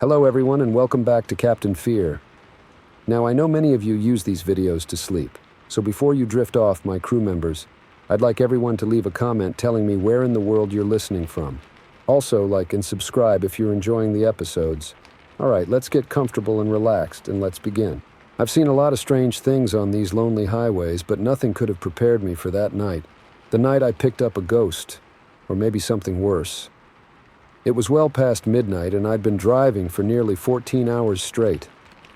Hello everyone and welcome back to Captain Fear. Now I know many of you use these videos to sleep, so before you drift off, my crew members, I'd like everyone to leave a comment telling me where in the world you're listening from. Also, like and subscribe if you're enjoying the episodes. Alright, let's get comfortable and relaxed and let's begin. I've seen a lot of strange things on these lonely highways, but nothing could have prepared me for that night. The night I picked up a ghost, or maybe something worse. It was well past midnight, and I'd been driving for nearly 14 hours straight.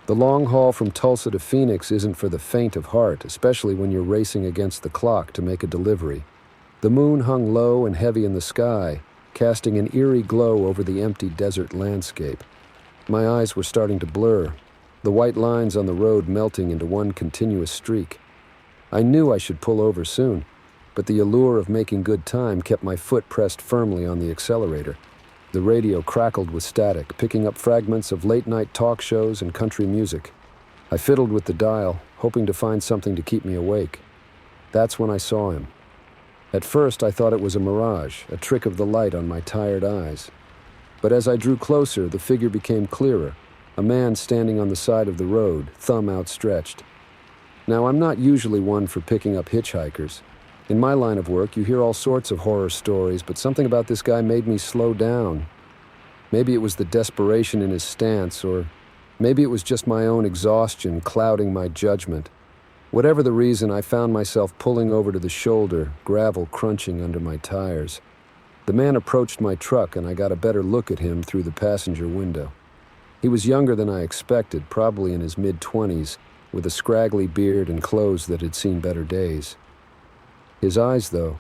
The long haul from Tulsa to Phoenix isn't for the faint of heart, especially when you're racing against the clock to make a delivery. The moon hung low and heavy in the sky, casting an eerie glow over the empty desert landscape. My eyes were starting to blur, the white lines on the road melting into one continuous streak. I knew I should pull over soon, but the allure of making good time kept my foot pressed firmly on the accelerator. The radio crackled with static, picking up fragments of late-night talk shows and country music. I fiddled with the dial, hoping to find something to keep me awake. That's when I saw him. At first, I thought it was a mirage, a trick of the light on my tired eyes. But as I drew closer, the figure became clearer, a man standing on the side of the road, thumb outstretched. Now, I'm not usually one for picking up hitchhikers. In my line of work, you hear all sorts of horror stories, but something about this guy made me slow down. Maybe it was the desperation in his stance, or maybe it was just my own exhaustion clouding my judgment. Whatever the reason, I found myself pulling over to the shoulder, gravel crunching under my tires. The man approached my truck, and I got a better look at him through the passenger window. He was younger than I expected, probably in his mid-20s, with a scraggly beard and clothes that had seen better days. His eyes, though,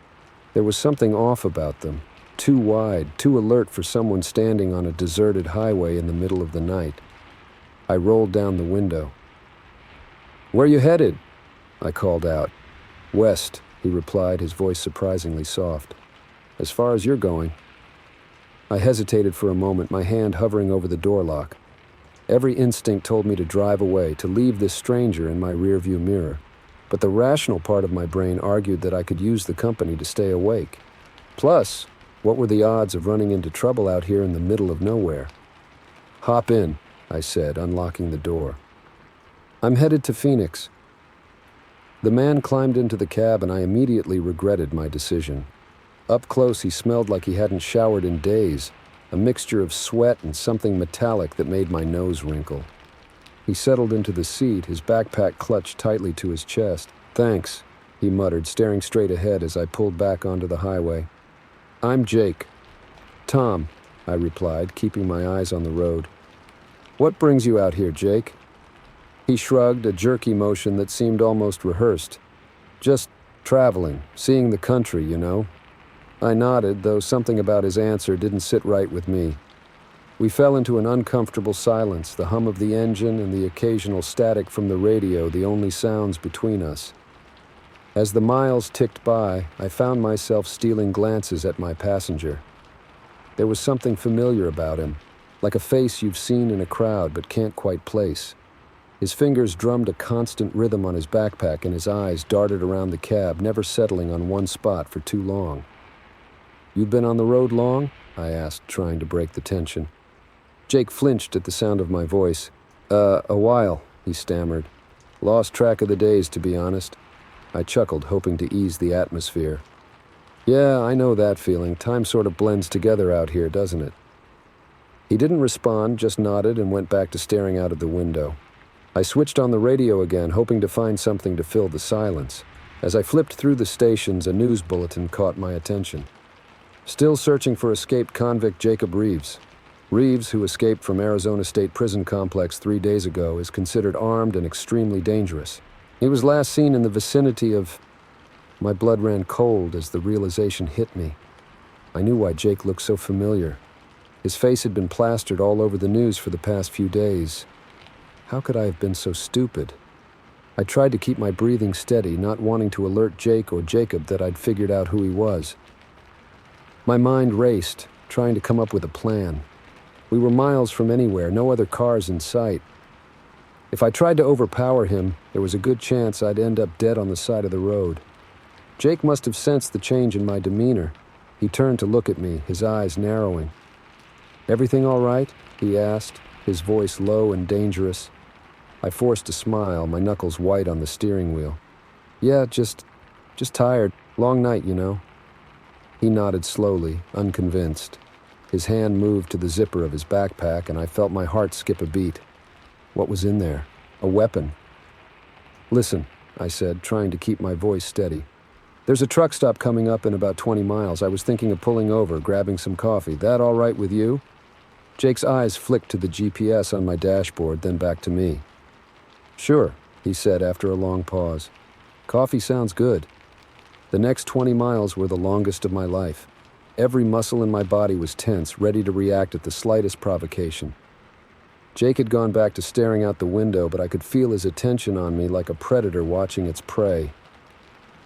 there was something off about them. Too wide, too alert for someone standing on a deserted highway in the middle of the night. I rolled down the window. "Where you headed?" I called out. "West," he replied, his voice surprisingly soft. "As far as you're going." I hesitated for a moment, my hand hovering over the door lock. Every instinct told me to drive away, to leave this stranger in my rearview mirror. But the rational part of my brain argued that I could use the company to stay awake. Plus, what were the odds of running into trouble out here in the middle of nowhere? "Hop in," I said, unlocking the door. "I'm headed to Phoenix." The man climbed into the cab, and I immediately regretted my decision. Up close, he smelled like he hadn't showered in days, a mixture of sweat and something metallic that made my nose wrinkle. He settled into the seat, his backpack clutched tightly to his chest. "Thanks," he muttered, staring straight ahead as I pulled back onto the highway. "I'm Jake." "Tom," I replied, keeping my eyes on the road. "What brings you out here, Jake?" He shrugged, a jerky motion that seemed almost rehearsed. "Just traveling, seeing the country, you know." I nodded, though something about his answer didn't sit right with me. We fell into an uncomfortable silence, the hum of the engine and the occasional static from the radio the only sounds between us. As the miles ticked by, I found myself stealing glances at my passenger. There was something familiar about him, like a face you've seen in a crowd but can't quite place. His fingers drummed a constant rhythm on his backpack, and his eyes darted around the cab, never settling on one spot for too long. "You've been on the road long?" I asked, trying to break the tension. Jake flinched at the sound of my voice. A while," he stammered. "Lost track of the days, to be honest." I chuckled, hoping to ease the atmosphere. "Yeah, I know that feeling. Time sort of blends together out here, doesn't it?" He didn't respond, just nodded and went back to staring out of the window. I switched on the radio again, hoping to find something to fill the silence. As I flipped through the stations, a news bulletin caught my attention. "Still searching for escaped convict Jacob Reeves. Reeves, who escaped from Arizona State Prison Complex 3 days ago, is considered armed and extremely dangerous. He was last seen in the vicinity of..." My blood ran cold as the realization hit me. I knew why Jake looked so familiar. His face had been plastered all over the news for the past few days. How could I have been so stupid? I tried to keep my breathing steady, not wanting to alert Jake or Jacob that I'd figured out who he was. My mind raced, trying to come up with a plan. We were miles from anywhere, no other cars in sight. If I tried to overpower him, there was a good chance I'd end up dead on the side of the road. Jake must have sensed the change in my demeanor. He turned to look at me, his eyes narrowing. "Everything all right?" he asked, his voice low and dangerous. I forced a smile, my knuckles white on the steering wheel. Yeah, just tired. Long night, you know. He nodded slowly, unconvinced. His hand moved to the zipper of his backpack, and I felt my heart skip a beat. What was in there? A weapon. Listen, I said, trying to keep my voice steady. There's a truck stop coming up in about 20 miles. I was thinking of pulling over, grabbing some coffee. That all right with you? Jake's eyes flicked to the GPS on my dashboard, then back to me. Sure, he said after a long pause. Coffee sounds good. The next 20 miles were the longest of my life. Every muscle in my body was tense, ready to react at the slightest provocation. Jake had gone back to staring out the window, but I could feel his attention on me like a predator watching its prey.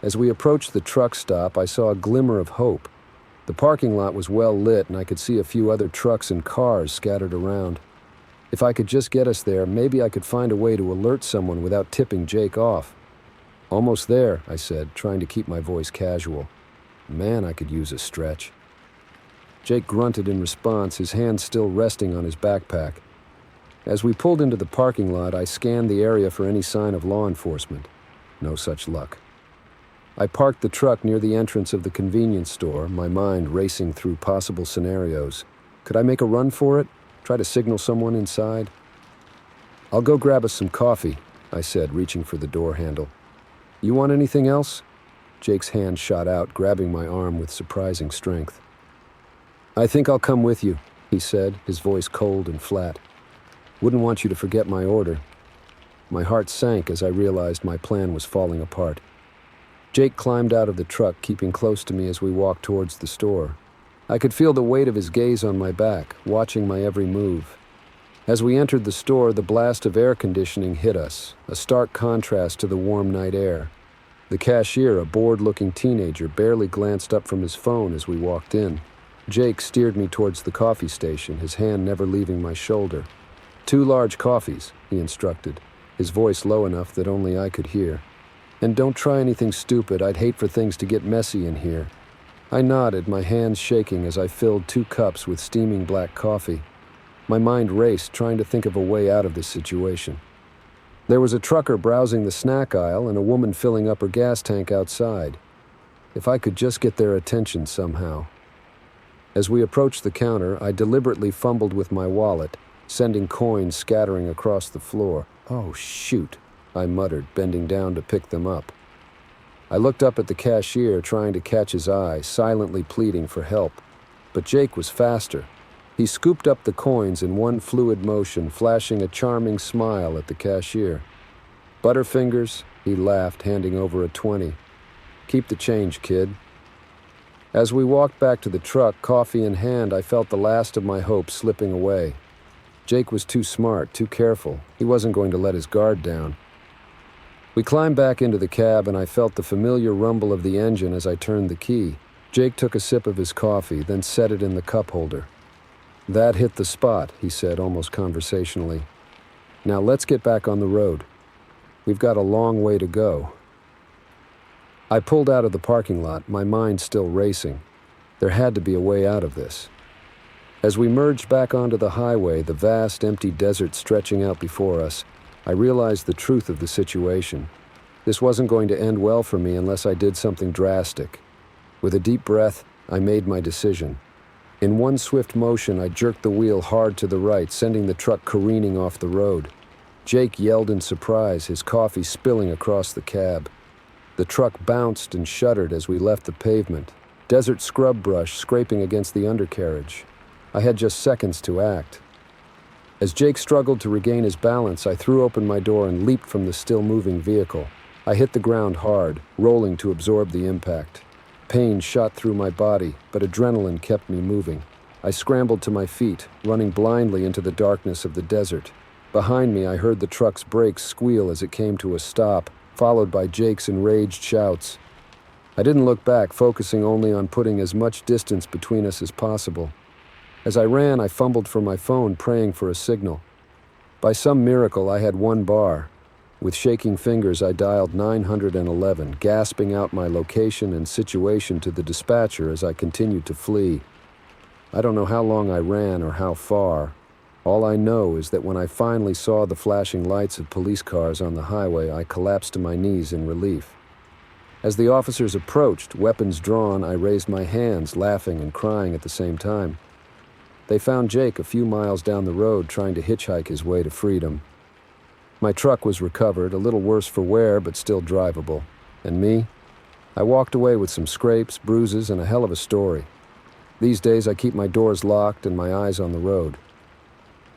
As we approached the truck stop, I saw a glimmer of hope. The parking lot was well lit, and I could see a few other trucks and cars scattered around. If I could just get us there, maybe I could find a way to alert someone without tipping Jake off. Almost there, I said, trying to keep my voice casual. Man, I could use a stretch. Jake grunted in response, his hand still resting on his backpack. As we pulled into the parking lot, I scanned the area for any sign of law enforcement. No such luck. I parked the truck near the entrance of the convenience store, my mind racing through possible scenarios. Could I make a run for it? Try to signal someone inside? I'll go grab us some coffee, I said, reaching for the door handle. You want anything else? Jake's hand shot out, grabbing my arm with surprising strength. I think I'll come with you, he said, his voice cold and flat. Wouldn't want you to forget my order. My heart sank as I realized my plan was falling apart. Jake climbed out of the truck, keeping close to me as we walked towards the store. I could feel the weight of his gaze on my back, watching my every move. As we entered the store, the blast of air conditioning hit us, a stark contrast to the warm night air. The cashier, a bored-looking teenager, barely glanced up from his phone as we walked in. Jake steered me towards the coffee station, his hand never leaving my shoulder. 2 large coffees, he instructed, his voice low enough that only I could hear. And don't try anything stupid. I'd hate for things to get messy in here. I nodded, my hands shaking as I filled 2 cups with steaming black coffee. My mind raced, trying to think of a way out of this situation. There was a trucker browsing the snack aisle and a woman filling up her gas tank outside. If I could just get their attention somehow. As we approached the counter, I deliberately fumbled with my wallet, sending coins scattering across the floor. Oh, shoot, I muttered, bending down to pick them up. I looked up at the cashier, trying to catch his eye, silently pleading for help. But Jake was faster. He scooped up the coins in one fluid motion, flashing a charming smile at the cashier. Butterfingers, he laughed, handing over a 20. Keep the change, kid. As we walked back to the truck, coffee in hand, I felt the last of my hope slipping away. Jake was too smart, too careful. He wasn't going to let his guard down. We climbed back into the cab, and I felt the familiar rumble of the engine as I turned the key. Jake took a sip of his coffee, then set it in the cup holder. That hit the spot, he said almost conversationally. Now let's get back on the road. We've got a long way to go. I pulled out of the parking lot, my mind still racing. There had to be a way out of this. As we merged back onto the highway, the vast, empty desert stretching out before us, I realized the truth of the situation. This wasn't going to end well for me unless I did something drastic. With a deep breath, I made my decision. In one swift motion, I jerked the wheel hard to the right, sending the truck careening off the road. Jake yelled in surprise, his coffee spilling across the cab. The truck bounced and shuddered as we left the pavement, desert scrub brush scraping against the undercarriage. I had just seconds to act. As Jake struggled to regain his balance, I threw open my door and leaped from the still-moving vehicle. I hit the ground hard, rolling to absorb the impact. Pain shot through my body, but adrenaline kept me moving. I scrambled to my feet, running blindly into the darkness of the desert. Behind me, I heard the truck's brakes squeal as it came to a stop, followed by Jake's enraged shouts. I didn't look back, focusing only on putting as much distance between us as possible. As I ran, I fumbled for my phone, praying for a signal. By some miracle, I had 1 bar. With shaking fingers, I dialed 911, gasping out my location and situation to the dispatcher as I continued to flee. I don't know how long I ran or how far. All I know is that when I finally saw the flashing lights of police cars on the highway, I collapsed to my knees in relief. As the officers approached, weapons drawn, I raised my hands, laughing and crying at the same time. They found Jake a few miles down the road trying to hitchhike his way to freedom. My truck was recovered, a little worse for wear, but still drivable. And me? I walked away with some scrapes, bruises, and a hell of a story. These days I keep my doors locked and my eyes on the road.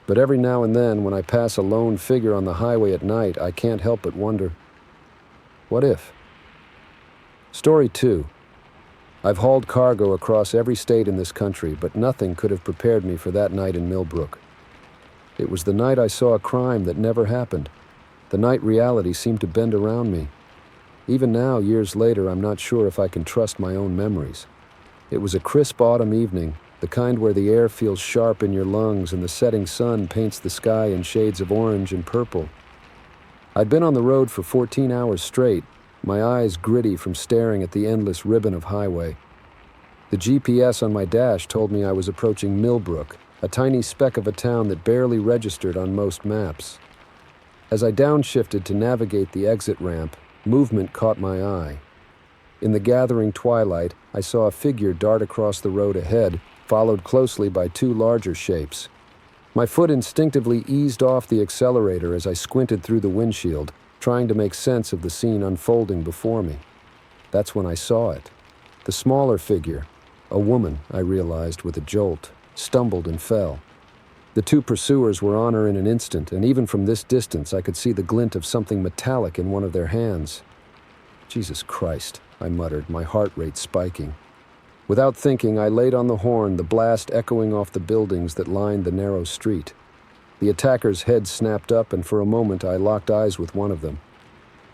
But every now and then, when I pass a lone figure on the highway at night, I can't help but wonder, what if? Story 2. I've hauled cargo across every state in this country, but nothing could have prepared me for that night in Millbrook. It was the night I saw a crime that never happened. The night reality seemed to bend around me. Even now, years later, I'm not sure if I can trust my own memories. It was a crisp autumn evening, the kind where the air feels sharp in your lungs and the setting sun paints the sky in shades of orange and purple. I'd been on the road for 14 hours straight, my eyes gritty from staring at the endless ribbon of highway. The GPS on my dash told me I was approaching Millbrook, a tiny speck of a town that barely registered on most maps. As I downshifted to navigate the exit ramp, movement caught my eye. In the gathering twilight, I saw a figure dart across the road ahead, followed closely by two larger shapes. My foot instinctively eased off the accelerator as I squinted through the windshield, trying to make sense of the scene unfolding before me. That's when I saw it. The smaller figure, a woman, I realized with a jolt, stumbled and fell. The two pursuers were on her in an instant, and even from this distance I could see the glint of something metallic in one of their hands. Jesus Christ, I muttered, my heart rate spiking. Without thinking, I laid on the horn, the blast echoing off the buildings that lined the narrow street. The attacker's head snapped up, and for a moment I locked eyes with one of them.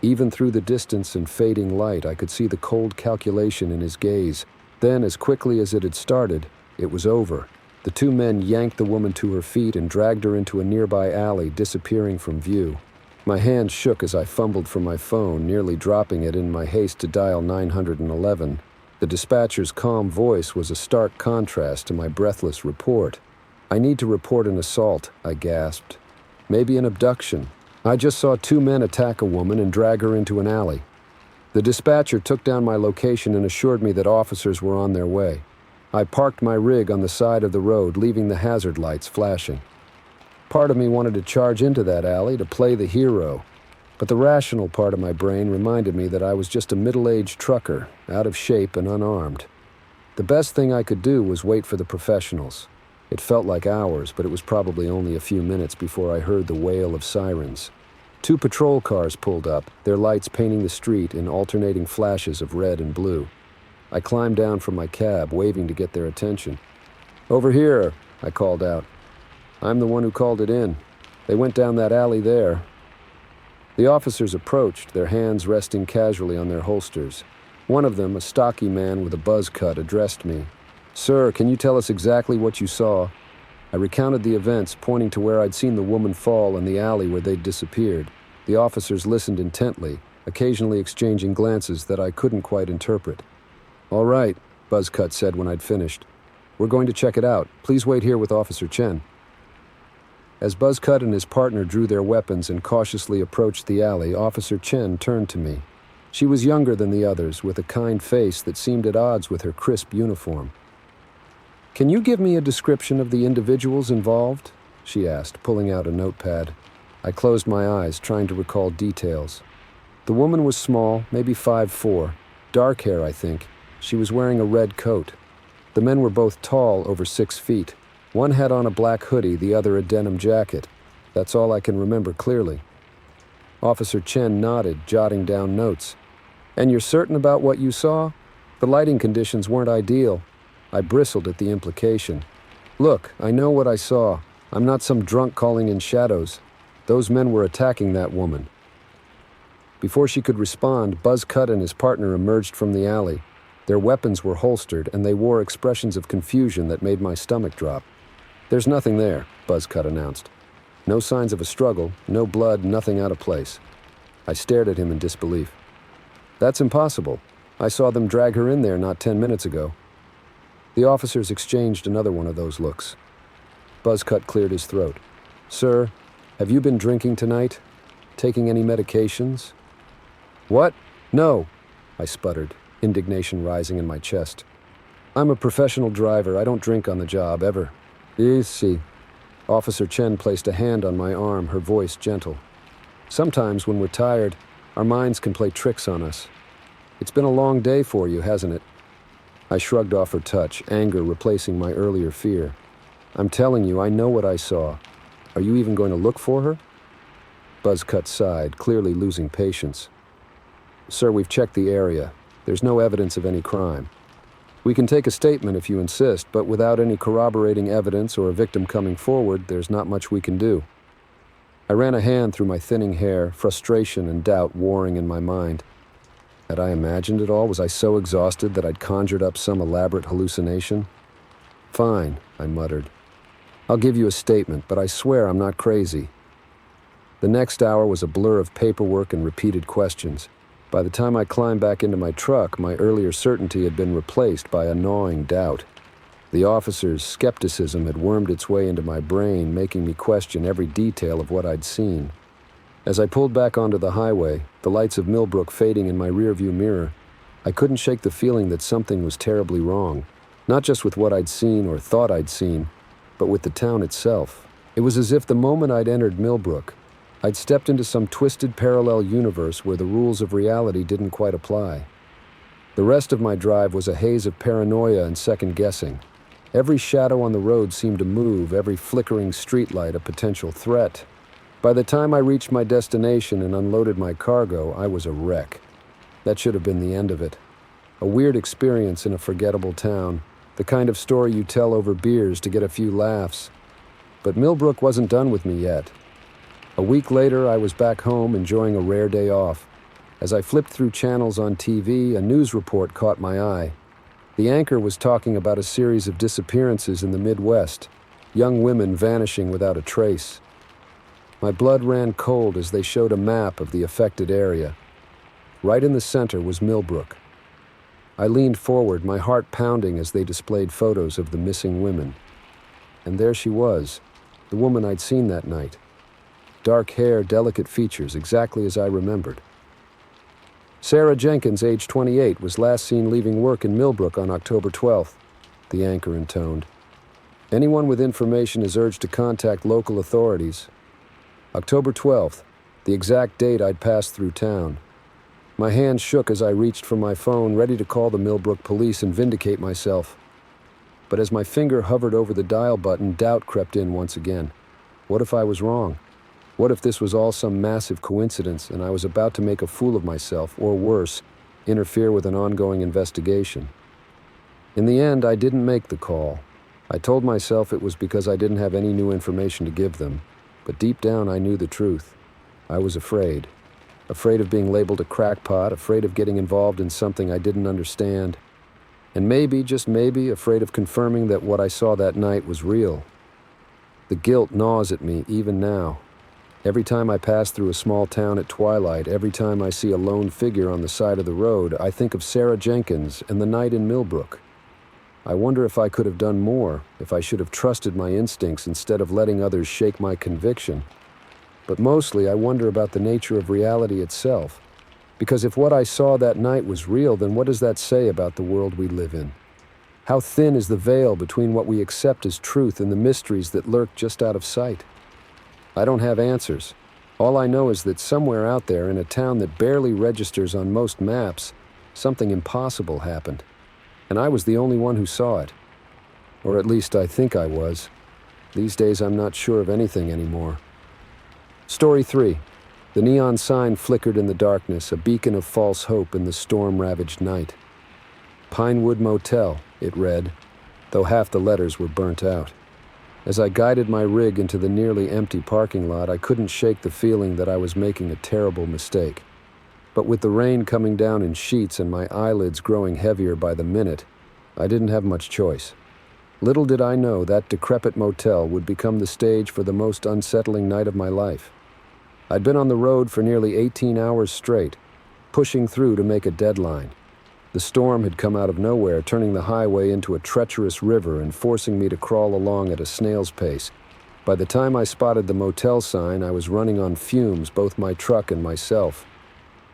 Even through the distance and fading light, I could see the cold calculation in his gaze. Then, as quickly as it had started, it was over. The two men yanked the woman to her feet and dragged her into a nearby alley, disappearing from view. My hand shook as I fumbled for my phone, nearly dropping it in my haste to dial 911. The dispatcher's calm voice was a stark contrast to my breathless report. "I need to report an assault," I gasped. "Maybe an abduction. I just saw two men attack a woman and drag her into an alley." The dispatcher took down my location and assured me that officers were on their way. I parked my rig on the side of the road, leaving the hazard lights flashing. Part of me wanted to charge into that alley to play the hero, but the rational part of my brain reminded me that I was just a middle-aged trucker, out of shape and unarmed. The best thing I could do was wait for the professionals. It felt like hours, but it was probably only a few minutes before I heard the wail of sirens. Two patrol cars pulled up, their lights painting the street in alternating flashes of red and blue. I climbed down from my cab, waving to get their attention. "Over here," I called out. "I'm the one who called it in. They went down that alley there." The officers approached, their hands resting casually on their holsters. One of them, a stocky man with a buzz cut, addressed me. "Sir, can you tell us exactly what you saw?" I recounted the events, pointing to where I'd seen the woman fall in the alley where they'd disappeared. The officers listened intently, occasionally exchanging glances that I couldn't quite interpret. "All right," Buzzcut said when I'd finished. "We're going to check it out. Please wait here with Officer Chen." As Buzzcut and his partner drew their weapons and cautiously approached the alley, Officer Chen turned to me. She was younger than the others, with a kind face that seemed at odds with her crisp uniform. "Can you give me a description of the individuals involved?" she asked, pulling out a notepad. I closed my eyes, trying to recall details. The woman was small, maybe 5'4", dark hair, I think. She was wearing a red coat. The men were both tall, over 6 feet. One had on a black hoodie, the other a denim jacket. That's all I can remember clearly. Officer Chen nodded, jotting down notes. "And you're certain about what you saw? The lighting conditions weren't ideal." I bristled at the implication. "Look, I know what I saw. I'm not some drunk calling in shadows. Those men were attacking that woman." Before she could respond, Buzzcut and his partner emerged from the alley. Their weapons were holstered, and they wore expressions of confusion that made my stomach drop. "There's nothing there," Buzzcut announced. "No signs of a struggle, no blood, nothing out of place." I stared at him in disbelief. "That's impossible. I saw them drag her in there not 10 minutes ago." The officers exchanged another one of those looks. Buzzcut cleared his throat. "Sir, have you been drinking tonight? Taking any medications?" "What? No," I sputtered, indignation rising in my chest. "I'm a professional driver. I don't drink on the job, ever." "Easy." Officer Chen placed a hand on my arm, her voice gentle. "Sometimes when we're tired, our minds can play tricks on us. It's been a long day for you, hasn't it?" I shrugged off her touch, anger replacing my earlier fear. "I'm telling you, I know what I saw. Are you even going to look for her?" Buzzcut sighed, clearly losing patience. "Sir, we've checked the area. There's no evidence of any crime. We can take a statement if you insist, but without any corroborating evidence or a victim coming forward, there's not much we can do." I ran a hand through my thinning hair, frustration and doubt warring in my mind. Had I imagined it all? Was I so exhausted that I'd conjured up some elaborate hallucination? "Fine," I muttered. "I'll give you a statement, but I swear I'm not crazy." The next hour was a blur of paperwork and repeated questions. By the time I climbed back into my truck, my earlier certainty had been replaced by a gnawing doubt. The officer's skepticism had wormed its way into my brain, making me question every detail of what I'd seen. As I pulled back onto the highway, the lights of Millbrook fading in my rearview mirror, I couldn't shake the feeling that something was terribly wrong, not just with what I'd seen or thought I'd seen, but with the town itself. It was as if the moment I'd entered Millbrook, I'd stepped into some twisted parallel universe where the rules of reality didn't quite apply. The rest of my drive was a haze of paranoia and second-guessing. Every shadow on the road seemed to move, every flickering streetlight a potential threat. By the time I reached my destination and unloaded my cargo, I was a wreck. That should have been the end of it. A weird experience in a forgettable town, the kind of story you tell over beers to get a few laughs. But Millbrook wasn't done with me yet. A week later, I was back home enjoying a rare day off. As I flipped through channels on TV, a news report caught my eye. The anchor was talking about a series of disappearances in the Midwest, young women vanishing without a trace. My blood ran cold as they showed a map of the affected area. Right in the center was Millbrook. I leaned forward, my heart pounding as they displayed photos of the missing women. And there she was, the woman I'd seen that night. Dark hair, delicate features, exactly as I remembered. "Sarah Jenkins, age 28, was last seen leaving work in Millbrook on October 12th, the anchor intoned. "Anyone with information is urged to contact local authorities." October 12th, the exact date I'd passed through town. My hand shook as I reached for my phone, ready to call the Millbrook police and vindicate myself. But as my finger hovered over the dial button, doubt crept in once again. What if I was wrong? What if this was all some massive coincidence and I was about to make a fool of myself, or worse, interfere with an ongoing investigation? In the end, I didn't make the call. I told myself it was because I didn't have any new information to give them. But deep down, I knew the truth. I was afraid. Afraid of being labeled a crackpot, afraid of getting involved in something I didn't understand. And maybe, just maybe, afraid of confirming that what I saw that night was real. The guilt gnaws at me even now. Every time I pass through a small town at twilight, every time I see a lone figure on the side of the road, I think of Sarah Jenkins and the night in Millbrook. I wonder if I could have done more, if I should have trusted my instincts instead of letting others shake my conviction. But mostly I wonder about the nature of reality itself. Because if what I saw that night was real, then what does that say about the world we live in? How thin is the veil between what we accept as truth and the mysteries that lurk just out of sight? I don't have answers. All I know is that somewhere out there in a town that barely registers on most maps, something impossible happened. And I was the only one who saw it. Or at least I think I was. These days I'm not sure of anything anymore. Story 3. The neon sign flickered in the darkness, a beacon of false hope in the storm-ravaged night. Pinewood Motel, it read, though half the letters were burnt out. As I guided my rig into the nearly empty parking lot, I couldn't shake the feeling that I was making a terrible mistake. But with the rain coming down in sheets and my eyelids growing heavier by the minute, I didn't have much choice. Little did I know that decrepit motel would become the stage for the most unsettling night of my life. I'd been on the road for nearly 18 hours straight, pushing through to make a deadline. The storm had come out of nowhere, turning the highway into a treacherous river and forcing me to crawl along at a snail's pace. By the time I spotted the motel sign, I was running on fumes, both my truck and myself.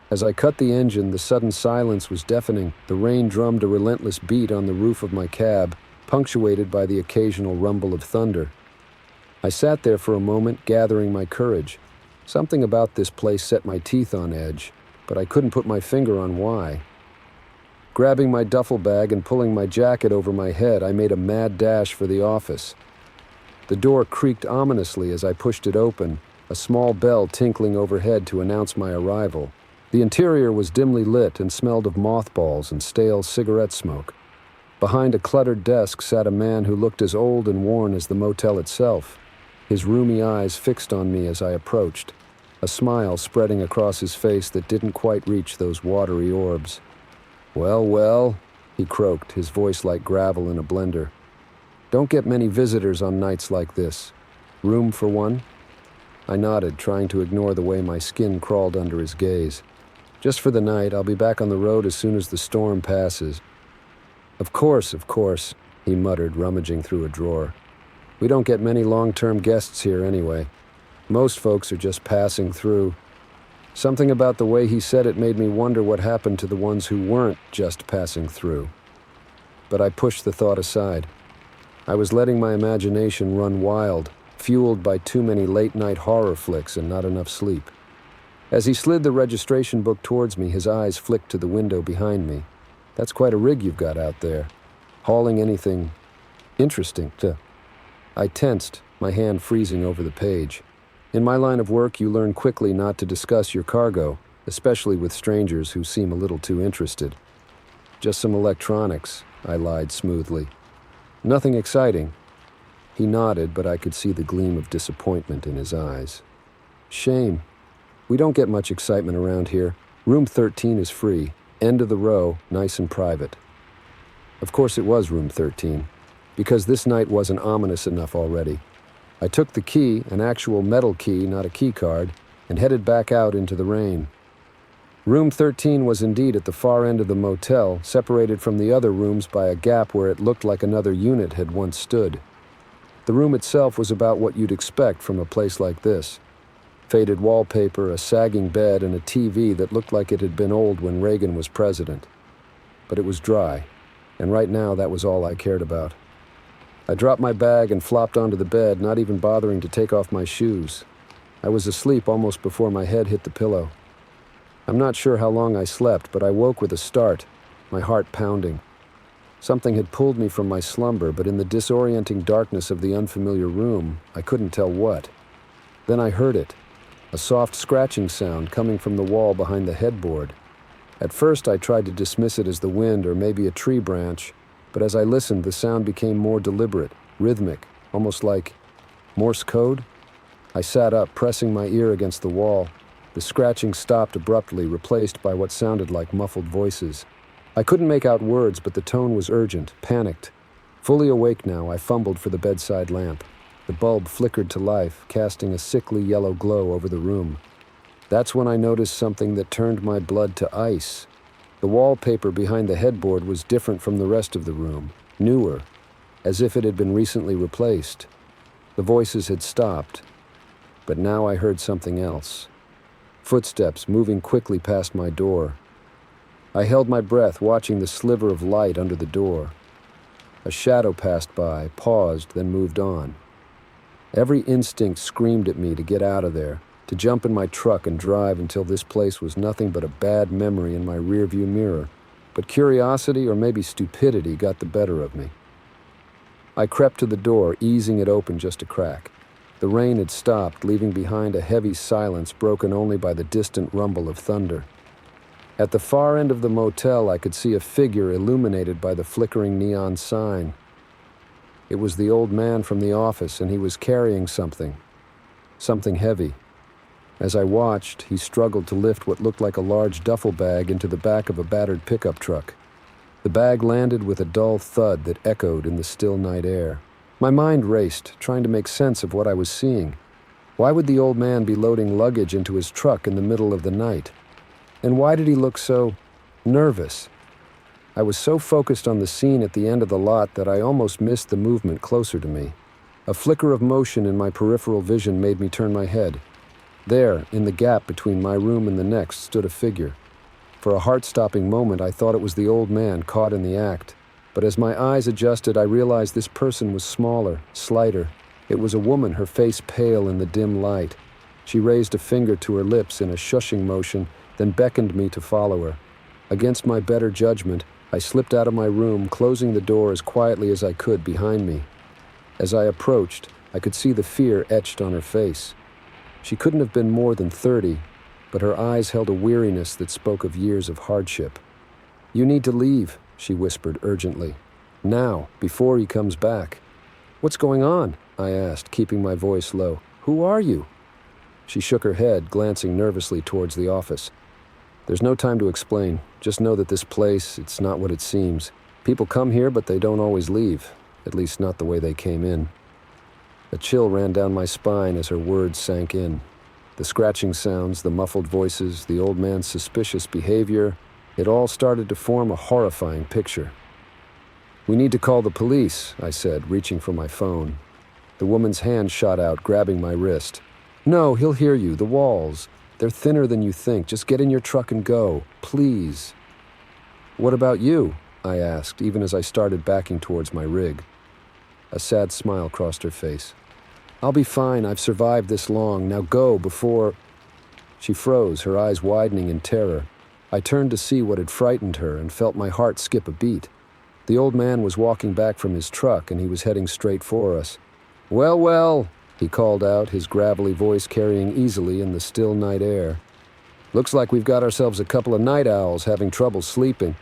As I cut the engine, the sudden silence was deafening. The rain drummed a relentless beat on the roof of my cab, punctuated by the occasional rumble of thunder. I sat there for a moment, gathering my courage. Something about this place set my teeth on edge, but I couldn't put my finger on why. Grabbing my duffel bag and pulling my jacket over my head, I made a mad dash for the office. The door creaked ominously as I pushed it open, a small bell tinkling overhead to announce my arrival. The interior was dimly lit and smelled of mothballs and stale cigarette smoke. Behind a cluttered desk sat a man who looked as old and worn as the motel itself, his roomy eyes fixed on me as I approached, a smile spreading across his face that didn't quite reach those watery orbs. "Well, well," he croaked, his voice like gravel in a blender. "Don't get many visitors on nights like this. Room for one?" I nodded, trying to ignore the way my skin crawled under his gaze. "Just for the night. I'll be back on the road as soon as the storm passes." Of course," he muttered, rummaging through a drawer. "We don't get many long-term guests here anyway. Most folks are just passing through." Something about the way he said it made me wonder what happened to the ones who weren't just passing through. But I pushed the thought aside. I was letting my imagination run wild, fueled by too many late-night horror flicks and not enough sleep. As he slid the registration book towards me, his eyes flicked to the window behind me. "That's quite a rig you've got out there. Hauling anything interesting, too." I tensed, my hand freezing over the page. In my line of work, you learn quickly not to discuss your cargo, especially with strangers who seem a little too interested. "Just some electronics," I lied smoothly. "Nothing exciting." He nodded, but I could see the gleam of disappointment in his eyes. "Shame. We don't get much excitement around here. Room 13 is free. End of the row, nice and private." Of course it was room 13, because this night wasn't ominous enough already. I took the key, an actual metal key, not a key card, and headed back out into the rain. Room 13 was indeed at the far end of the motel, separated from the other rooms by a gap where it looked like another unit had once stood. The room itself was about what you'd expect from a place like this. Faded wallpaper, a sagging bed, and a TV that looked like it had been old when Reagan was president. But it was dry, and right now that was all I cared about. I dropped my bag and flopped onto the bed, not even bothering to take off my shoes. I was asleep almost before my head hit the pillow. I'm not sure how long I slept, but I woke with a start, my heart pounding. Something had pulled me from my slumber, but in the disorienting darkness of the unfamiliar room, I couldn't tell what. Then I heard it. A soft scratching sound coming from the wall behind the headboard. At first I tried to dismiss it as the wind or maybe a tree branch, but as I listened the sound became more deliberate, rhythmic, almost like Morse code. I sat up, pressing my ear against the wall. The scratching stopped abruptly, replaced by what sounded like muffled voices. I couldn't make out words, but the tone was urgent, panicked. Fully awake now, I fumbled for the bedside lamp. The bulb flickered to life, casting a sickly yellow glow over the room. That's when I noticed something that turned my blood to ice. The wallpaper behind the headboard was different from the rest of the room, newer, as if it had been recently replaced. The voices had stopped, but now I heard something else. Footsteps moving quickly past my door. I held my breath, watching the sliver of light under the door. A shadow passed by, paused, then moved on. Every instinct screamed at me to get out of there, to jump in my truck and drive until this place was nothing but a bad memory in my rearview mirror. But curiosity, or maybe stupidity, got the better of me. I crept to the door, easing it open just a crack. The rain had stopped, leaving behind a heavy silence broken only by the distant rumble of thunder. At the far end of the motel, I could see a figure illuminated by the flickering neon sign. It was the old man from the office, and he was carrying something heavy. As I watched, he struggled to lift what looked like a large duffel bag into the back of a battered pickup truck. The bag landed with a dull thud that echoed in the still night air. My mind raced, trying to make sense of what I was seeing. Why would the old man be loading luggage into his truck in the middle of the night? And why did he look so nervous? I was so focused on the scene at the end of the lot that I almost missed the movement closer to me. A flicker of motion in my peripheral vision made me turn my head. There, in the gap between my room and the next, stood a figure. For a heart-stopping moment, I thought it was the old man caught in the act. But as my eyes adjusted, I realized this person was smaller, slighter. It was a woman, her face pale in the dim light. She raised a finger to her lips in a shushing motion, then beckoned me to follow her. Against my better judgment, I slipped out of my room, closing the door as quietly as I could behind me. As I approached, I could see the fear etched on her face. She couldn't have been more than 30, but her eyes held a weariness that spoke of years of hardship. "You need to leave," she whispered urgently. "Now, before he comes back." "What's going on?" I asked, keeping my voice low. "Who are you?" She shook her head, glancing nervously towards the office. "There's no time to explain. Just know that this place, it's not what it seems. People come here, but they don't always leave. At least not the way they came in." A chill ran down my spine as her words sank in. The scratching sounds, the muffled voices, the old man's suspicious behavior, it all started to form a horrifying picture. "We need to call the police," I said, reaching for my phone. The woman's hand shot out, grabbing my wrist. "No, he'll hear you. The walls. They're thinner than you think. Just get in your truck and go. Please." "What about you?" I asked, even as I started backing towards my rig. A sad smile crossed her face. "I'll be fine. I've survived this long. Now go before—" She froze, her eyes widening in terror. I turned to see what had frightened her and felt my heart skip a beat. The old man was walking back from his truck, and he was heading straight for us. "Well, well," he called out, his gravelly voice carrying easily in the still night air. "Looks like we've got ourselves a couple of night owls having trouble sleeping."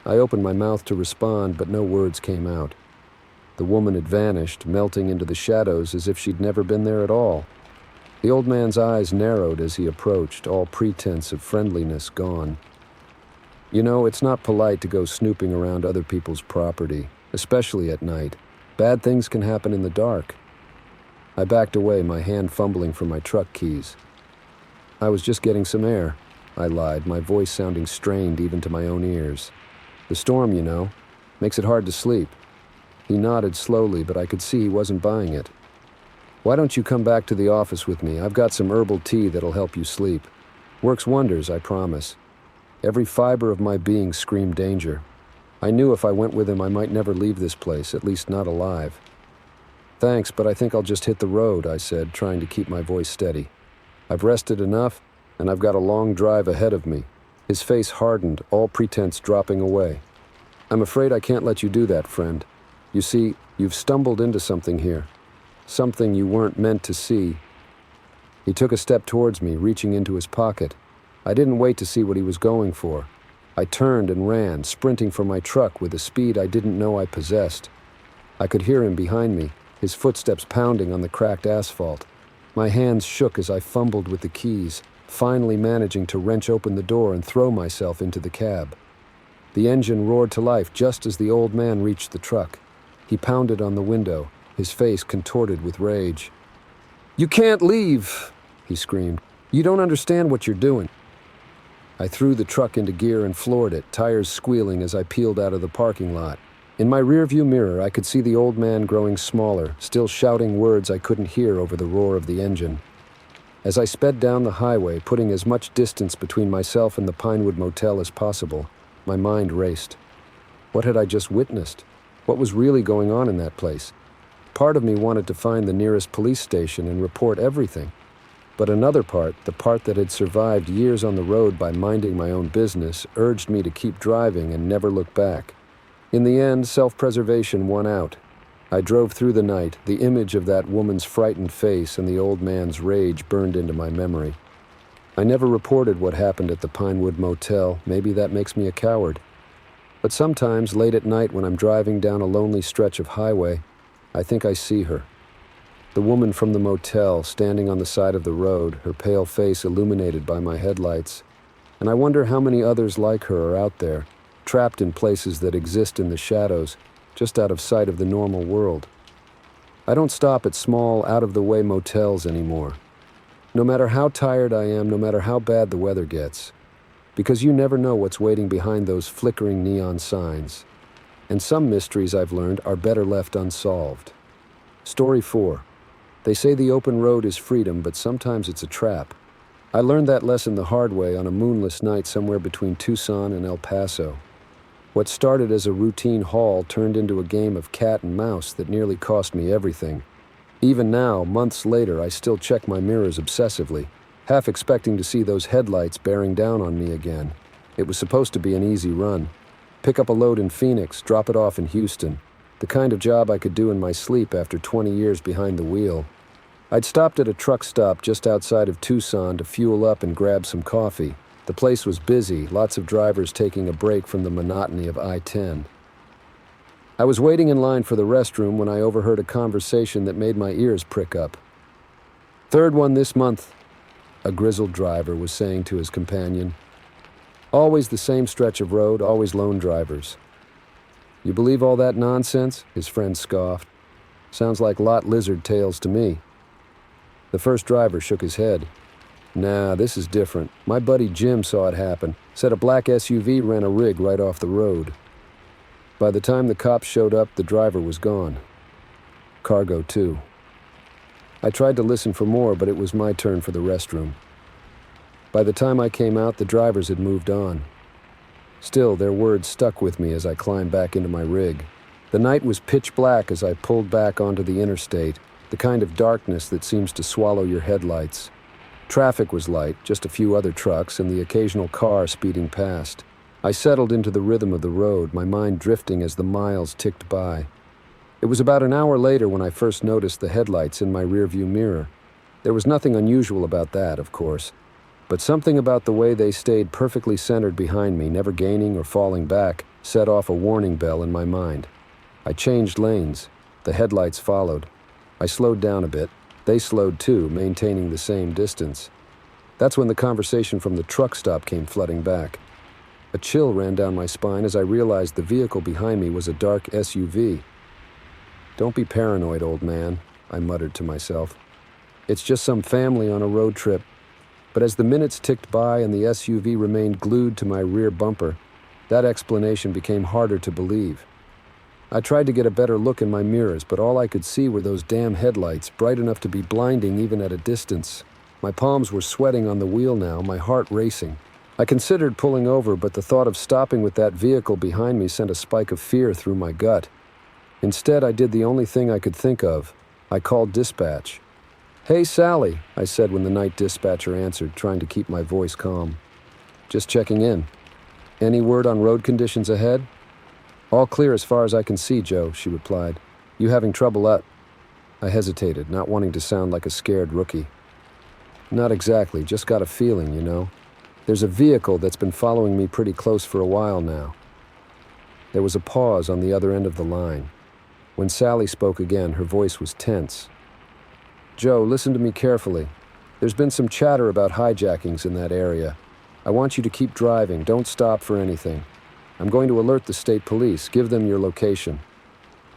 I opened my mouth to respond, but no words came out. The woman had vanished, melting into the shadows as if she'd never been there at all. The old man's eyes narrowed as he approached, all pretense of friendliness gone. "You know, it's not polite to go snooping around other people's property, especially at night. Bad things can happen in the dark." I backed away, my hand fumbling for my truck keys. "I was just getting some air," I lied, my voice sounding strained even to my own ears. "The storm, you know, makes it hard to sleep." He nodded slowly, but I could see he wasn't buying it. "Why don't you come back to the office with me? I've got some herbal tea that'll help you sleep. Works wonders, I promise." Every fiber of my being screamed danger. I knew if I went with him I might never leave this place, at least not alive. "Thanks, but I think I'll just hit the road," I said, trying to keep my voice steady. "I've rested enough, and I've got a long drive ahead of me." His face hardened, all pretense dropping away. "I'm afraid I can't let you do that, friend. You see, you've stumbled into something here. Something you weren't meant to see." He took a step towards me, reaching into his pocket. I didn't wait to see what he was going for. I turned and ran, sprinting for my truck with a speed I didn't know I possessed. I could hear him behind me, his footsteps pounding on the cracked asphalt. My hands shook as I fumbled with the keys, finally managing to wrench open the door and throw myself into the cab. The engine roared to life just as the old man reached the truck. He pounded on the window, his face contorted with rage. "You can't leave," he screamed. "You don't understand what you're doing." I threw the truck into gear and floored it, tires squealing as I peeled out of the parking lot. In my rearview mirror, I could see the old man growing smaller, still shouting words I couldn't hear over the roar of the engine. As I sped down the highway, putting as much distance between myself and the Pinewood Motel as possible, my mind raced. What had I just witnessed? What was really going on in that place? Part of me wanted to find the nearest police station and report everything. But another part, the part that had survived years on the road by minding my own business, urged me to keep driving and never look back. In the end, self-preservation won out. I drove through the night, the image of that woman's frightened face and the old man's rage burned into my memory. I never reported what happened at the Pinewood Motel. Maybe that makes me a coward. But sometimes, late at night when I'm driving down a lonely stretch of highway, I think I see her. The woman from the motel, standing on the side of the road, her pale face illuminated by my headlights. And I wonder how many others like her are out there, trapped in places that exist in the shadows, just out of sight of the normal world. I don't stop at small, out-of-the-way motels anymore. No matter how tired I am, no matter how bad the weather gets. Because you never know what's waiting behind those flickering neon signs. And some mysteries, I've learned, are better left unsolved. Story 4. They say the open road is freedom, but sometimes it's a trap. I learned that lesson the hard way on a moonless night somewhere between Tucson and El Paso. What started as a routine haul turned into a game of cat and mouse that nearly cost me everything. Even now, months later, I still check my mirrors obsessively, half expecting to see those headlights bearing down on me again. It was supposed to be an easy run. Pick up a load in Phoenix, drop it off in Houston. The kind of job I could do in my sleep after 20 years behind the wheel. I'd stopped at a truck stop just outside of Tucson to fuel up and grab some coffee. The place was busy, lots of drivers taking a break from the monotony of I-10. I was waiting in line for the restroom when I overheard a conversation that made my ears prick up. "Third one this month," a grizzled driver was saying to his companion. "Always the same stretch of road, always lone drivers." "You believe all that nonsense?" his friend scoffed. "Sounds like lot lizard tales to me." The first driver shook his head. "Nah, this is different. My buddy Jim saw it happen. Said a black SUV ran a rig right off the road. By the time the cops showed up, the driver was gone. Cargo, too." I tried to listen for more, but it was my turn for the restroom. By the time I came out, the drivers had moved on. Still, their words stuck with me as I climbed back into my rig. The night was pitch black as I pulled back onto the interstate, the kind of darkness that seems to swallow your headlights. Traffic was light, just a few other trucks and the occasional car speeding past. I settled into the rhythm of the road, my mind drifting as the miles ticked by. It was about an hour later when I first noticed the headlights in my rearview mirror. There was nothing unusual about that, of course, but something about the way they stayed perfectly centered behind me, never gaining or falling back, set off a warning bell in my mind. I changed lanes. The headlights followed. I slowed down a bit. They slowed too, maintaining the same distance. That's when the conversation from the truck stop came flooding back. A chill ran down my spine as I realized the vehicle behind me was a dark SUV. "Don't be paranoid, old man," I muttered to myself. "It's just some family on a road trip." But as the minutes ticked by and the SUV remained glued to my rear bumper, that explanation became harder to believe. I tried to get a better look in my mirrors, but all I could see were those damn headlights, bright enough to be blinding even at a distance. My palms were sweating on the wheel now, my heart racing. I considered pulling over, but the thought of stopping with that vehicle behind me sent a spike of fear through my gut. Instead, I did the only thing I could think of. I called dispatch. "Hey, Sally," I said when the night dispatcher answered, trying to keep my voice calm. "Just checking in. Any word on road conditions ahead?" "All clear as far as I can see, Joe," she replied. "You having trouble up?" I hesitated, not wanting to sound like a scared rookie. "Not exactly, just got a feeling, you know. There's a vehicle that's been following me pretty close for a while now." There was a pause on the other end of the line. When Sally spoke again, her voice was tense. "Joe, listen to me carefully. There's been some chatter about hijackings in that area. I want you to keep driving. Don't stop for anything. I'm going to alert the state police. Give them your location."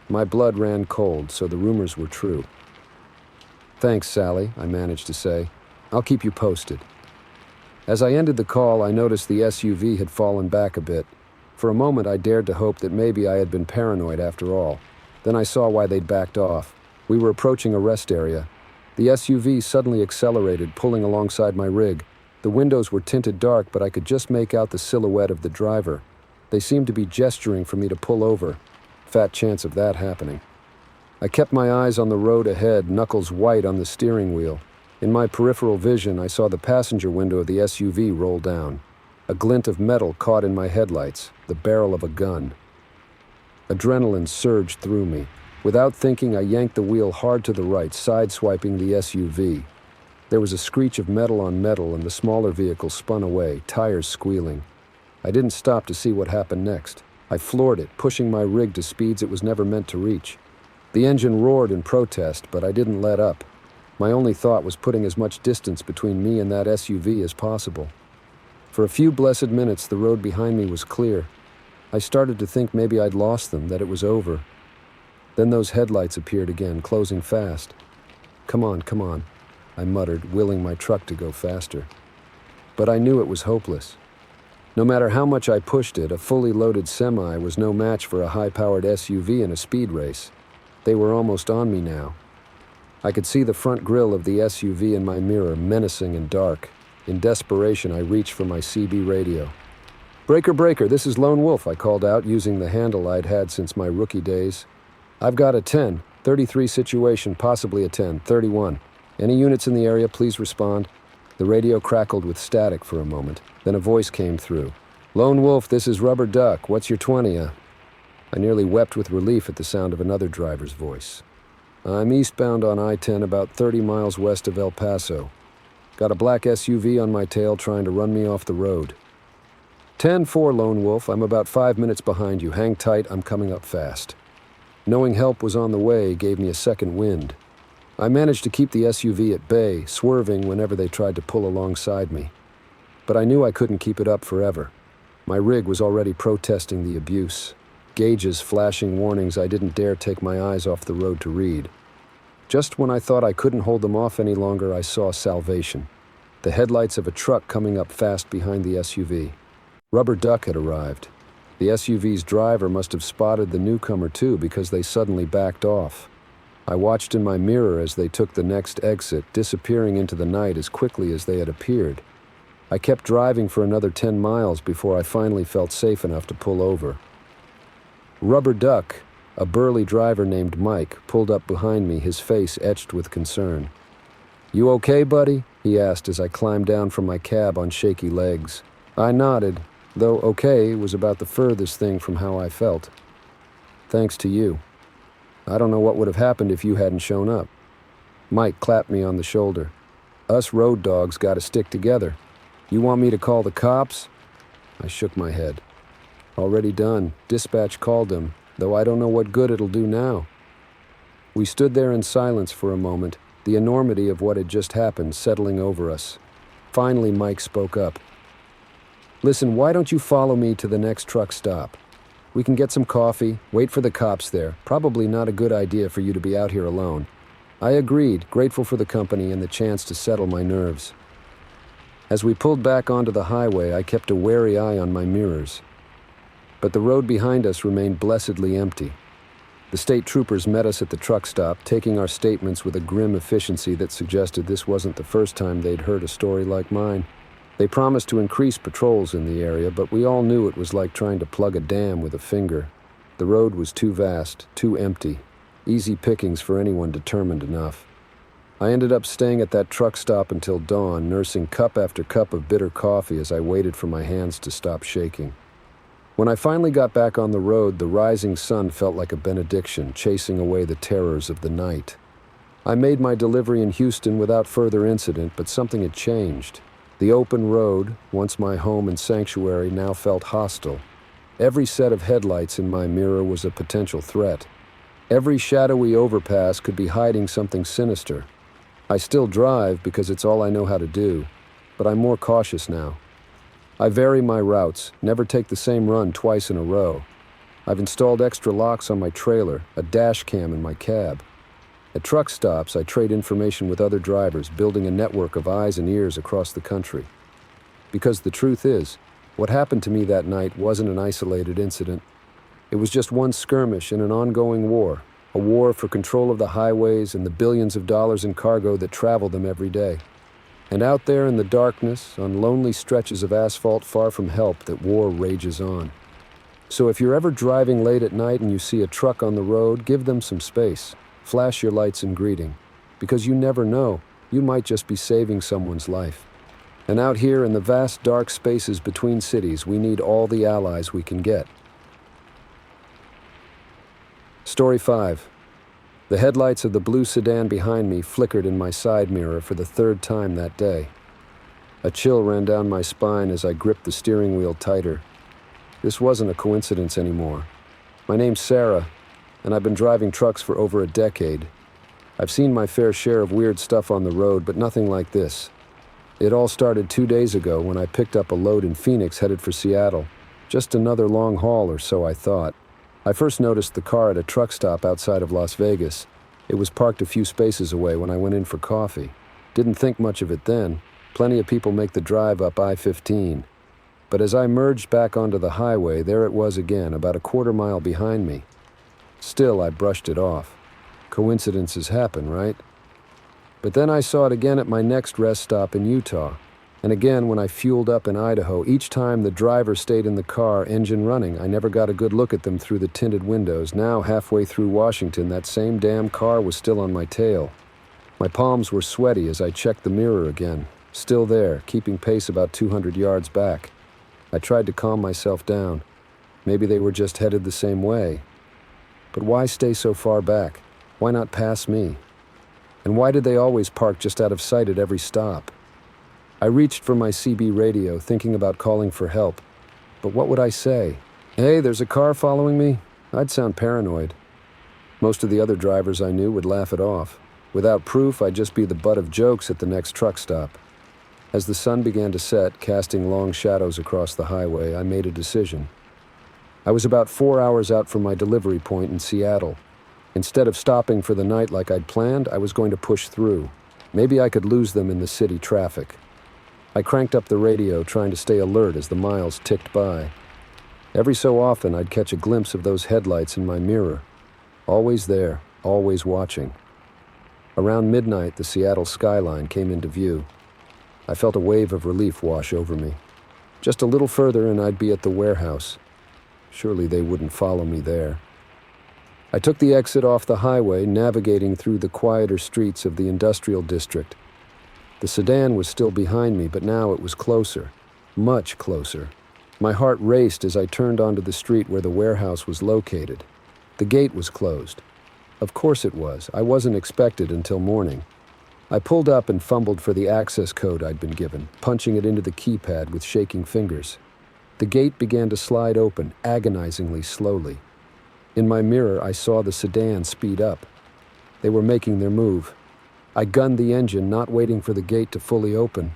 My blood ran cold, so the rumors were true. "Thanks, Sally," I managed to say. "I'll keep you posted." As I ended the call, I noticed the SUV had fallen back a bit. For a moment, I dared to hope that maybe I had been paranoid after all. Then I saw why they'd backed off. We were approaching a rest area. The SUV suddenly accelerated, pulling alongside my rig. The windows were tinted dark, but I could just make out the silhouette of the driver. They seemed to be gesturing for me to pull over. Fat chance of that happening. I kept my eyes on the road ahead, knuckles white on the steering wheel. In my peripheral vision, I saw the passenger window of the SUV roll down. A glint of metal caught in my headlights, the barrel of a gun. Adrenaline surged through me. Without thinking, I yanked the wheel hard to the right, sideswiping the SUV. There was a screech of metal on metal, and the smaller vehicle spun away, tires squealing. I didn't stop to see what happened next. I floored it, pushing my rig to speeds it was never meant to reach. The engine roared in protest, but I didn't let up. My only thought was putting as much distance between me and that SUV as possible. For a few blessed minutes, the road behind me was clear. I started to think maybe I'd lost them, that it was over. Then those headlights appeared again, closing fast. Come on," I muttered, willing my truck to go faster. But I knew it was hopeless. No matter how much I pushed it, a fully loaded semi was no match for a high-powered SUV in a speed race. They were almost on me now. I could see the front grille of the SUV in my mirror, menacing and dark. In desperation, I reached for my CB radio. "Breaker, breaker, this is Lone Wolf," I called out, using the handle I'd had since my rookie days. "I've got a 10-33 situation, possibly a 10-31. Any units in the area, please respond." The radio crackled with static for a moment. Then a voice came through. "Lone Wolf, this is Rubber Duck. What's your 20, I nearly wept with relief at the sound of another driver's voice. "I'm eastbound on I-10 about 30 miles west of El Paso. Got a black SUV on my tail trying to run me off the road." 10-4, Lone Wolf. I'm about 5 minutes behind you. Hang tight, I'm coming up fast. Knowing help was on the way gave me a second wind. I managed to keep the SUV at bay, swerving whenever they tried to pull alongside me. But I knew I couldn't keep it up forever. My rig was already protesting the abuse. Gauges flashing warnings I didn't dare take my eyes off the road to read. Just when I thought I couldn't hold them off any longer, I saw salvation. The headlights of a truck coming up fast behind the SUV. Rubber Duck had arrived. The SUV's driver must have spotted the newcomer too, because they suddenly backed off. I watched in my mirror as they took the next exit, disappearing into the night as quickly as they had appeared. I kept driving for another 10 miles before I finally felt safe enough to pull over. Rubber Duck, a burly driver named Mike, pulled up behind me, his face etched with concern. "You okay, buddy?" he asked as I climbed down from my cab on shaky legs. I nodded, though okay was about the furthest thing from how I felt. "Thanks to you. I don't know what would have happened if you hadn't shown up." Mike clapped me on the shoulder. "Us road dogs gotta stick together. You want me to call the cops?" I shook my head. "Already done. Dispatch called them, though I don't know what good it'll do now." We stood there in silence for a moment, the enormity of what had just happened settling over us. Finally, Mike spoke up. "Listen, why don't you follow me to the next truck stop? We can get some coffee, wait for the cops there. Probably not a good idea for you to be out here alone." I agreed, grateful for the company and the chance to settle my nerves. As we pulled back onto the highway, I kept a wary eye on my mirrors. But the road behind us remained blessedly empty. The state troopers met us at the truck stop, taking our statements with a grim efficiency that suggested this wasn't the first time they'd heard a story like mine. They promised to increase patrols in the area, but we all knew it was like trying to plug a dam with a finger. The road was too vast, too empty. Easy pickings for anyone determined enough. I ended up staying at that truck stop until dawn, nursing cup after cup of bitter coffee as I waited for my hands to stop shaking. When I finally got back on the road, the rising sun felt like a benediction, chasing away the terrors of the night. I made my delivery in Houston without further incident, but something had changed. The open road, once my home and sanctuary, now felt hostile. Every set of headlights in my mirror was a potential threat. Every shadowy overpass could be hiding something sinister. I still drive because it's all I know how to do, but I'm more cautious now. I vary my routes, never take the same run twice in a row. I've installed extra locks on my trailer, a dash cam in my cab. At truck stops, I trade information with other drivers, building a network of eyes and ears across the country. Because the truth is, what happened to me that night wasn't an isolated incident. It was just one skirmish in an ongoing war, a war for control of the highways and the billions of dollars in cargo that travel them every day. And out there in the darkness, on lonely stretches of asphalt far from help, that war rages on. So if you're ever driving late at night and you see a truck on the road, give them some space. Flash your lights in greeting, because you never know, you might just be saving someone's life. And out here in the vast dark spaces between cities, we need all the allies we can get. Story 5. The headlights of the blue sedan behind me flickered in my side mirror for the third time that day. A chill ran down my spine as I gripped the steering wheel tighter. This wasn't a coincidence anymore. My name's Sarah, and I've been driving trucks for over a decade. I've seen my fair share of weird stuff on the road, but nothing like this. It all started 2 days ago when I picked up a load in Phoenix headed for Seattle. Just another long haul or so, I thought. I first noticed the car at a truck stop outside of Las Vegas. It was parked a few spaces away when I went in for coffee. Didn't think much of it then. Plenty of people make the drive up I-15. But as I merged back onto the highway, there it was again, about a quarter mile behind me. Still, I brushed it off. Coincidences happen, right? But then I saw it again at my next rest stop in Utah. And again when I fueled up in Idaho. Each time the driver stayed in the car, engine running. I never got a good look at them through the tinted windows. Now, halfway through Washington, that same damn car was still on my tail. My palms were sweaty as I checked the mirror again. Still there, keeping pace about 200 yards back. I tried to calm myself down. Maybe they were just headed the same way. But why stay so far back? Why not pass me? And why did they always park just out of sight at every stop? I reached for my CB radio, thinking about calling for help. But what would I say? Hey, there's a car following me? I'd sound paranoid. Most of the other drivers I knew would laugh it off. Without proof, I'd just be the butt of jokes at the next truck stop. As the sun began to set, casting long shadows across the highway, I made a decision. I was about 4 hours out from my delivery point in Seattle. Instead of stopping for the night like I'd planned, I was going to push through. Maybe I could lose them in the city traffic. I cranked up the radio, trying to stay alert as the miles ticked by. Every so often, I'd catch a glimpse of those headlights in my mirror. Always there, always watching. Around midnight, the Seattle skyline came into view. I felt a wave of relief wash over me. Just a little further and I'd be at the warehouse. Surely they wouldn't follow me there. I took the exit off the highway, navigating through the quieter streets of the industrial district. The sedan was still behind me, but now it was closer. Much closer. My heart raced as I turned onto the street where the warehouse was located. The gate was closed. Of course it was. I wasn't expected until morning. I pulled up and fumbled for the access code I'd been given, punching it into the keypad with shaking fingers. The gate began to slide open, agonizingly slowly. In my mirror, I saw the sedan speed up. They were making their move. I gunned the engine, not waiting for the gate to fully open.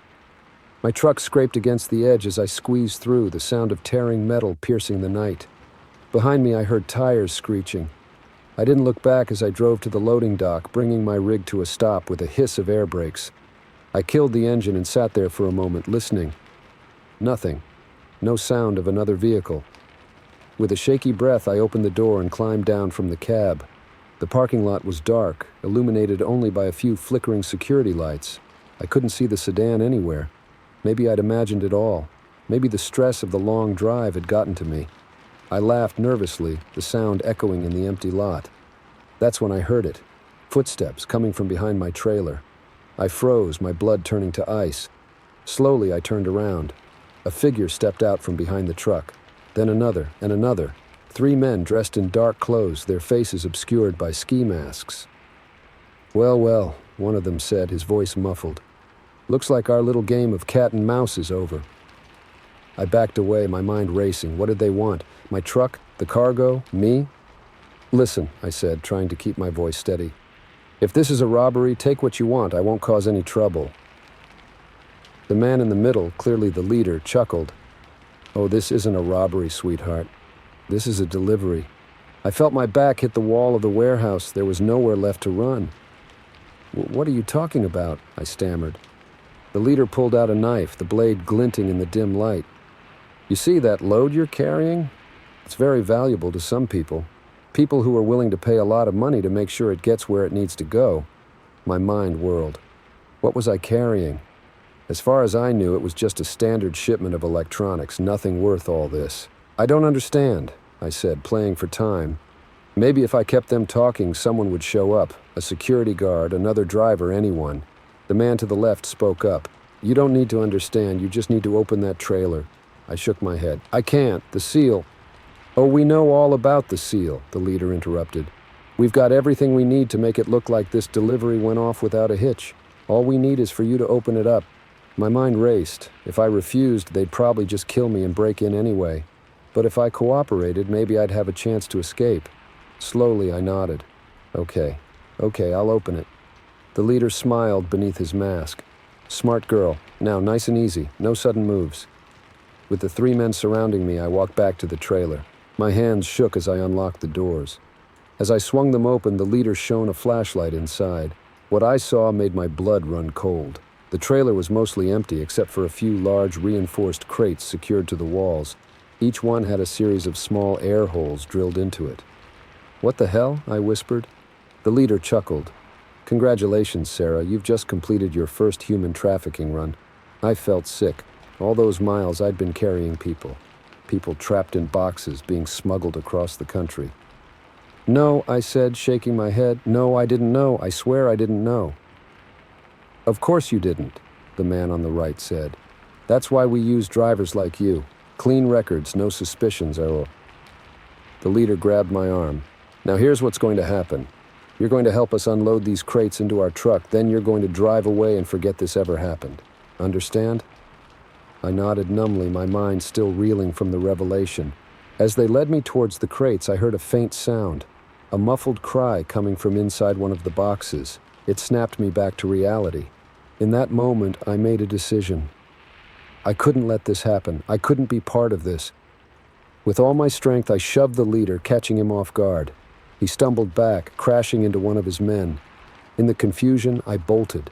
My truck scraped against the edge as I squeezed through, the sound of tearing metal piercing the night. Behind me, I heard tires screeching. I didn't look back as I drove to the loading dock, bringing my rig to a stop with a hiss of air brakes. I killed the engine and sat there for a moment, listening. Nothing. No sound of another vehicle. With a shaky breath, I opened the door and climbed down from the cab. The parking lot was dark, illuminated only by a few flickering security lights. I couldn't see the sedan anywhere. Maybe I'd imagined it all. Maybe the stress of the long drive had gotten to me. I laughed nervously, the sound echoing in the empty lot. That's when I heard it. Footsteps coming from behind my trailer. I froze, my blood turning to ice. Slowly, I turned around. A figure stepped out from behind the truck. Then another and another. 3 men dressed in dark clothes, their faces obscured by ski masks. Well, well, one of them said, his voice muffled. Looks like our little game of cat and mouse is over. I backed away, my mind racing. What did they want? My truck? The cargo? Me? Listen, I said, trying to keep my voice steady. If this is a robbery, take what you want. I won't cause any trouble. The man in the middle, clearly the leader, chuckled. Oh, this isn't a robbery, sweetheart. This is a delivery. I felt my back hit the wall of the warehouse. There was nowhere left to run. What are you talking about? I stammered. The leader pulled out a knife, the blade glinting in the dim light. You see that load you're carrying? It's very valuable to some people. People who are willing to pay a lot of money to make sure it gets where it needs to go. My mind whirled. What was I carrying? As far as I knew, it was just a standard shipment of electronics, nothing worth all this. I don't understand, I said, playing for time. Maybe if I kept them talking, someone would show up. A security guard, another driver, anyone. The man to the left spoke up. You don't need to understand, you just need to open that trailer. I shook my head. I can't, the seal. Oh, we know all about the seal, the leader interrupted. We've got everything we need to make it look like this delivery went off without a hitch. All we need is for you to open it up. My mind raced. If I refused, they'd probably just kill me and break in anyway. But if I cooperated, maybe I'd have a chance to escape. Slowly, I nodded. Okay, I'll open it. The leader smiled beneath his mask. Smart girl. Now, nice and easy. No sudden moves. With the 3 men surrounding me, I walked back to the trailer. My hands shook as I unlocked the doors. As I swung them open, the leader shone a flashlight inside. What I saw made my blood run cold. The trailer was mostly empty, except for a few large, reinforced crates secured to the walls. Each one had a series of small air holes drilled into it. What the hell? I whispered. The leader chuckled. "Congratulations, Sarah. You've just completed your first human trafficking run." I felt sick. All those miles I'd been carrying people. People trapped in boxes, being smuggled across the country. "No," I said, shaking my head. "No, I didn't know. I swear I didn't know." "Of course you didn't," the man on the right said. "That's why we use drivers like you. Clean records, no suspicions, or..." The leader grabbed my arm. "Now here's what's going to happen. You're going to help us unload these crates into our truck, then you're going to drive away and forget this ever happened. Understand?" I nodded numbly, my mind still reeling from the revelation. As they led me towards the crates, I heard a faint sound, a muffled cry coming from inside one of the boxes. It snapped me back to reality. In that moment, I made a decision. I couldn't let this happen. I couldn't be part of this. With all my strength, I shoved the leader, catching him off guard. He stumbled back, crashing into one of his men. In the confusion, I bolted.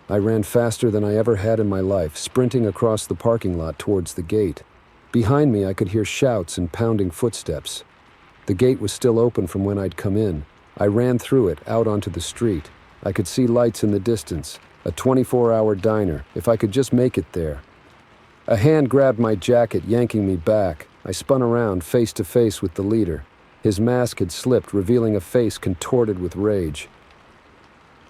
I ran faster than I ever had in my life, sprinting across the parking lot towards the gate. Behind me, I could hear shouts and pounding footsteps. The gate was still open from when I'd come in. I ran through it, out onto the street. I could see lights in the distance, a 24-hour diner, if I could just make it there. A hand grabbed my jacket, yanking me back. I spun around, face to face with the leader. His mask had slipped, revealing a face contorted with rage.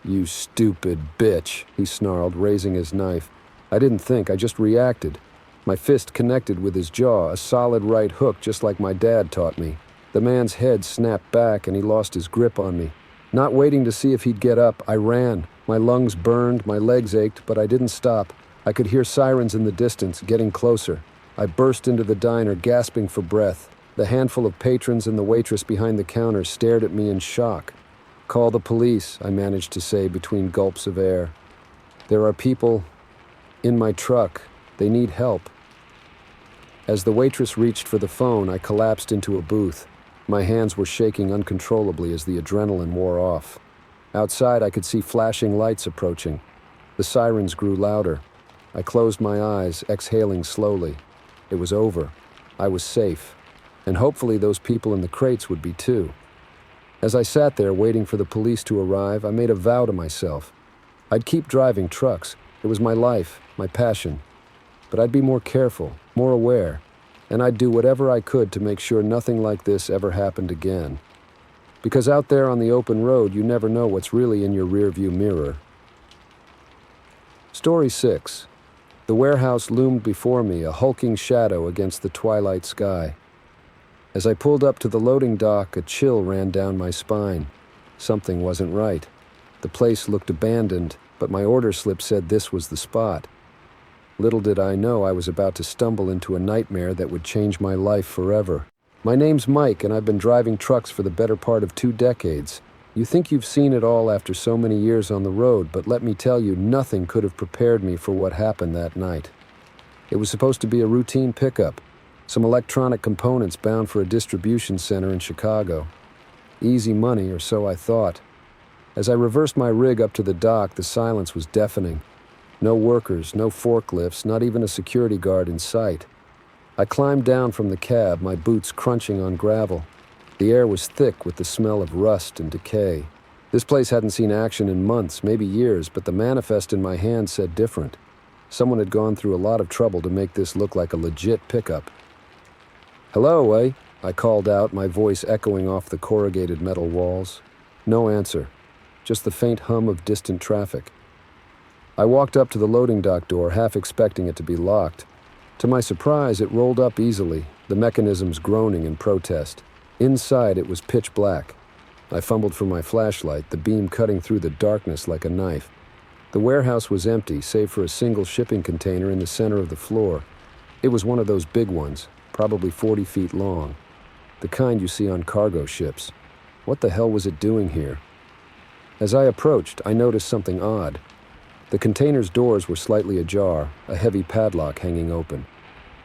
"You stupid bitch," he snarled, raising his knife. I didn't think, I just reacted. My fist connected with his jaw, a solid right hook just like my dad taught me. The man's head snapped back and he lost his grip on me. Not waiting to see if he'd get up, I ran. My lungs burned, my legs ached, but I didn't stop. I could hear sirens in the distance, getting closer. I burst into the diner, gasping for breath. The handful of patrons and the waitress behind the counter stared at me in shock. "Call the police," I managed to say between gulps of air. "There are people in my truck. They need help." As the waitress reached for the phone, I collapsed into a booth. My hands were shaking uncontrollably as the adrenaline wore off. Outside, I could see flashing lights approaching. The sirens grew louder. I closed my eyes, exhaling slowly. It was over. I was safe. And hopefully those people in the crates would be too. As I sat there waiting for the police to arrive, I made a vow to myself. I'd keep driving trucks. It was my life, my passion. But I'd be more careful, more aware, and I'd do whatever I could to make sure nothing like this ever happened again. Because out there on the open road, you never know what's really in your rearview mirror. Story 6. The warehouse loomed before me, a hulking shadow against the twilight sky. As I pulled up to the loading dock, a chill ran down my spine. Something wasn't right. The place looked abandoned, but my order slip said this was the spot. Little did I know I was about to stumble into a nightmare that would change my life forever. My name's Mike, and I've been driving trucks for the better part of 2 decades. You think you've seen it all after so many years on the road, but let me tell you, nothing could have prepared me for what happened that night. It was supposed to be a routine pickup, some electronic components bound for a distribution center in Chicago. Easy money, or so I thought. As I reversed my rig up to the dock, the silence was deafening. No workers, no forklifts, not even a security guard in sight. I climbed down from the cab, my boots crunching on gravel. The air was thick with the smell of rust and decay. This place hadn't seen action in months, maybe years, but the manifest in my hand said different. Someone had gone through a lot of trouble to make this look like a legit pickup. "Hello, eh?" I called out, my voice echoing off the corrugated metal walls. No answer, just the faint hum of distant traffic. I walked up to the loading dock door, half expecting it to be locked. To my surprise, it rolled up easily, the mechanisms groaning in protest. Inside, it was pitch black. I fumbled for my flashlight, the beam cutting through the darkness like a knife. The warehouse was empty, save for a single shipping container in the center of the floor. It was one of those big ones, probably 40 feet long. The kind you see on cargo ships. What the hell was it doing here? As I approached, I noticed something odd. The container's doors were slightly ajar, a heavy padlock hanging open.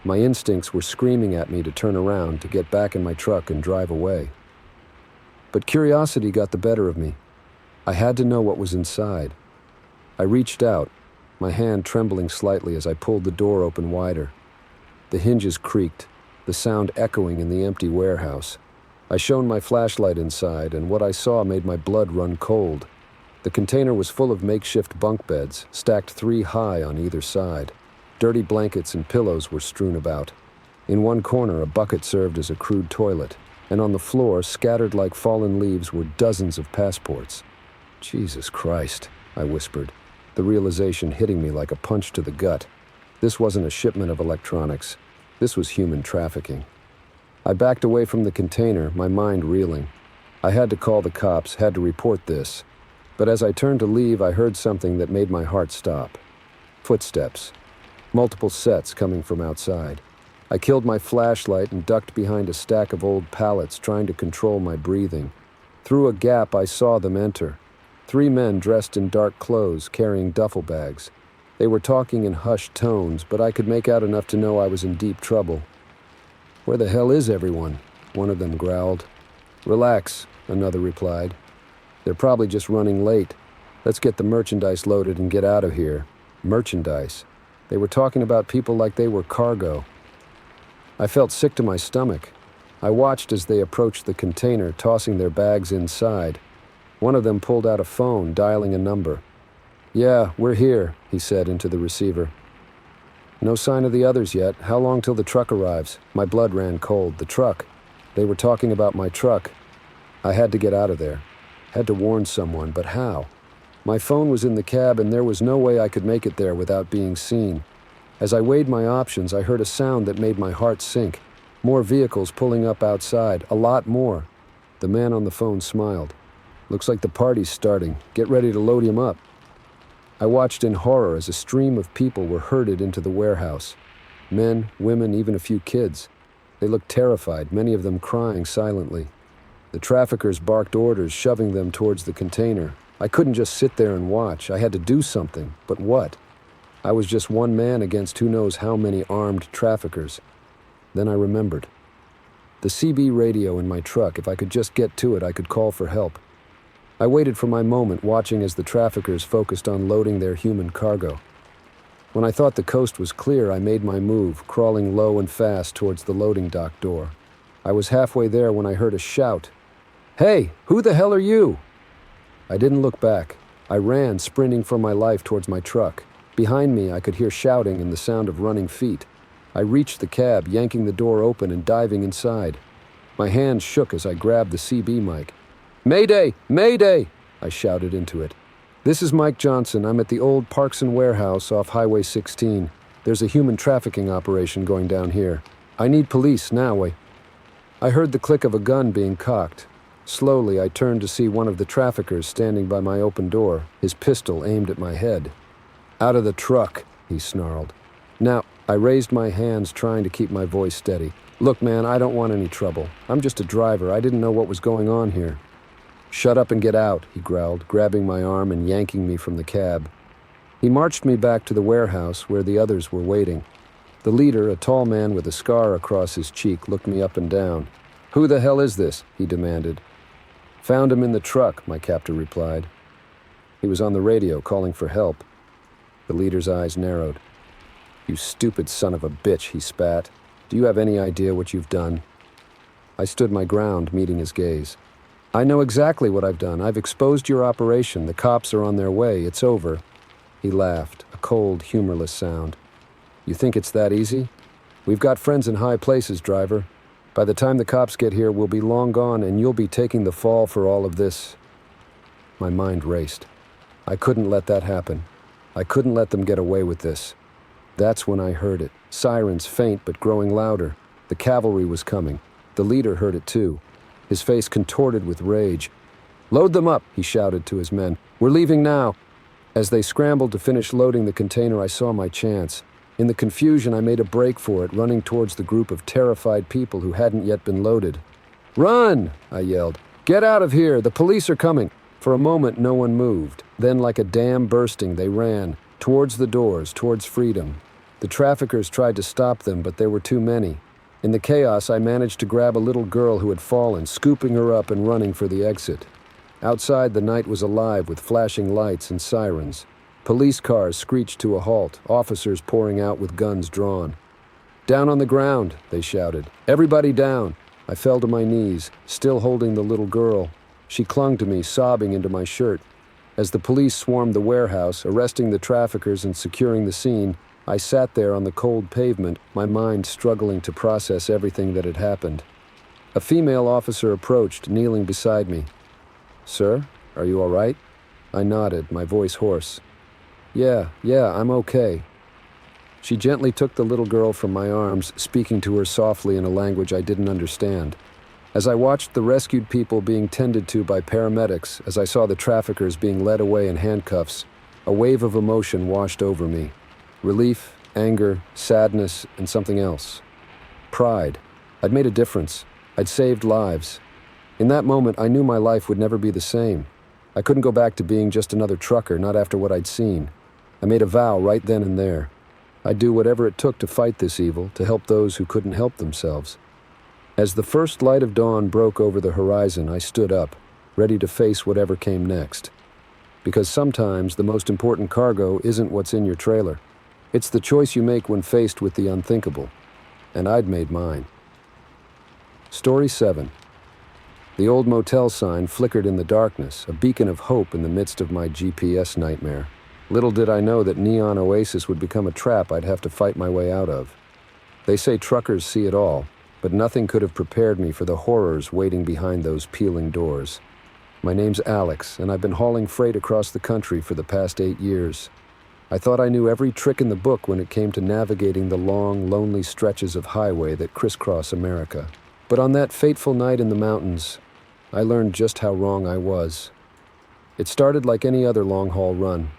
My instincts were screaming at me to turn around, to get back in my truck and drive away. But curiosity got the better of me. I had to know what was inside. I reached out, my hand trembling slightly as I pulled the door open wider. The hinges creaked, the sound echoing in the empty warehouse. I shone my flashlight inside, and what I saw made my blood run cold. The container was full of makeshift bunk beds, stacked 3 high on either side. Dirty blankets and pillows were strewn about. In one corner, a bucket served as a crude toilet, and on the floor, scattered like fallen leaves, were dozens of passports. Jesus Christ, I whispered, the realization hitting me like a punch to the gut. This wasn't a shipment of electronics. This was human trafficking. I backed away from the container, my mind reeling. I had to call the cops, had to report this. But as I turned to leave, I heard something that made my heart stop. Footsteps. Multiple sets coming from outside. I killed my flashlight and ducked behind a stack of old pallets, trying to control my breathing. Through a gap, I saw them enter. 3 men dressed in dark clothes, carrying duffel bags. They were talking in hushed tones, but I could make out enough to know I was in deep trouble. "Where the hell is everyone?" one of them growled. "Relax," another replied. "They're probably just running late. Let's get the merchandise loaded and get out of here." Merchandise. They were talking about people like they were cargo. I felt sick to my stomach. I watched as they approached the container, tossing their bags inside. One of them pulled out a phone, dialing a number. "Yeah, we're here," he said into the receiver. "No sign of the others yet. How long till the truck arrives?" My blood ran cold. The truck. They were talking about my truck. I had to get out of there. Had to warn someone, but how? My phone was in the cab, and there was no way I could make it there without being seen. As I weighed my options, I heard a sound that made my heart sink. More vehicles pulling up outside, a lot more. The man on the phone smiled. "Looks like the party's starting. Get ready to load him up." I watched in horror as a stream of people were herded into the warehouse. Men, women, even a few kids. They looked terrified, many of them crying silently. The traffickers barked orders, shoving them towards the container. I couldn't just sit there and watch. I had to do something. But what? I was just one man against who knows how many armed traffickers. Then I remembered. The CB radio in my truck. If I could just get to it, I could call for help. I waited for my moment, watching as the traffickers focused on loading their human cargo. When I thought the coast was clear, I made my move, crawling low and fast towards the loading dock door. I was halfway there when I heard a shout. "Hey, who the hell are you?" I didn't look back. I ran, sprinting for my life towards my truck. Behind me, I could hear shouting and the sound of running feet. I reached the cab, yanking the door open and diving inside. My hands shook as I grabbed the CB mic. "Mayday! Mayday!" I shouted into it. "This is Mike Johnson. I'm at the old Parkson warehouse off Highway 16. There's a human trafficking operation going down here. I need police now." I heard the click of a gun being cocked. Slowly, I turned to see one of the traffickers standing by my open door, his pistol aimed at my head. "Out of the truck," he snarled. Now, I raised my hands, trying to keep my voice steady. "Look, man, I don't want any trouble. I'm just a driver. I didn't know what was going on here." "Shut up and get out," he growled, grabbing my arm and yanking me from the cab. He marched me back to the warehouse where the others were waiting. The leader, a tall man with a scar across his cheek, looked me up and down. "Who the hell is this?" he demanded. "Found him in the truck," my captor replied. He was on the radio calling for help. The leader's eyes narrowed. "You stupid son of a bitch," he spat. "Do you have any idea what you've done?" I stood my ground, meeting his gaze. "I know exactly what I've done. I've exposed your operation. The cops are on their way. It's over." He laughed, a cold, humorless sound. "You think it's that easy? We've got friends in high places, driver. By the time the cops get here, we'll be long gone, and you'll be taking the fall for all of this." My mind raced. I couldn't let that happen. I couldn't let them get away with this. That's when I heard it. Sirens, faint but growing louder. The cavalry was coming. The leader heard it too. His face contorted with rage. "Load them up," he shouted to his men. "We're leaving now." As they scrambled to finish loading the container, I saw my chance. In the confusion, I made a break for it, running towards the group of terrified people who hadn't yet been loaded. "Run!" I yelled. "Get out of here! The police are coming!" For a moment, no one moved. Then, like a dam bursting, they ran, towards the doors, towards freedom. The traffickers tried to stop them, but there were too many. In the chaos, I managed to grab a little girl who had fallen, scooping her up and running for the exit. Outside, the night was alive with flashing lights and sirens. Police cars screeched to a halt, officers pouring out with guns drawn. "Down on the ground," they shouted. "Everybody down." I fell to my knees, still holding the little girl. She clung to me, sobbing into my shirt. As the police swarmed the warehouse, arresting the traffickers and securing the scene, I sat there on the cold pavement, my mind struggling to process everything that had happened. A female officer approached, kneeling beside me. "Sir, are you all right?" I nodded, my voice hoarse. Yeah, I'm okay." She gently took the little girl from my arms, speaking to her softly in a language I didn't understand. As I watched the rescued people being tended to by paramedics, as I saw the traffickers being led away in handcuffs, a wave of emotion washed over me. Relief, anger, sadness, and something else. Pride. I'd made a difference. I'd saved lives. In that moment, I knew my life would never be the same. I couldn't go back to being just another trucker, not after what I'd seen. I made a vow right then and there. I'd do whatever it took to fight this evil, to help those who couldn't help themselves. As the first light of dawn broke over the horizon, I stood up, ready to face whatever came next. Because sometimes the most important cargo isn't what's in your trailer. It's the choice you make when faced with the unthinkable. And I'd made mine. Story 7. The old motel sign flickered in the darkness, a beacon of hope in the midst of my GPS nightmare. Little did I know that Neon Oasis would become a trap I'd have to fight my way out of. They say truckers see it all, but nothing could have prepared me for the horrors waiting behind those peeling doors. My name's Alex, and I've been hauling freight across the country for the past 8 years. I thought I knew every trick in the book when it came to navigating the long, lonely stretches of highway that crisscross America. But on that fateful night in the mountains, I learned just how wrong I was. It started like any other long-haul run.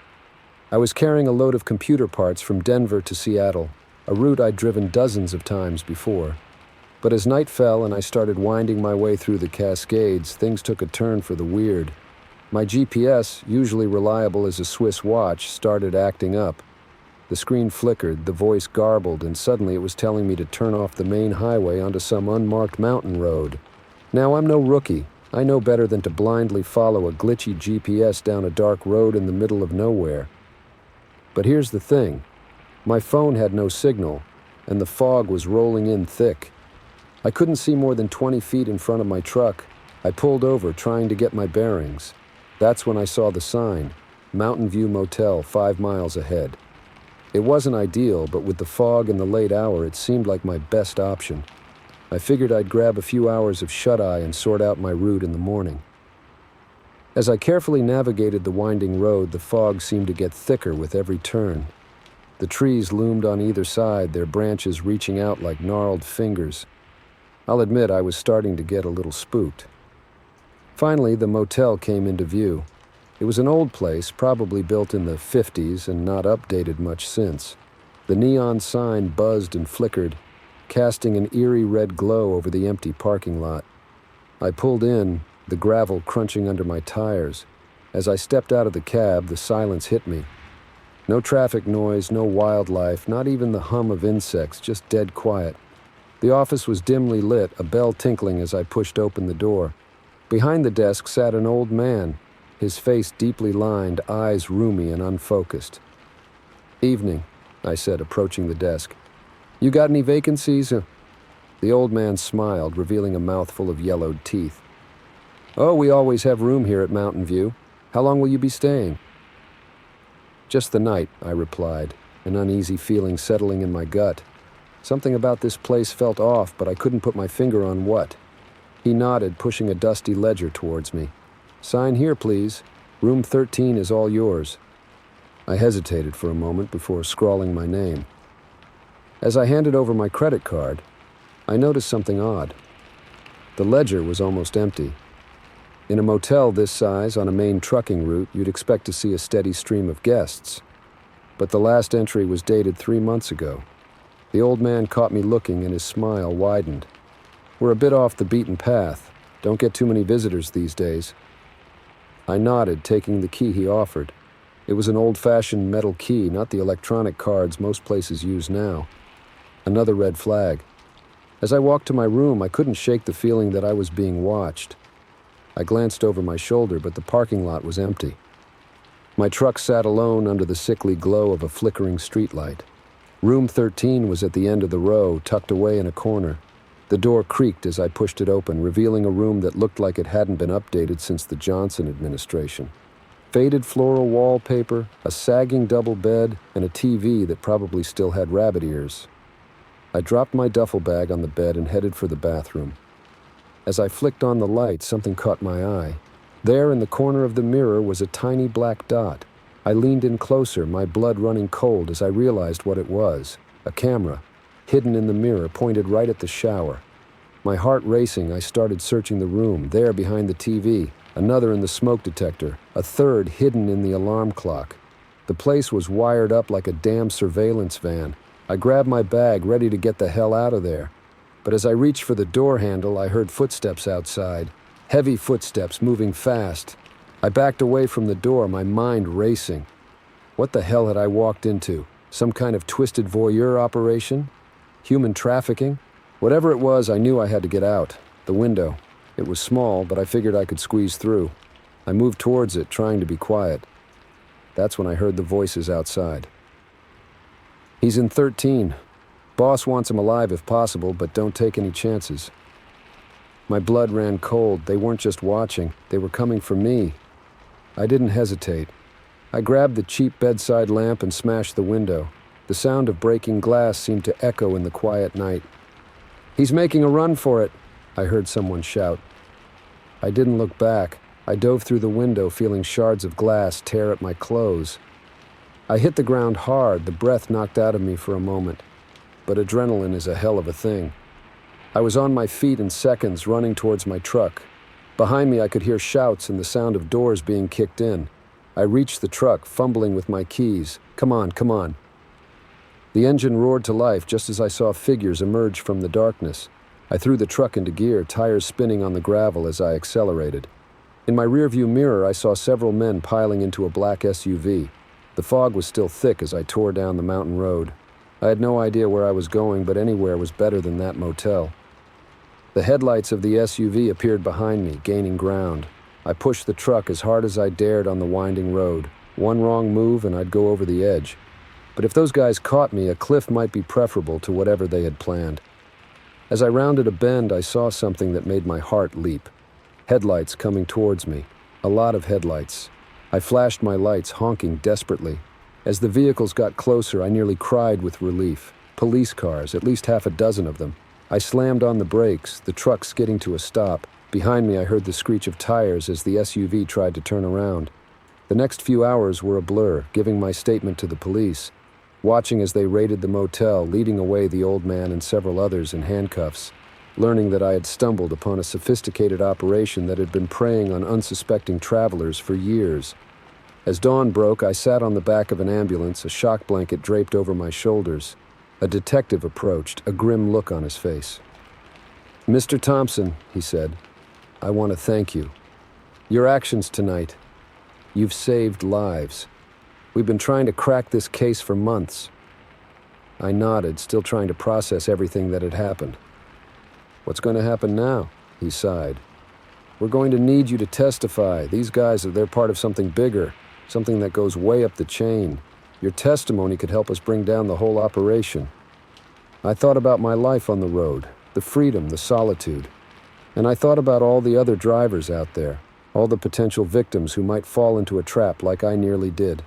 I was carrying a load of computer parts from Denver to Seattle, a route I'd driven dozens of times before. But as night fell and I started winding my way through the Cascades, things took a turn for the weird. My GPS, usually reliable as a Swiss watch, started acting up. The screen flickered, the voice garbled, and suddenly it was telling me to turn off the main highway onto some unmarked mountain road. Now, I'm no rookie. I know better than to blindly follow a glitchy GPS down a dark road in the middle of nowhere. But here's the thing. My phone had no signal, and the fog was rolling in thick. I couldn't see more than 20 feet in front of my truck. I pulled over, trying to get my bearings. That's when I saw the sign, Mountain View Motel, 5 miles ahead. It wasn't ideal, but with the fog and the late hour, it seemed like my best option. I figured I'd grab a few hours of shut-eye and sort out my route in the morning. As I carefully navigated the winding road, the fog seemed to get thicker with every turn. The trees loomed on either side, their branches reaching out like gnarled fingers. I'll admit I was starting to get a little spooked. Finally, the motel came into view. It was an old place, probably built in the 50s and not updated much since. The neon sign buzzed and flickered, casting an eerie red glow over the empty parking lot. I pulled in, the gravel crunching under my tires. As I stepped out of the cab, the silence hit me. No traffic noise, no wildlife, not even the hum of insects, just dead quiet. The office was dimly lit, a bell tinkling as I pushed open the door. Behind the desk sat an old man, his face deeply lined, eyes roomy and unfocused. "Evening," I said, approaching the desk. "You got any vacancies?" The old man smiled, revealing a mouthful of yellowed teeth. "Oh, we always have room here at Mountain View. How long will you be staying?" "Just the night," I replied, an uneasy feeling settling in my gut. Something about this place felt off, but I couldn't put my finger on what. He nodded, pushing a dusty ledger towards me. "Sign here, please. Room 13 is all yours." I hesitated for a moment before scrawling my name. As I handed over my credit card, I noticed something odd. The ledger was almost empty. In a motel this size on a main trucking route, you'd expect to see a steady stream of guests. But the last entry was dated 3 months ago. The old man caught me looking and his smile widened. "We're a bit off the beaten path. Don't get too many visitors these days." I nodded, taking the key he offered. It was an old-fashioned metal key, not the electronic cards most places use now. Another red flag. As I walked to my room, I couldn't shake the feeling that I was being watched. I glanced over my shoulder, but the parking lot was empty. My truck sat alone under the sickly glow of a flickering streetlight. Room 13 was at the end of the row, tucked away in a corner. The door creaked as I pushed it open, revealing a room that looked like it hadn't been updated since the Johnson administration. Faded floral wallpaper, a sagging double bed, and a TV that probably still had rabbit ears. I dropped my duffel bag on the bed and headed for the bathroom. As I flicked on the light, something caught my eye. There in the corner of the mirror was a tiny black dot. I leaned in closer, my blood running cold as I realized what it was. A camera, hidden in the mirror, pointed right at the shower. My heart racing, I started searching the room, there behind the TV, another in the smoke detector, a third hidden in the alarm clock. The place was wired up like a damn surveillance van. I grabbed my bag, ready to get the hell out of there. But as I reached for the door handle, I heard footsteps outside. Heavy footsteps moving fast. I backed away from the door, my mind racing. What the hell had I walked into? Some kind of twisted voyeur operation? Human trafficking? Whatever it was, I knew I had to get out. The window. It was small, but I figured I could squeeze through. I moved towards it, trying to be quiet. That's when I heard the voices outside. "He's in 13. Boss wants him alive if possible, but don't take any chances." My blood ran cold. They weren't just watching. They were coming for me. I didn't hesitate. I grabbed the cheap bedside lamp and smashed the window. The sound of breaking glass seemed to echo in the quiet night. "He's making a run for it," I heard someone shout. I didn't look back. I dove through the window, feeling shards of glass tear at my clothes. I hit the ground hard, the breath knocked out of me for a moment. But adrenaline is a hell of a thing. I was on my feet in seconds, running towards my truck. Behind me, I could hear shouts and the sound of doors being kicked in. I reached the truck, fumbling with my keys. Come on, come on." The engine roared to life just as I saw figures emerge from the darkness. I threw the truck into gear, tires spinning on the gravel as I accelerated. In my rearview mirror, I saw several men piling into a black SUV. The fog was still thick as I tore down the mountain road. I had no idea where I was going, but anywhere was better than that motel. The headlights of the SUV appeared behind me, gaining ground. I pushed the truck as hard as I dared on the winding road. One wrong move and I'd go over the edge. But if those guys caught me, a cliff might be preferable to whatever they had planned. As I rounded a bend, I saw something that made my heart leap. Headlights coming towards me. A lot of headlights. I flashed my lights, honking desperately. As the vehicles got closer, I nearly cried with relief. Police cars, at least half a dozen of them. I slammed on the brakes, the truck skidding to a stop. Behind me, I heard the screech of tires as the SUV tried to turn around. The next few hours were a blur, giving my statement to the police. Watching as they raided the motel, leading away the old man and several others in handcuffs. Learning that I had stumbled upon a sophisticated operation that had been preying on unsuspecting travelers for years. As dawn broke, I sat on the back of an ambulance, a shock blanket draped over my shoulders. A detective approached, a grim look on his face. "Mr. Thompson," he said, "I want to thank you. Your actions tonight. You've saved lives. We've been trying to crack this case for months." I nodded, still trying to process everything that had happened. "What's going to happen now?" he sighed. "We're going to need you to testify. These guys, they're part of something bigger, something that goes way up the chain. Your testimony could help us bring down the whole operation." I thought about my life on the road, the freedom, the solitude. And I thought about all the other drivers out there, all the potential victims who might fall into a trap like I nearly did.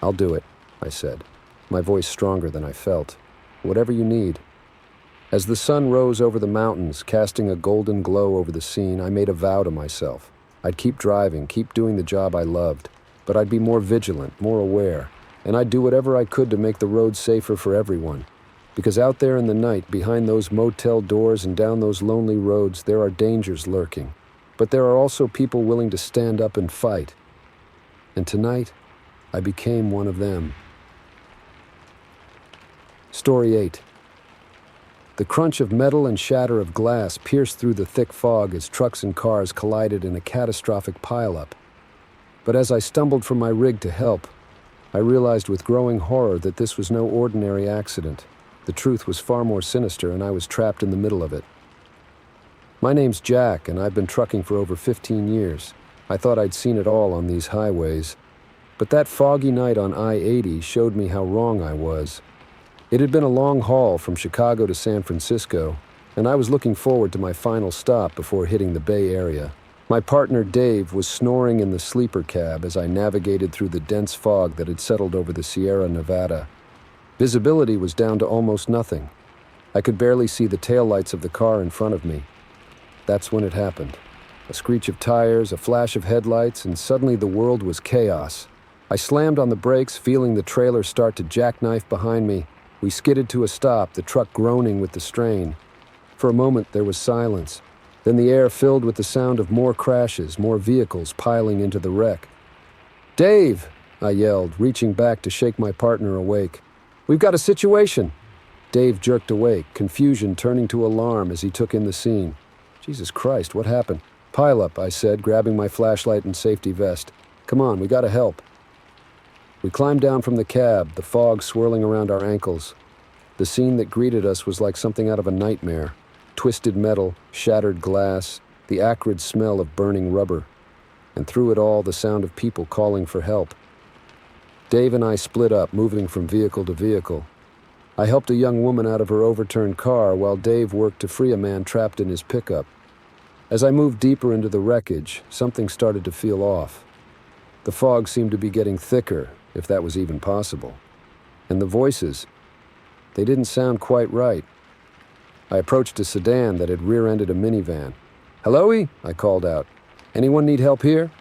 "I'll do it," I said, my voice stronger than I felt. "Whatever you need." As the sun rose over the mountains, casting a golden glow over the scene, I made a vow to myself. I'd keep driving, keep doing the job I loved, but I'd be more vigilant, more aware, and I'd do whatever I could to make the road safer for everyone. Because out there in the night, behind those motel doors and down those lonely roads, there are dangers lurking. But there are also people willing to stand up and fight. And tonight, I became one of them. Story 8. The crunch of metal and shatter of glass pierced through the thick fog as trucks and cars collided in a catastrophic pileup. But as I stumbled from my rig to help, I realized with growing horror that this was no ordinary accident. The truth was far more sinister, and I was trapped in the middle of it. My name's Jack, and I've been trucking for over 15 years. I thought I'd seen it all on these highways. But that foggy night on I-80 showed me how wrong I was. It had been a long haul from Chicago to San Francisco, and I was looking forward to my final stop before hitting the Bay Area. My partner Dave was snoring in the sleeper cab as I navigated through the dense fog that had settled over the Sierra Nevada. Visibility was down to almost nothing. I could barely see the taillights of the car in front of me. That's when it happened. A screech of tires, a flash of headlights, and suddenly the world was chaos. I slammed on the brakes, feeling the trailer start to jackknife behind me. We skidded to a stop, the truck groaning with the strain. For a moment, there was silence. Then the air filled with the sound of more crashes, more vehicles piling into the wreck. "Dave!" I yelled, reaching back to shake my partner awake. "We've got a situation!" Dave jerked awake, confusion turning to alarm as he took in the scene. "Jesus Christ, what happened?" "Pile up," I said, grabbing my flashlight and safety vest. "Come on, we gotta help." We climbed down from the cab, the fog swirling around our ankles. The scene that greeted us was like something out of a nightmare. Twisted metal, shattered glass, the acrid smell of burning rubber. And through it all, the sound of people calling for help. Dave and I split up, moving from vehicle to vehicle. I helped a young woman out of her overturned car while Dave worked to free a man trapped in his pickup. As I moved deeper into the wreckage, something started to feel off. The fog seemed to be getting thicker, if that was even possible. And the voices, they didn't sound quite right. I approached a sedan that had rear-ended a minivan. "Hello-y?" I called out. "Anyone need help here?"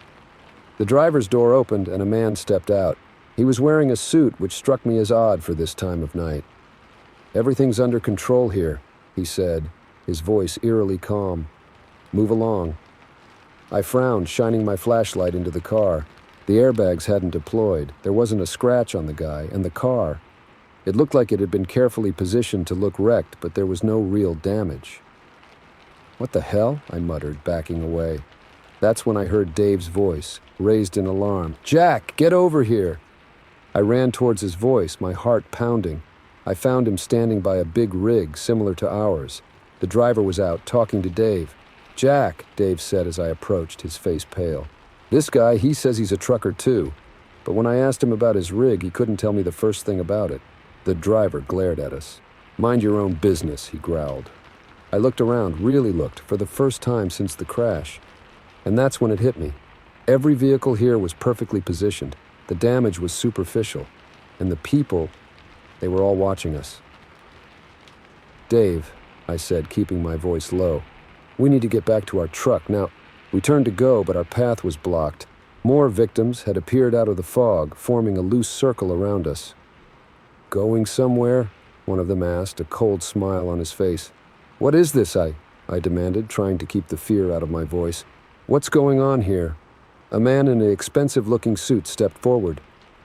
The driver's door opened and a man stepped out. He was wearing a suit which struck me as odd for this time of night. "Everything's under control here," he said, his voice eerily calm. "Move along." I frowned, shining my flashlight into the car. The airbags hadn't deployed. There wasn't a scratch on the guy, and the car, it looked like it had been carefully positioned to look wrecked, but there was no real damage. "What the hell?" I muttered, backing away. That's when I heard Dave's voice, raised in alarm. "Jack, get over here!" I ran towards his voice, my heart pounding. I found him standing by a big rig similar to ours. The driver was out, talking to Dave. "Jack," Dave said as I approached, his face pale. "This guy, he says he's a trucker too. But when I asked him about his rig, he couldn't tell me the first thing about it." The driver glared at us. "Mind your own business," he growled. I looked around, really looked, for the first time since the crash. And that's when it hit me. Every vehicle here was perfectly positioned. The damage was superficial. And the people, they were all watching us. "Dave," I said, keeping my voice low, "we need to get back to our truck now." We turned to go, but our path was blocked. More victims had appeared out of the fog, forming a loose circle around us. "Going somewhere?" one of them asked, a cold smile on his face. "What is this?" I demanded, trying to keep the fear out of my voice. "What's going on here?" A man in an expensive-looking suit stepped forward.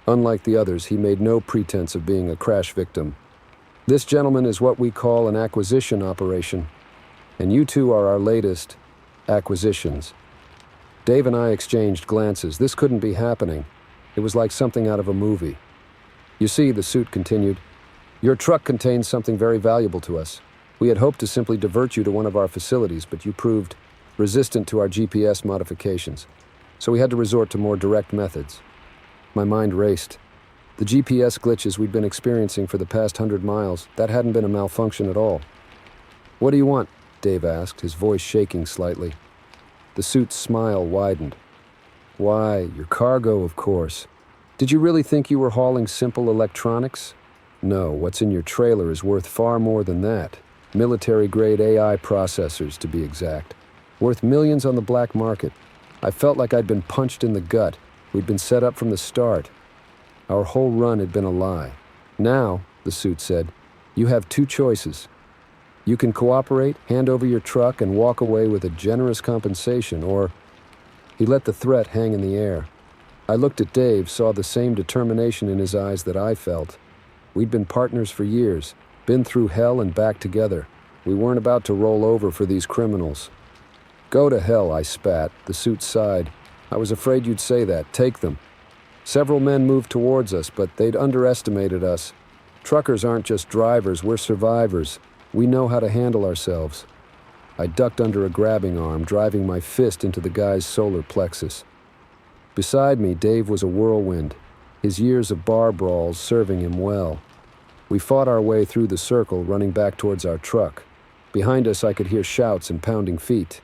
Unlike the others, he made no pretense of being a crash victim. "This gentleman is what we call an acquisition operation, and you two are our latest acquisitions." Dave and I exchanged glances. This couldn't be happening. It was like something out of a movie. "You see," the suit continued, "your truck contains something very valuable to us. We had hoped to simply divert you to one of our facilities, but you proved resistant to our GPS modifications. So we had to resort to more direct methods." My mind raced. The GPS glitches we'd been experiencing for the past 100 miles, that hadn't been a malfunction at all. "What do you want?" Dave asked, his voice shaking slightly. The suit's smile widened. "Why, your cargo, of course. Did you really think you were hauling simple electronics? No, what's in your trailer is worth far more than that. Military-grade AI processors, to be exact. Worth millions on the black market. I felt like I'd been punched in the gut. We'd been set up from the start. Our whole run had been a lie. Now," the suit said, "you have two choices. You can cooperate, hand over your truck, and walk away with a generous compensation, or..." He let the threat hang in the air. I looked at Dave, saw the same determination in his eyes that I felt. We'd been partners for years, been through hell and back together. We weren't about to roll over for these criminals. "Go to hell," I spat. The suit sighed. "I was afraid you'd say that. Take them." Several men moved towards us, but they'd underestimated us. Truckers aren't just drivers, we're survivors. We know how to handle ourselves. I ducked under a grabbing arm, driving my fist into the guy's solar plexus. Beside me, Dave was a whirlwind, his years of bar brawls serving him well. We fought our way through the circle, running back towards our truck. Behind us, I could hear shouts and pounding feet.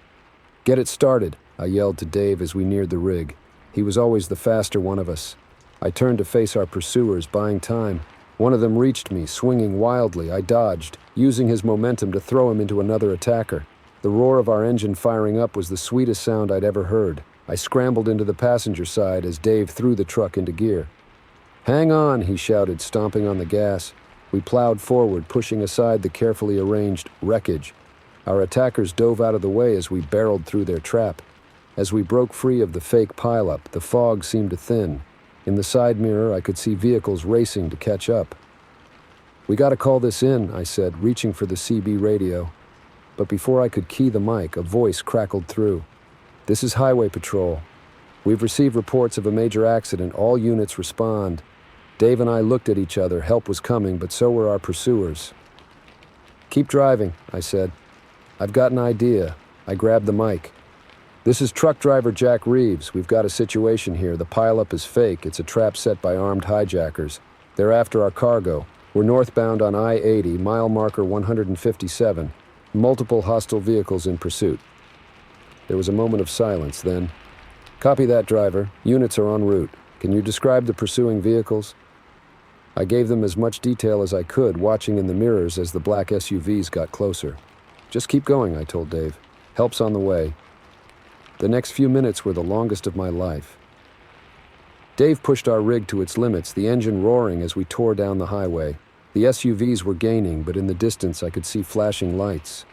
"Get it started," I yelled to Dave as we neared the rig. He was always the faster one of us. I turned to face our pursuers, buying time. One of them reached me, swinging wildly. I dodged, using his momentum to throw him into another attacker. The roar of our engine firing up was the sweetest sound I'd ever heard. I scrambled into the passenger side as Dave threw the truck into gear. "Hang on," he shouted, stomping on the gas. We plowed forward, pushing aside the carefully arranged wreckage. Our attackers dove out of the way as we barreled through their trap. As we broke free of the fake pileup, the fog seemed to thin. In the side mirror, I could see vehicles racing to catch up. "We gotta call this in," I said, reaching for the CB radio. But before I could key the mic, a voice crackled through. "This is Highway Patrol. We've received reports of a major accident. All units respond." Dave and I looked at each other. Help was coming, but so were our pursuers. "Keep driving," I said. "I've got an idea." I grabbed the mic. "This is truck driver Jack Reeves. We've got a situation here. The pileup is fake. It's a trap set by armed hijackers. They're after our cargo. We're northbound on I-80, mile marker 157. Multiple hostile vehicles in pursuit." There was a moment of silence, then, "Copy that, driver. Units are en route. Can you describe the pursuing vehicles?" I gave them as much detail as I could, watching in the mirrors as the black SUVs got closer. "Just keep going," I told Dave. "Help's on the way." The next few minutes were the longest of my life. Dave pushed our rig to its limits, the engine roaring as we tore down the highway. The SUVs were gaining, but in the distance I could see flashing lights.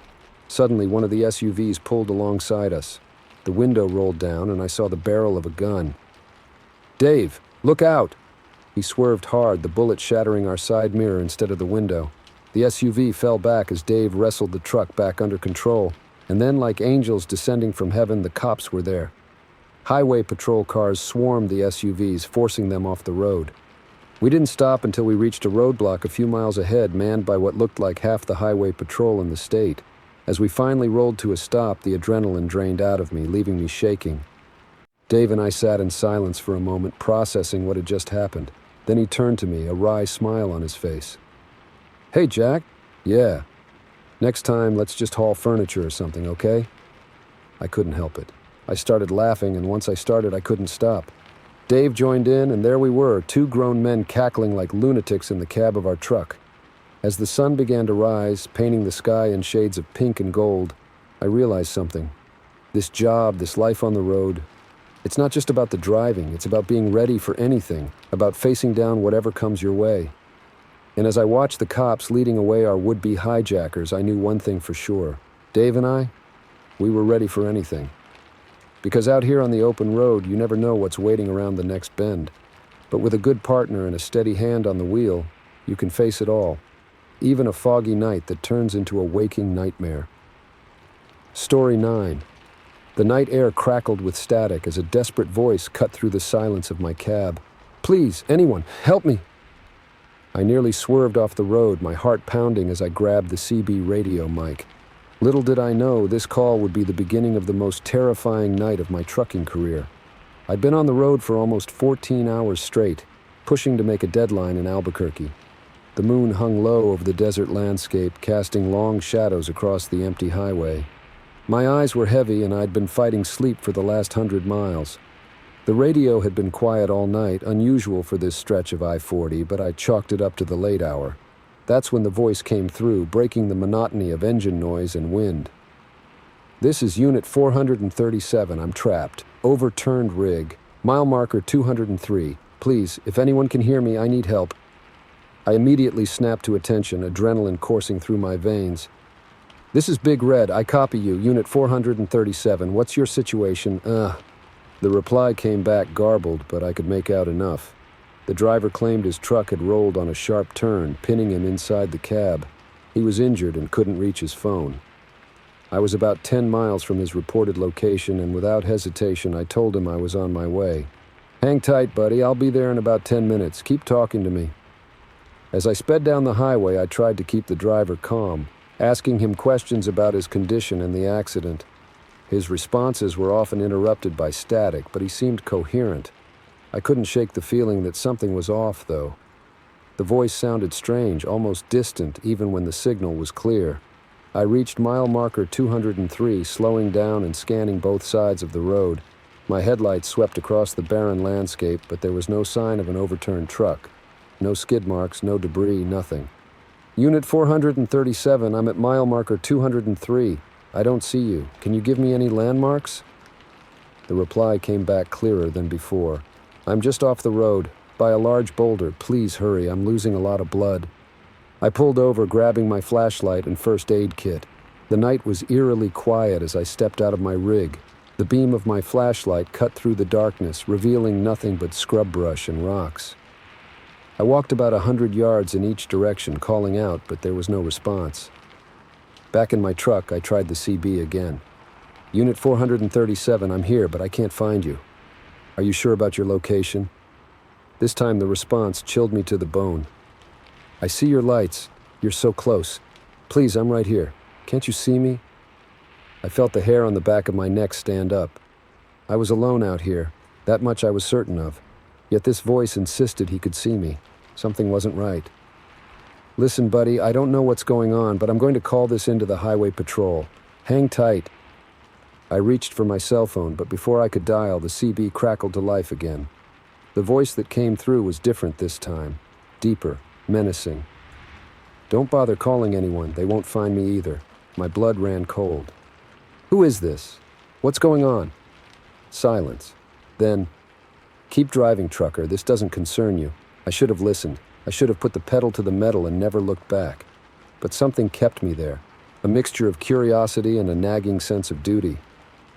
Suddenly, one of the SUVs pulled alongside us. The window rolled down, and I saw the barrel of a gun. "Dave, look out!" He swerved hard, the bullet shattering our side mirror instead of the window. The SUV fell back as Dave wrestled the truck back under control. And then, like angels descending from heaven, the cops were there. Highway patrol cars swarmed the SUVs, forcing them off the road. We didn't stop until we reached a roadblock a few miles ahead, manned by what looked like half the highway patrol in the state. As we finally rolled to a stop, the adrenaline drained out of me, leaving me shaking. Dave and I sat in silence for a moment, processing what had just happened. Then he turned to me, a wry smile on his face. "Hey, Jack." "Yeah. Next time, let's just haul furniture or something, okay?" I couldn't help it. I started laughing, and once I started, I couldn't stop. Dave joined in, and there we were, two grown men cackling like lunatics in the cab of our truck. As the sun began to rise, painting the sky in shades of pink and gold, I realized something. This job, this life on the road, it's not just about the driving, it's about being ready for anything, about facing down whatever comes your way. And as I watched the cops leading away our would-be hijackers, I knew one thing for sure. Dave and I, we were ready for anything. Because out here on the open road, you never know what's waiting around the next bend. But with a good partner and a steady hand on the wheel, you can face it all. Even a foggy night that turns into a waking nightmare. Story 9. The night air crackled with static as a desperate voice cut through the silence of my cab. "Please, anyone, help me!" I nearly swerved off the road, my heart pounding as I grabbed the CB radio mic. Little did I know this call would be the beginning of the most terrifying night of my trucking career. I'd been on the road for almost 14 hours straight, pushing to make a deadline in Albuquerque. The moon hung low over the desert landscape, casting long shadows across the empty highway. My eyes were heavy, and I'd been fighting sleep for the last 100 miles. The radio had been quiet all night, unusual for this stretch of I-40, but I chalked it up to the late hour. That's when the voice came through, breaking the monotony of engine noise and wind. "This is Unit 437. I'm trapped. Overturned rig. Mile marker 203. Please, if anyone can hear me, I need help." I immediately snapped to attention, adrenaline coursing through my veins. "This is Big Red. I copy you. Unit 437. What's your situation?" The reply came back garbled, but I could make out enough. The driver claimed his truck had rolled on a sharp turn, pinning him inside the cab. He was injured and couldn't reach his phone. I was about 10 miles from his reported location, and without hesitation, I told him I was on my way. "Hang tight, buddy. I'll be there in about 10 minutes. Keep talking to me." As I sped down the highway, I tried to keep the driver calm, asking him questions about his condition and the accident. His responses were often interrupted by static, but he seemed coherent. I couldn't shake the feeling that something was off, though. The voice sounded strange, almost distant, even when the signal was clear. I reached mile marker 203, slowing down and scanning both sides of the road. My headlights swept across the barren landscape, but there was no sign of an overturned truck. No skid marks, no debris, nothing. Unit 437, I'm at mile marker 203. I don't see you. Can you give me any landmarks? The reply came back clearer than before. I'm just off the road, by a large boulder. Please hurry, I'm losing a lot of blood. I pulled over, grabbing my flashlight and first aid kit. The night was eerily quiet as I stepped out of my rig. The beam of my flashlight cut through the darkness, revealing nothing but scrub brush and rocks. I walked about 100 yards in each direction, calling out, but there was no response. Back in my truck, I tried the CB again. Unit 437, I'm here, but I can't find you. Are you sure about your location? This time the response chilled me to the bone. I see your lights. You're so close. Please, I'm right here. Can't you see me? I felt the hair on the back of my neck stand up. I was alone out here. That much I was certain of. Yet this voice insisted he could see me. Something wasn't right. Listen, buddy, I don't know what's going on, but I'm going to call this into the highway patrol. Hang tight. I reached for my cell phone, but before I could dial, the CB crackled to life again. The voice that came through was different this time. Deeper, menacing. Don't bother calling anyone. They won't find me either. My blood ran cold. Who is this? What's going on? Silence. Then, keep driving, trucker. This doesn't concern you. I should have listened. I should have put the pedal to the metal and never looked back. But something kept me there. A mixture of curiosity and a nagging sense of duty.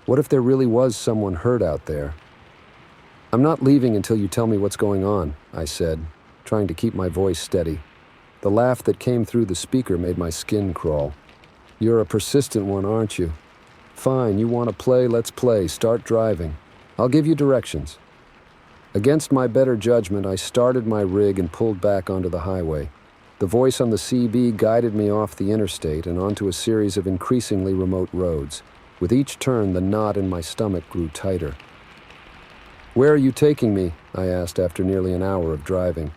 What if there really was someone hurt out there? I'm not leaving until you tell me what's going on, I said, trying to keep my voice steady. The laugh that came through the speaker made my skin crawl. You're a persistent one, aren't you? Fine, you want to play, let's play. Start driving. I'll give you directions. Against my better judgment, I started my rig and pulled back onto the highway. The voice on the CB guided me off the interstate and onto a series of increasingly remote roads. With each turn, the knot in my stomach grew tighter. Where are you taking me? I asked after nearly an hour of driving.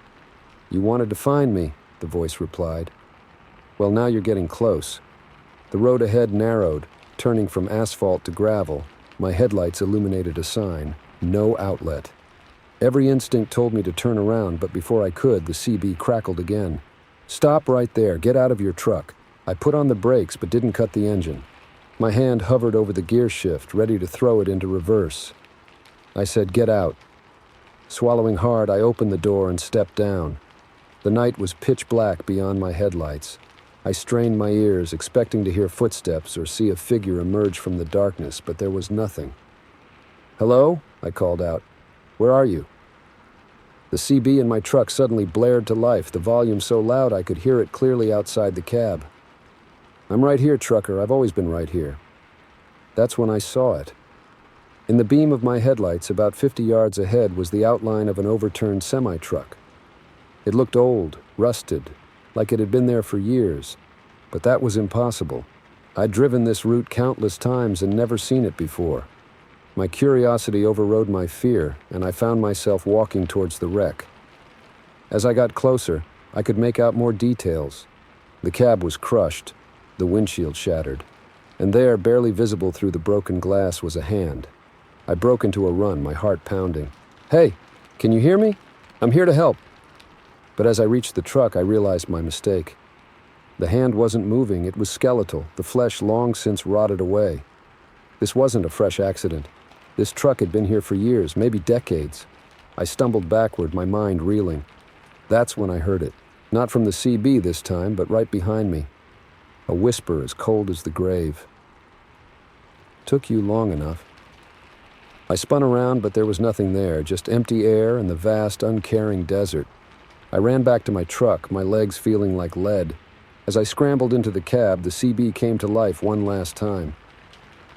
You wanted to find me, the voice replied. Well, now you're getting close. The road ahead narrowed, turning from asphalt to gravel. My headlights illuminated a sign, no outlet. Every instinct told me to turn around, but before I could, the CB crackled again. Stop right there, get out of your truck. I put on the brakes, but didn't cut the engine. My hand hovered over the gear shift, ready to throw it into reverse. I said, get out. Swallowing hard, I opened the door and stepped down. The night was pitch black beyond my headlights. I strained my ears, expecting to hear footsteps or see a figure emerge from the darkness, but there was nothing. Hello? I called out. Where are you? The CB in my truck suddenly blared to life, the volume so loud I could hear it clearly outside the cab. I'm right here, trucker. I've always been right here. That's when I saw it. In the beam of my headlights, about 50 yards ahead, was the outline of an overturned semi-truck. It looked old, rusted, like it had been there for years. But that was impossible. I'd driven this route countless times and never seen it before. My curiosity overrode my fear, and I found myself walking towards the wreck. As I got closer, I could make out more details. The cab was crushed, the windshield shattered, and there, barely visible through the broken glass, was a hand. I broke into a run, my heart pounding. Hey, can you hear me? I'm here to help. But as I reached the truck, I realized my mistake. The hand wasn't moving, it was skeletal, the flesh long since rotted away. This wasn't a fresh accident. This truck had been here for years, maybe decades. I stumbled backward, my mind reeling. That's when I heard it. Not from the CB this time, but right behind me. A whisper as cold as the grave. Took you long enough. I spun around, but there was nothing there, just empty air and the vast, uncaring desert. I ran back to my truck, my legs feeling like lead. As I scrambled into the cab, the CB came to life one last time.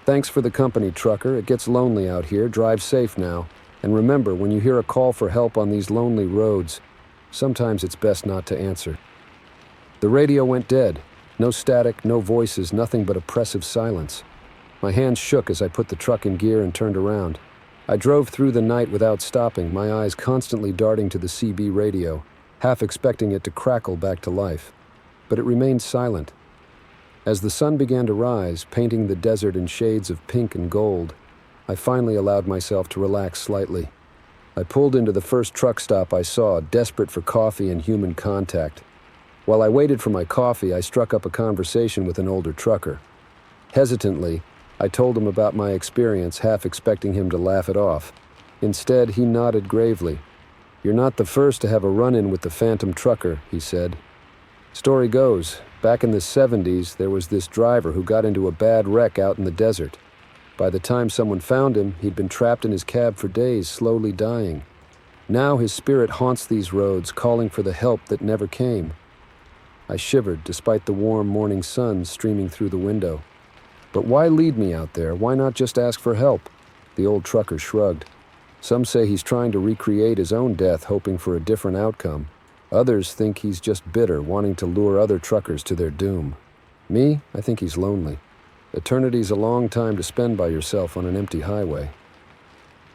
Thanks for the company, trucker. It gets lonely out here. Drive safe now. And remember, when you hear a call for help on these lonely roads, sometimes it's best not to answer. The radio went dead. No static, no voices, nothing but oppressive silence. My hands shook as I put the truck in gear and turned around. I drove through the night without stopping, my eyes constantly darting to the CB radio, half expecting it to crackle back to life. But it remained silent. As the sun began to rise, painting the desert in shades of pink and gold, I finally allowed myself to relax slightly. I pulled into the first truck stop I saw, desperate for coffee and human contact. While I waited for my coffee, I struck up a conversation with an older trucker. Hesitantly, I told him about my experience, half expecting him to laugh it off. Instead, he nodded gravely. "You're not the first to have a run-in with the phantom trucker," he said. "Story goes, back in the 70s, there was this driver who got into a bad wreck out in the desert. By the time someone found him, he'd been trapped in his cab for days, slowly dying. Now his spirit haunts these roads, calling for the help that never came." I shivered, despite the warm morning sun streaming through the window. "But why lead me out there? Why not just ask for help?" The old trucker shrugged. "Some say he's trying to recreate his own death, hoping for a different outcome. Others think he's just bitter, wanting to lure other truckers to their doom. Me, I think he's lonely. Eternity's a long time to spend by yourself on an empty highway."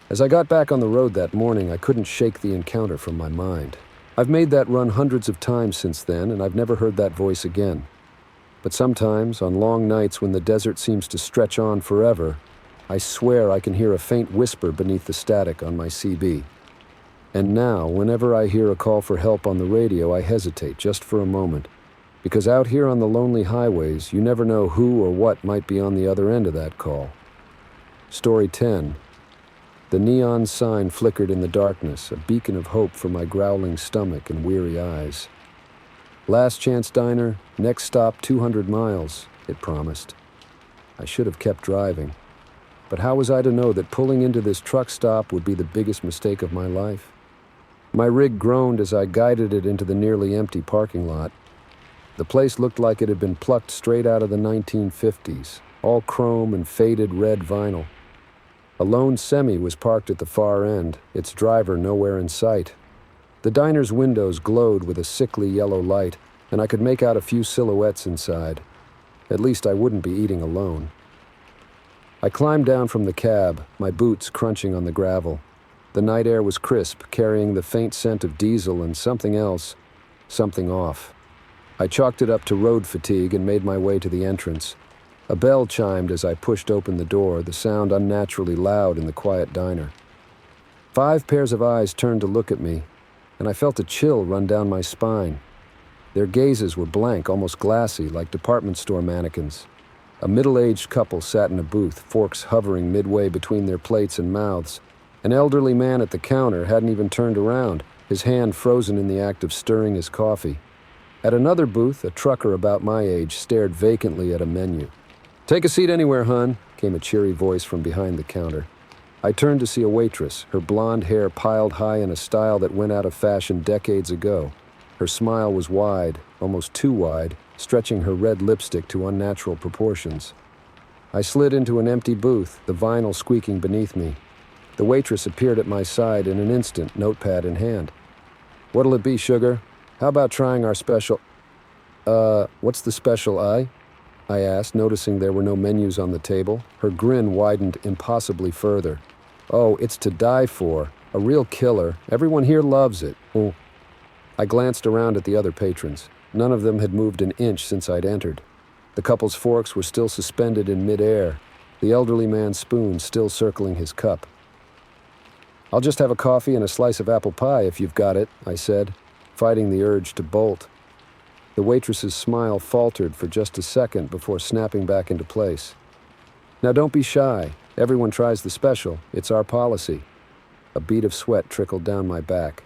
As I got back on the road that morning, I couldn't shake the encounter from my mind. I've made that run hundreds of times since then, and I've never heard that voice again. But sometimes, on long nights when the desert seems to stretch on forever, I swear I can hear a faint whisper beneath the static on my CB. And now, whenever I hear a call for help on the radio, I hesitate just for a moment. Because out here on the lonely highways, you never know who or what might be on the other end of that call. Story 10. The neon sign flickered in the darkness, a beacon of hope for my growling stomach and weary eyes. "Last chance diner, next stop 200 miles, it promised. I should have kept driving. But how was I to know that pulling into this truck stop would be the biggest mistake of my life? My rig groaned as I guided it into the nearly empty parking lot. The place looked like it had been plucked straight out of the 1950s, all chrome and faded red vinyl. A lone semi was parked at the far end, its driver nowhere in sight. The diner's windows glowed with a sickly yellow light, and I could make out a few silhouettes inside. At least I wouldn't be eating alone. I climbed down from the cab, my boots crunching on the gravel. The night air was crisp, carrying the faint scent of diesel and something else, something off. I chalked it up to road fatigue and made my way to the entrance. A bell chimed as I pushed open the door, the sound unnaturally loud in the quiet diner. 5 pairs of eyes turned to look at me, and I felt a chill run down my spine. Their gazes were blank, almost glassy, like department store mannequins. A middle-aged couple sat in a booth, forks hovering midway between their plates and mouths. An elderly man at the counter hadn't even turned around, his hand frozen in the act of stirring his coffee. At another booth, a trucker about my age stared vacantly at a menu. "Take a seat anywhere, hon," came a cheery voice from behind the counter. I turned to see a waitress, her blonde hair piled high in a style that went out of fashion decades ago. Her smile was wide, almost too wide, stretching her red lipstick to unnatural proportions. I slid into an empty booth, the vinyl squeaking beneath me. The waitress appeared at my side in an instant, notepad in hand. "What'll it be, sugar? How about trying our special—" What's the special, I asked, noticing there were no menus on the table. Her grin widened impossibly further. "Oh, it's to die for. A real killer. Everyone here loves it." Oh. I glanced around at the other patrons. None of them had moved an inch since I'd entered. The couple's forks were still suspended in midair, the elderly man's spoon still circling his cup. "I'll just have a coffee and a slice of apple pie if you've got it," I said, fighting the urge to bolt. The waitress's smile faltered for just a second before snapping back into place. "Now don't be shy. Everyone tries the special. It's our policy." A bead of sweat trickled down my back.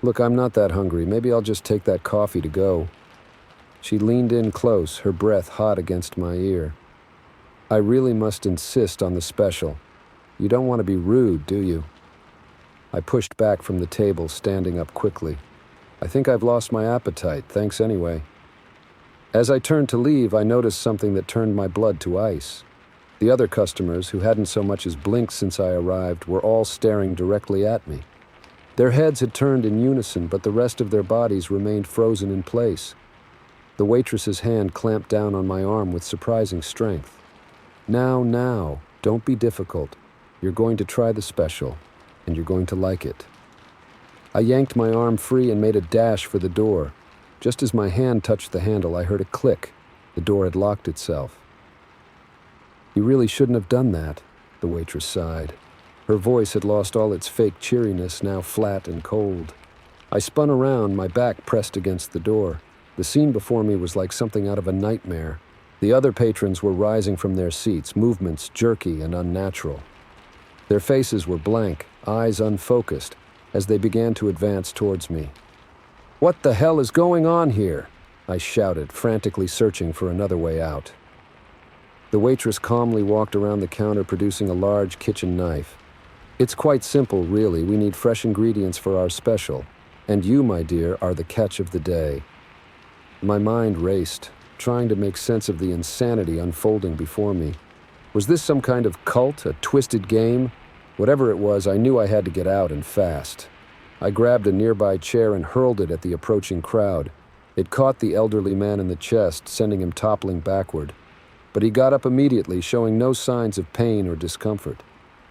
"Look, I'm not that hungry. Maybe I'll just take that coffee to go." She leaned in close, her breath hot against my ear. "I really must insist on the special. You don't want to be rude, do you?" I pushed back from the table, standing up quickly. "I think I've lost my appetite, thanks anyway." As I turned to leave, I noticed something that turned my blood to ice. The other customers, who hadn't so much as blinked since I arrived, were all staring directly at me. Their heads had turned in unison, but the rest of their bodies remained frozen in place. The waitress's hand clamped down on my arm with surprising strength. Now, don't be difficult. You're going to try the special, and you're going to like it." I yanked my arm free and made a dash for the door. Just as my hand touched the handle, I heard a click. The The door had locked itself. "You really shouldn't have done that," the waitress sighed. Her voice had lost all its fake cheeriness, now flat and cold. I spun around, my back pressed against the door. The scene before me was like something out of a nightmare. The other patrons were rising from their seats, movements jerky and unnatural. Their faces were blank, eyes unfocused, as they began to advance towards me. "What the hell is going on here?" I shouted, frantically searching for another way out. The waitress calmly walked around the counter, producing a large kitchen knife. "It's quite simple, really. We need fresh ingredients for our special. And you, my dear, are the catch of the day." My mind raced, trying to make sense of the insanity unfolding before me. Was this some kind of cult, a twisted game? Whatever it was, I knew I had to get out, and fast. I grabbed a nearby chair and hurled it at the approaching crowd. It caught the elderly man in the chest, sending him toppling backward. But he got up immediately, showing no signs of pain or discomfort.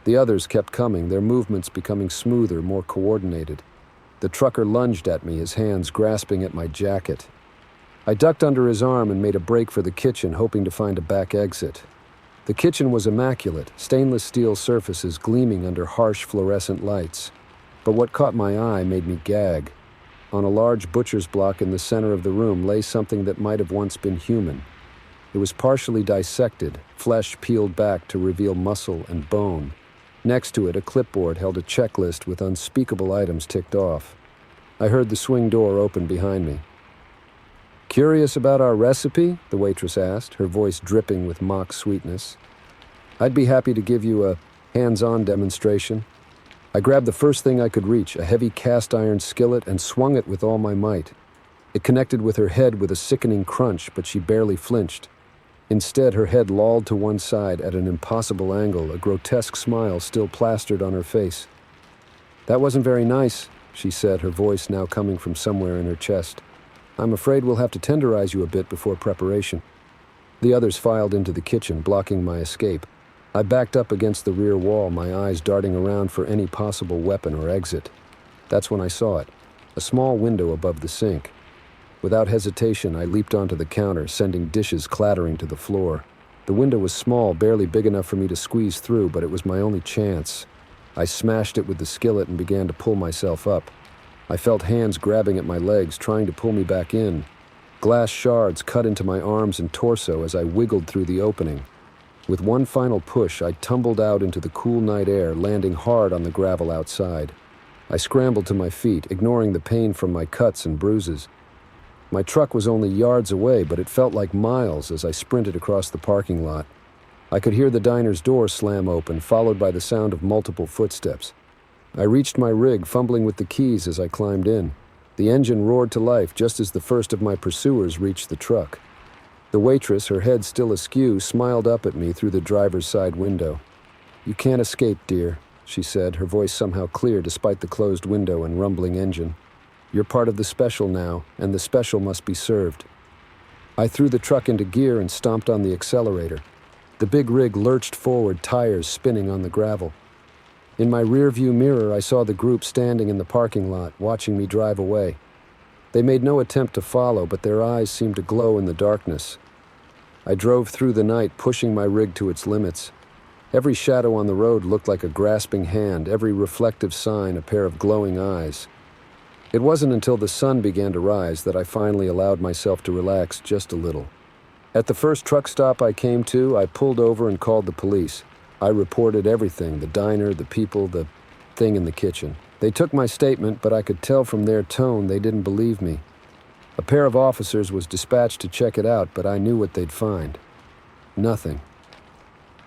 The others kept coming, their movements becoming smoother, more coordinated. The trucker lunged at me, his hands grasping at my jacket. I ducked under his arm and made a break for the kitchen, hoping to find a back exit. The kitchen was immaculate, stainless steel surfaces gleaming under harsh fluorescent lights. But what caught my eye made me gag. On a large butcher's block in the center of the room lay something that might have once been human. It was partially dissected, flesh peeled back to reveal muscle and bone. Next to it, a clipboard held a checklist with unspeakable items ticked off. I heard the swing door open behind me. "Curious about our recipe?" the waitress asked, her voice dripping with mock sweetness. "I'd be happy to give you a hands-on demonstration." I grabbed the first thing I could reach, a heavy cast-iron skillet, and swung it with all my might. It connected with her head with a sickening crunch, but she barely flinched. Instead, her head lolled to one side at an impossible angle, a grotesque smile still plastered on her face. "That wasn't very nice," she said, her voice now coming from somewhere in her chest. "I'm afraid we'll have to tenderize you a bit before preparation." The others filed into the kitchen, blocking my escape. I backed up against the rear wall, my eyes darting around for any possible weapon or exit. That's when I saw it, a small window above the sink. Without hesitation, I leaped onto the counter, sending dishes clattering to the floor. The window was small, barely big enough for me to squeeze through, but it was my only chance. I smashed it with the skillet and began to pull myself up. I felt hands grabbing at my legs, trying to pull me back in. Glass shards cut into my arms and torso as I wiggled through the opening. With one final push, I tumbled out into the cool night air, landing hard on the gravel outside. I scrambled to my feet, ignoring the pain from my cuts and bruises. My truck was only yards away, but it felt like miles as I sprinted across the parking lot. I could hear the diner's door slam open, followed by the sound of multiple footsteps. I reached my rig, fumbling with the keys as I climbed in. The engine roared to life just as the first of my pursuers reached the truck. The waitress, her head still askew, smiled up at me through the driver's side window. "You can't escape, dear," she said, her voice somehow clear despite the closed window and rumbling engine. "You're part of the special now, and the special must be served." I threw the truck into gear and stomped on the accelerator. The big rig lurched forward, tires spinning on the gravel. In my rearview mirror, I saw the group standing in the parking lot, watching me drive away. They made no attempt to follow, but their eyes seemed to glow in the darkness. I drove through the night, pushing my rig to its limits. Every shadow on the road looked like a grasping hand, every reflective sign a pair of glowing eyes. It wasn't until the sun began to rise that I finally allowed myself to relax just a little. At the first truck stop I came to, I pulled over and called the police. I reported everything, the diner, the people, the thing in the kitchen. They took my statement, but I could tell from their tone they didn't believe me. A pair of officers was dispatched to check it out, but I knew what they'd find. Nothing.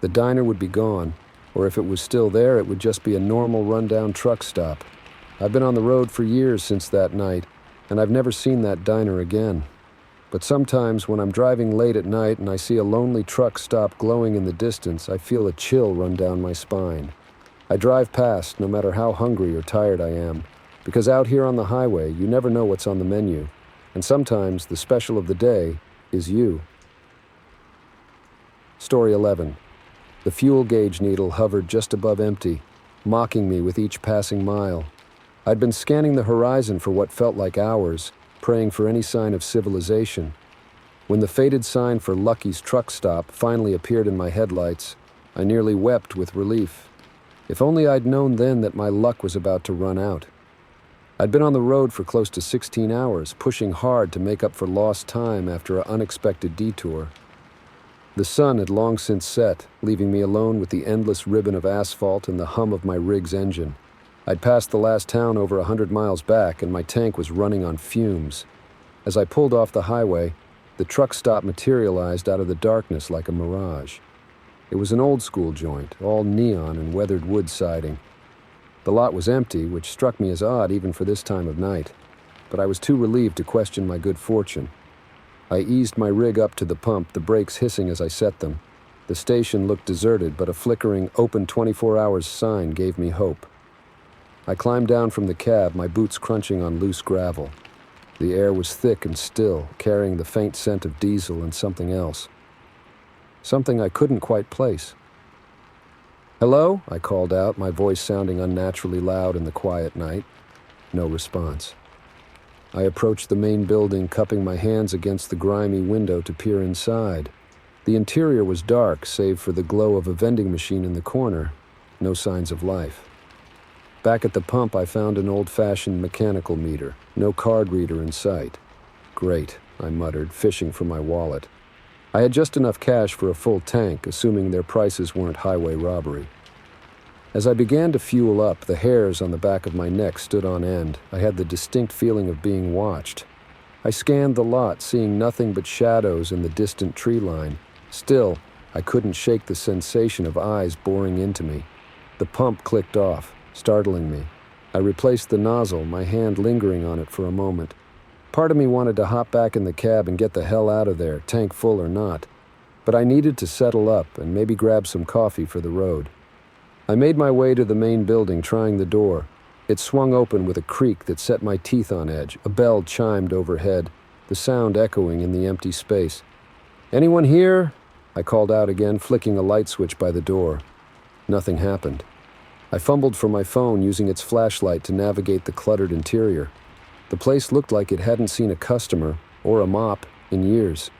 The diner would be gone, or if it was still there, it would just be a normal rundown truck stop. I've been on the road for years since that night, and I've never seen that diner again. But sometimes when I'm driving late at night and I see a lonely truck stop glowing in the distance, I feel a chill run down my spine. I drive past no matter how hungry or tired I am, because out here on the highway, you never know what's on the menu, and sometimes the special of the day is you. Story 11. The fuel gauge needle hovered just above empty, mocking me with each passing mile. I'd been scanning the horizon for what felt like hours, praying for any sign of civilization. When the faded sign for Lucky's truck stop finally appeared in my headlights, I nearly wept with relief. If only I'd known then that my luck was about to run out. I'd been on the road for close to 16 hours, pushing hard to make up for lost time after an unexpected detour. The sun had long since set, leaving me alone with the endless ribbon of asphalt and the hum of my rig's engine. I'd passed the last town over 100 miles back, and my tank was running on fumes. As I pulled off the highway, the truck stop materialized out of the darkness like a mirage. It was an old-school joint, all neon and weathered wood siding. The lot was empty, which struck me as odd even for this time of night, but I was too relieved to question my good fortune. I eased my rig up to the pump, the brakes hissing as I set them. The station looked deserted, but a flickering "Open 24 hours" sign gave me hope. I climbed down from the cab, my boots crunching on loose gravel. The air was thick and still, carrying the faint scent of diesel and something else. Something I couldn't quite place. "Hello?" I called out, my voice sounding unnaturally loud in the quiet night. No response. I approached the main building, cupping my hands against the grimy window to peer inside. The interior was dark, save for the glow of a vending machine in the corner. No signs of life. Back at the pump, I found an old-fashioned mechanical meter. No card reader in sight. "Great," I muttered, fishing for my wallet. I had just enough cash for a full tank, assuming their prices weren't highway robbery. As I began to fuel up, the hairs on the back of my neck stood on end. I had the distinct feeling of being watched. I scanned the lot, seeing nothing but shadows in the distant tree line. Still, I couldn't shake the sensation of eyes boring into me. The pump clicked off, startling me. I replaced the nozzle, my hand lingering on it for a moment. Part of me wanted to hop back in the cab and get the hell out of there, tank full or not. But I needed to settle up and maybe grab some coffee for the road. I made my way to the main building, trying the door. It swung open with a creak that set my teeth on edge. A bell chimed overhead, the sound echoing in the empty space. "Anyone here?" I called out again, flicking a light switch by the door. Nothing happened. I fumbled for my phone, using its flashlight to navigate the cluttered interior. The place looked like it hadn't seen a customer, or a mop, in years.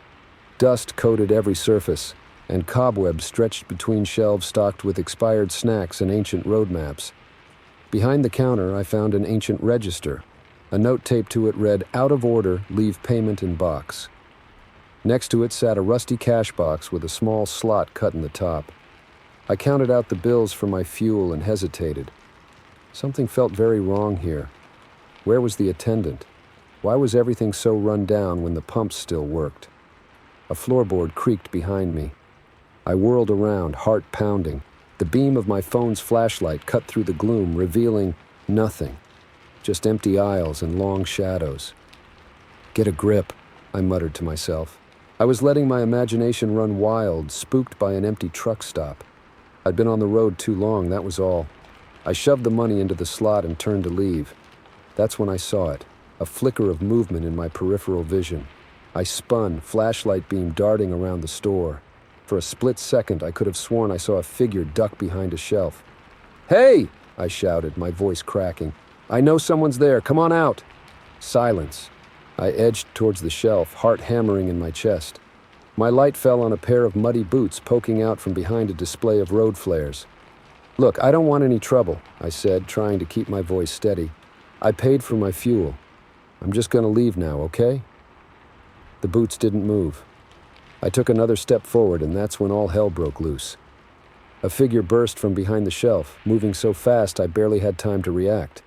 Dust coated every surface, and cobwebs stretched between shelves stocked with expired snacks and ancient road maps. Behind the counter, I found an ancient register. A note taped to it read, "Out of order, leave payment in box." Next to it sat a rusty cash box with a small slot cut in the top. I counted out the bills for my fuel and hesitated. Something felt very wrong here. Where was the attendant? Why was everything so run down when the pumps still worked? A floorboard creaked behind me. I whirled around, heart pounding. The beam of my phone's flashlight cut through the gloom, revealing nothing. Just empty aisles and long shadows. "Get a grip," I muttered to myself. I was letting my imagination run wild, spooked by an empty truck stop. I'd been on the road too long, that was all. I shoved the money into the slot and turned to leave. That's when I saw it, a flicker of movement in my peripheral vision. I spun, flashlight beam darting around the store. For a split second, I could have sworn I saw a figure duck behind a shelf. "Hey!" I shouted, my voice cracking. "I know someone's there. Come on out." Silence. I edged towards the shelf, heart hammering in my chest. My light fell on a pair of muddy boots poking out from behind a display of road flares. "Look, I don't want any trouble," I said, trying to keep my voice steady. "I paid for my fuel. I'm just going to leave now, okay?" The boots didn't move. I took another step forward, and that's when all hell broke loose. A figure burst from behind the shelf, moving so fast I barely had time to react.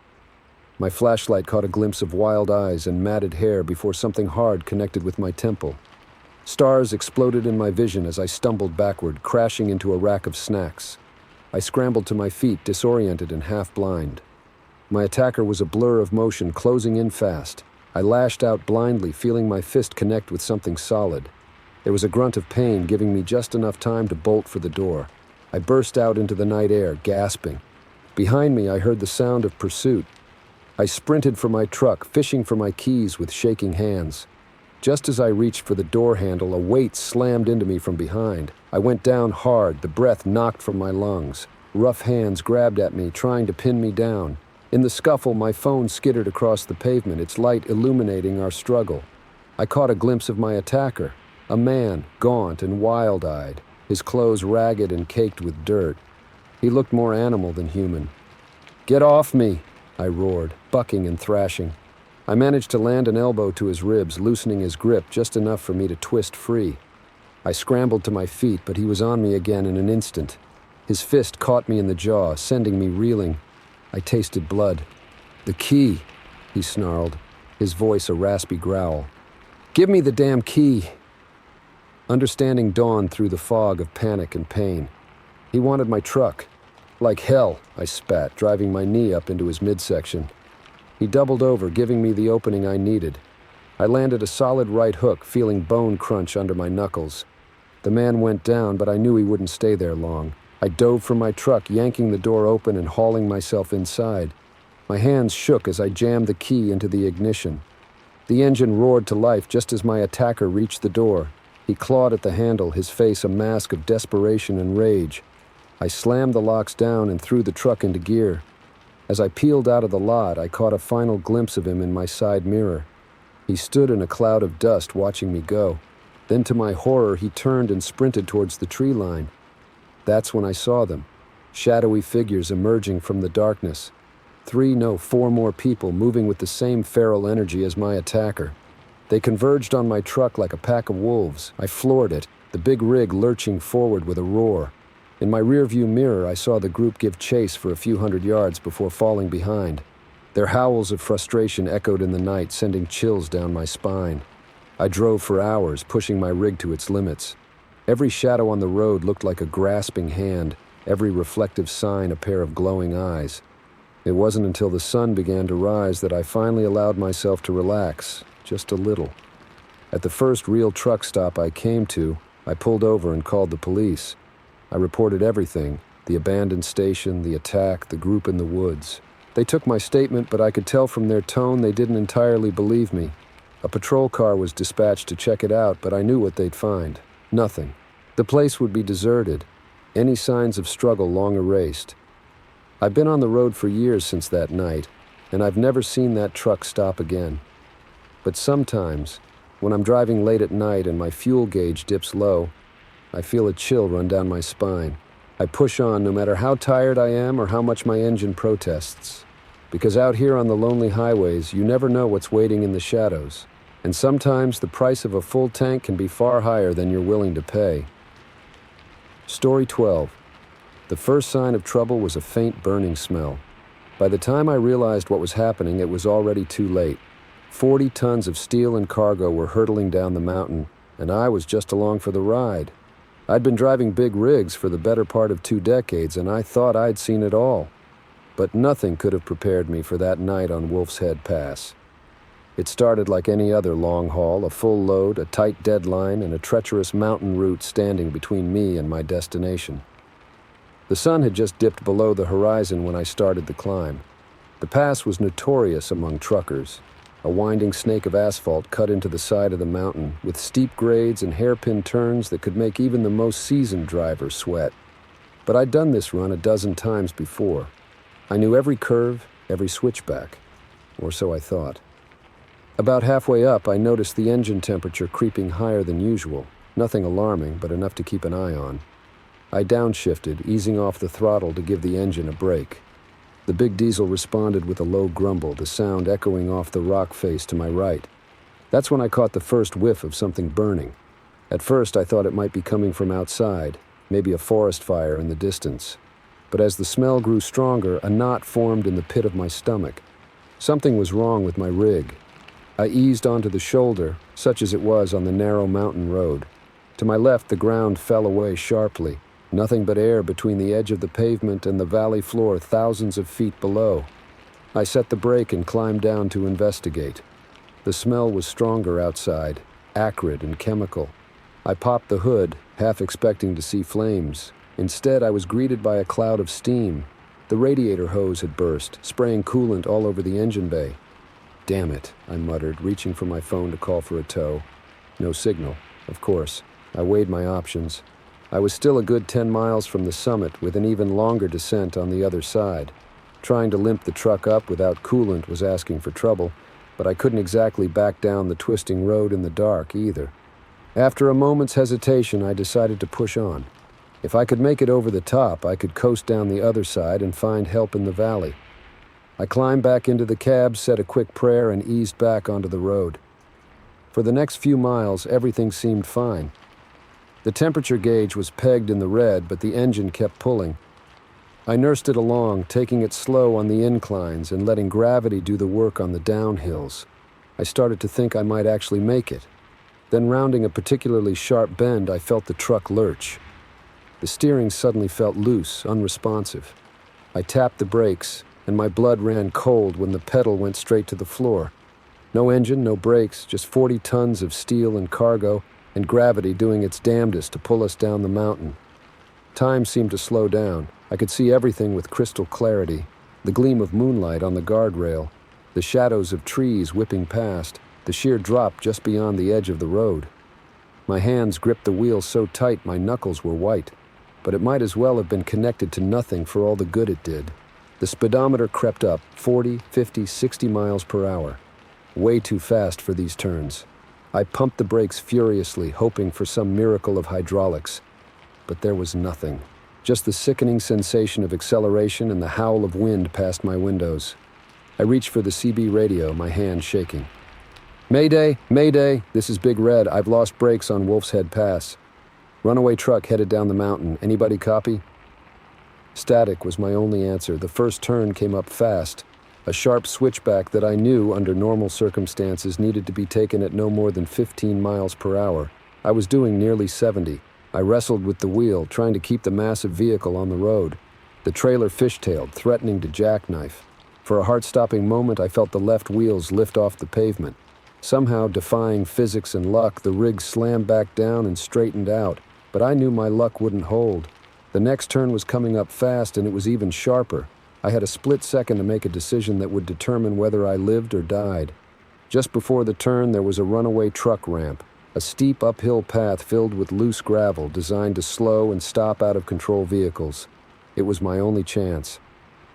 My flashlight caught a glimpse of wild eyes and matted hair before something hard connected with my temple. Stars exploded in my vision as I stumbled backward, crashing into a rack of snacks. I scrambled to my feet, disoriented and half-blind. My attacker was a blur of motion, closing in fast. I lashed out blindly, feeling my fist connect with something solid. There was a grunt of pain, giving me just enough time to bolt for the door. I burst out into the night air, gasping. Behind me, I heard the sound of pursuit. I sprinted for my truck, fishing for my keys with shaking hands. Just as I reached for the door handle, a weight slammed into me from behind. I went down hard, the breath knocked from my lungs. Rough hands grabbed at me, trying to pin me down. In the scuffle, my phone skittered across the pavement, its light illuminating our struggle. I caught a glimpse of my attacker. A man, gaunt and wild-eyed, his clothes ragged and caked with dirt. He looked more animal than human. "Get off me!" I roared, bucking and thrashing. I managed to land an elbow to his ribs, loosening his grip just enough for me to twist free. I scrambled to my feet, but he was on me again in an instant. His fist caught me in the jaw, sending me reeling. I tasted blood. "The key," he snarled, his voice a raspy growl. "Give me the damn key." Understanding dawned through the fog of panic and pain. He wanted my truck. "Like hell," I spat, driving my knee up into his midsection. He doubled over, giving me the opening I needed. I landed a solid right hook, feeling bone crunch under my knuckles. The man went down, but I knew he wouldn't stay there long. I dove for my truck, yanking the door open and hauling myself inside. My hands shook as I jammed the key into the ignition. The engine roared to life just as my attacker reached the door. He clawed at the handle, his face a mask of desperation and rage. I slammed the locks down and threw the truck into gear. As I peeled out of the lot, I caught a final glimpse of him in my side mirror. He stood in a cloud of dust watching me go. Then to my horror, he turned and sprinted towards the tree line. That's when I saw them, shadowy figures emerging from the darkness. 4 more people moving with the same feral energy as my attacker. They converged on my truck like a pack of wolves. I floored it, the big rig lurching forward with a roar. In my rearview mirror, I saw the group give chase for a few hundred yards before falling behind. Their howls of frustration echoed in the night, sending chills down my spine. I drove for hours, pushing my rig to its limits. Every shadow on the road looked like a grasping hand, every reflective sign a pair of glowing eyes. It wasn't until the sun began to rise that I finally allowed myself to relax, just a little. At the first real truck stop I came to, I pulled over and called the police. I reported everything, the abandoned station, the attack, the group in the woods. They took my statement, but I could tell from their tone they didn't entirely believe me. A patrol car was dispatched to check it out, but I knew what they'd find. Nothing. The place would be deserted, any signs of struggle long erased. I've been on the road for years since that night, and I've never seen that truck stop again. But sometimes, when I'm driving late at night and my fuel gauge dips low, I feel a chill run down my spine. I push on no matter how tired I am or how much my engine protests. Because out here on the lonely highways, you never know what's waiting in the shadows. And sometimes the price of a full tank can be far higher than you're willing to pay. Story 12. The first sign of trouble was a faint burning smell. By the time I realized what was happening, it was already too late. 40 tons of steel and cargo were hurtling down the mountain, and I was just along for the ride. I'd been driving big rigs for the better part of 2 decades, and I thought I'd seen it all. But nothing could have prepared me for that night on Wolf's Head Pass. It started like any other long haul, a full load, a tight deadline, and a treacherous mountain route standing between me and my destination. The sun had just dipped below the horizon when I started the climb. The pass was notorious among truckers, a winding snake of asphalt cut into the side of the mountain, with steep grades and hairpin turns that could make even the most seasoned driver sweat. But I'd done this run a dozen times before. I knew every curve, every switchback, or so I thought. About halfway up, I noticed the engine temperature creeping higher than usual. Nothing alarming, but enough to keep an eye on. I downshifted, easing off the throttle to give the engine a break. The big diesel responded with a low grumble, the sound echoing off the rock face to my right. That's when I caught the first whiff of something burning. At first, I thought it might be coming from outside, maybe a forest fire in the distance. But as the smell grew stronger, a knot formed in the pit of my stomach. Something was wrong with my rig. I eased onto the shoulder, such as it was on the narrow mountain road. To my left, the ground fell away sharply. Nothing but air between the edge of the pavement and the valley floor thousands of feet below. I set the brake and climbed down to investigate. The smell was stronger outside, acrid and chemical. I popped the hood, half expecting to see flames. Instead, I was greeted by a cloud of steam. The radiator hose had burst, spraying coolant all over the engine bay. "Damn it," I muttered, reaching for my phone to call for a tow. No signal, of course. I weighed my options. I was still a good 10 miles from the summit, with an even longer descent on the other side. Trying to limp the truck up without coolant was asking for trouble, but I couldn't exactly back down the twisting road in the dark either. After a moment's hesitation, I decided to push on. If I could make it over the top, I could coast down the other side and find help in the valley. I climbed back into the cab, said a quick prayer, and eased back onto the road. For the next few miles, everything seemed fine. The temperature gauge was pegged in the red, but the engine kept pulling. I nursed it along, taking it slow on the inclines and letting gravity do the work on the downhills. I started to think I might actually make it. Then, rounding a particularly sharp bend, I felt the truck lurch. The steering suddenly felt loose, unresponsive. I tapped the brakes, and my blood ran cold when the pedal went straight to the floor. No engine, no brakes, just 40 tons of steel and cargo, and gravity doing its damnedest to pull us down the mountain. Time seemed to slow down. I could see everything with crystal clarity. The gleam of moonlight on the guardrail, the shadows of trees whipping past, the sheer drop just beyond the edge of the road. My hands gripped the wheel so tight my knuckles were white, but it might as well have been connected to nothing for all the good it did. The speedometer crept up, 40, 50, 60 miles per hour. Way too fast for these turns. I pumped the brakes furiously, hoping for some miracle of hydraulics. But there was nothing. Just the sickening sensation of acceleration and the howl of wind past my windows. I reached for the CB radio, my hand shaking. "Mayday, Mayday, this is Big Red. I've lost brakes on Wolf's Head Pass. Runaway truck headed down the mountain. Anybody copy?" Static was my only answer. The first turn came up fast. A sharp switchback that I knew, under normal circumstances, needed to be taken at no more than 15 miles per hour. I was doing nearly 70. I wrestled with the wheel, trying to keep the massive vehicle on the road. The trailer fishtailed, threatening to jackknife. For a heart-stopping moment, I felt the left wheels lift off the pavement. Somehow, defying physics and luck, the rig slammed back down and straightened out, but I knew my luck wouldn't hold. The next turn was coming up fast, and it was even sharper. I had a split second to make a decision that would determine whether I lived or died. Just before the turn, there was a runaway truck ramp, a steep uphill path filled with loose gravel designed to slow and stop out-of-control vehicles. It was my only chance.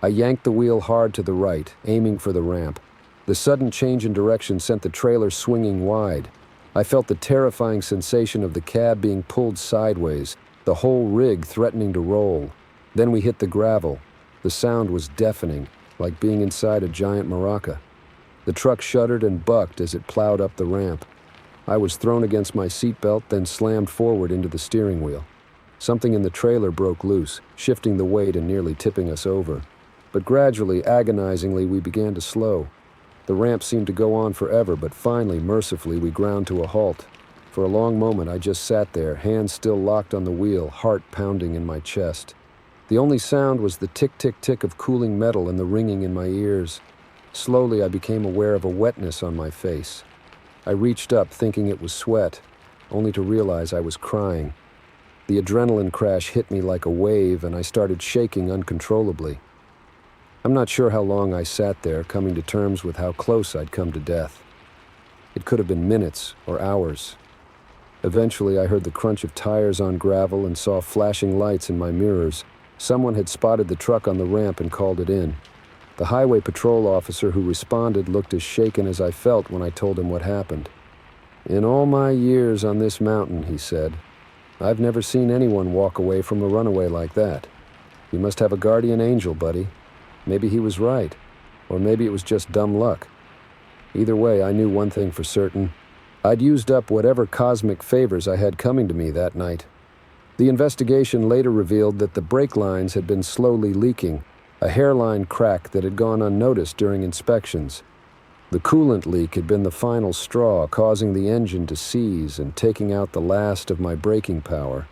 I yanked the wheel hard to the right, aiming for the ramp. The sudden change in direction sent the trailer swinging wide. I felt the terrifying sensation of the cab being pulled sideways, the whole rig threatening to roll. Then we hit the gravel. The sound was deafening, like being inside a giant maraca. The truck shuddered and bucked as it plowed up the ramp. I was thrown against my seatbelt, then slammed forward into the steering wheel. Something in the trailer broke loose, shifting the weight and nearly tipping us over. But gradually, agonizingly, we began to slow. The ramp seemed to go on forever, but finally, mercifully, we ground to a halt. For a long moment, I just sat there, hands still locked on the wheel, heart pounding in my chest. The only sound was the tick-tick-tick of cooling metal and the ringing in my ears. Slowly, I became aware of a wetness on my face. I reached up, thinking it was sweat, only to realize I was crying. The adrenaline crash hit me like a wave, and I started shaking uncontrollably. I'm not sure how long I sat there, coming to terms with how close I'd come to death. It could have been minutes or hours. Eventually, I heard the crunch of tires on gravel and saw flashing lights in my mirrors. Someone had spotted the truck on the ramp and called it in. The highway patrol officer who responded looked as shaken as I felt when I told him what happened. "In all my years on this mountain," he said, "I've never seen anyone walk away from a runaway like that. You must have a guardian angel, buddy. Maybe he was right, or maybe it was just dumb luck. Either way, I knew one thing for certain. I'd used up whatever cosmic favors I had coming to me that night." The investigation later revealed that the brake lines had been slowly leaking, a hairline crack that had gone unnoticed during inspections. The coolant leak had been the final straw, causing the engine to seize and taking out the last of my braking power.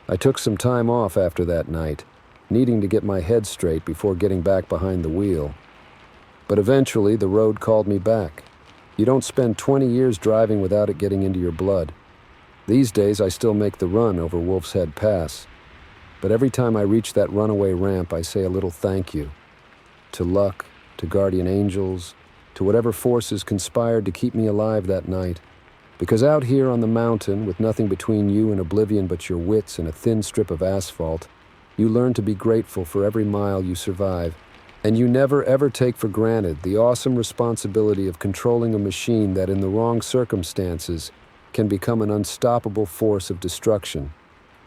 I took some time off after that night, needing to get my head straight before getting back behind the wheel. But eventually, the road called me back. You don't spend 20 years driving without it getting into your blood. These days, I still make the run over Wolf's Head Pass. But every time I reach that runaway ramp, I say a little thank you. To luck, to guardian angels, to whatever forces conspired to keep me alive that night. Because out here on the mountain, with nothing between you and oblivion but your wits and a thin strip of asphalt, you learn to be grateful for every mile you survive. And you never ever take for granted the awesome responsibility of controlling a machine that, in the wrong circumstances, can become an unstoppable force of destruction.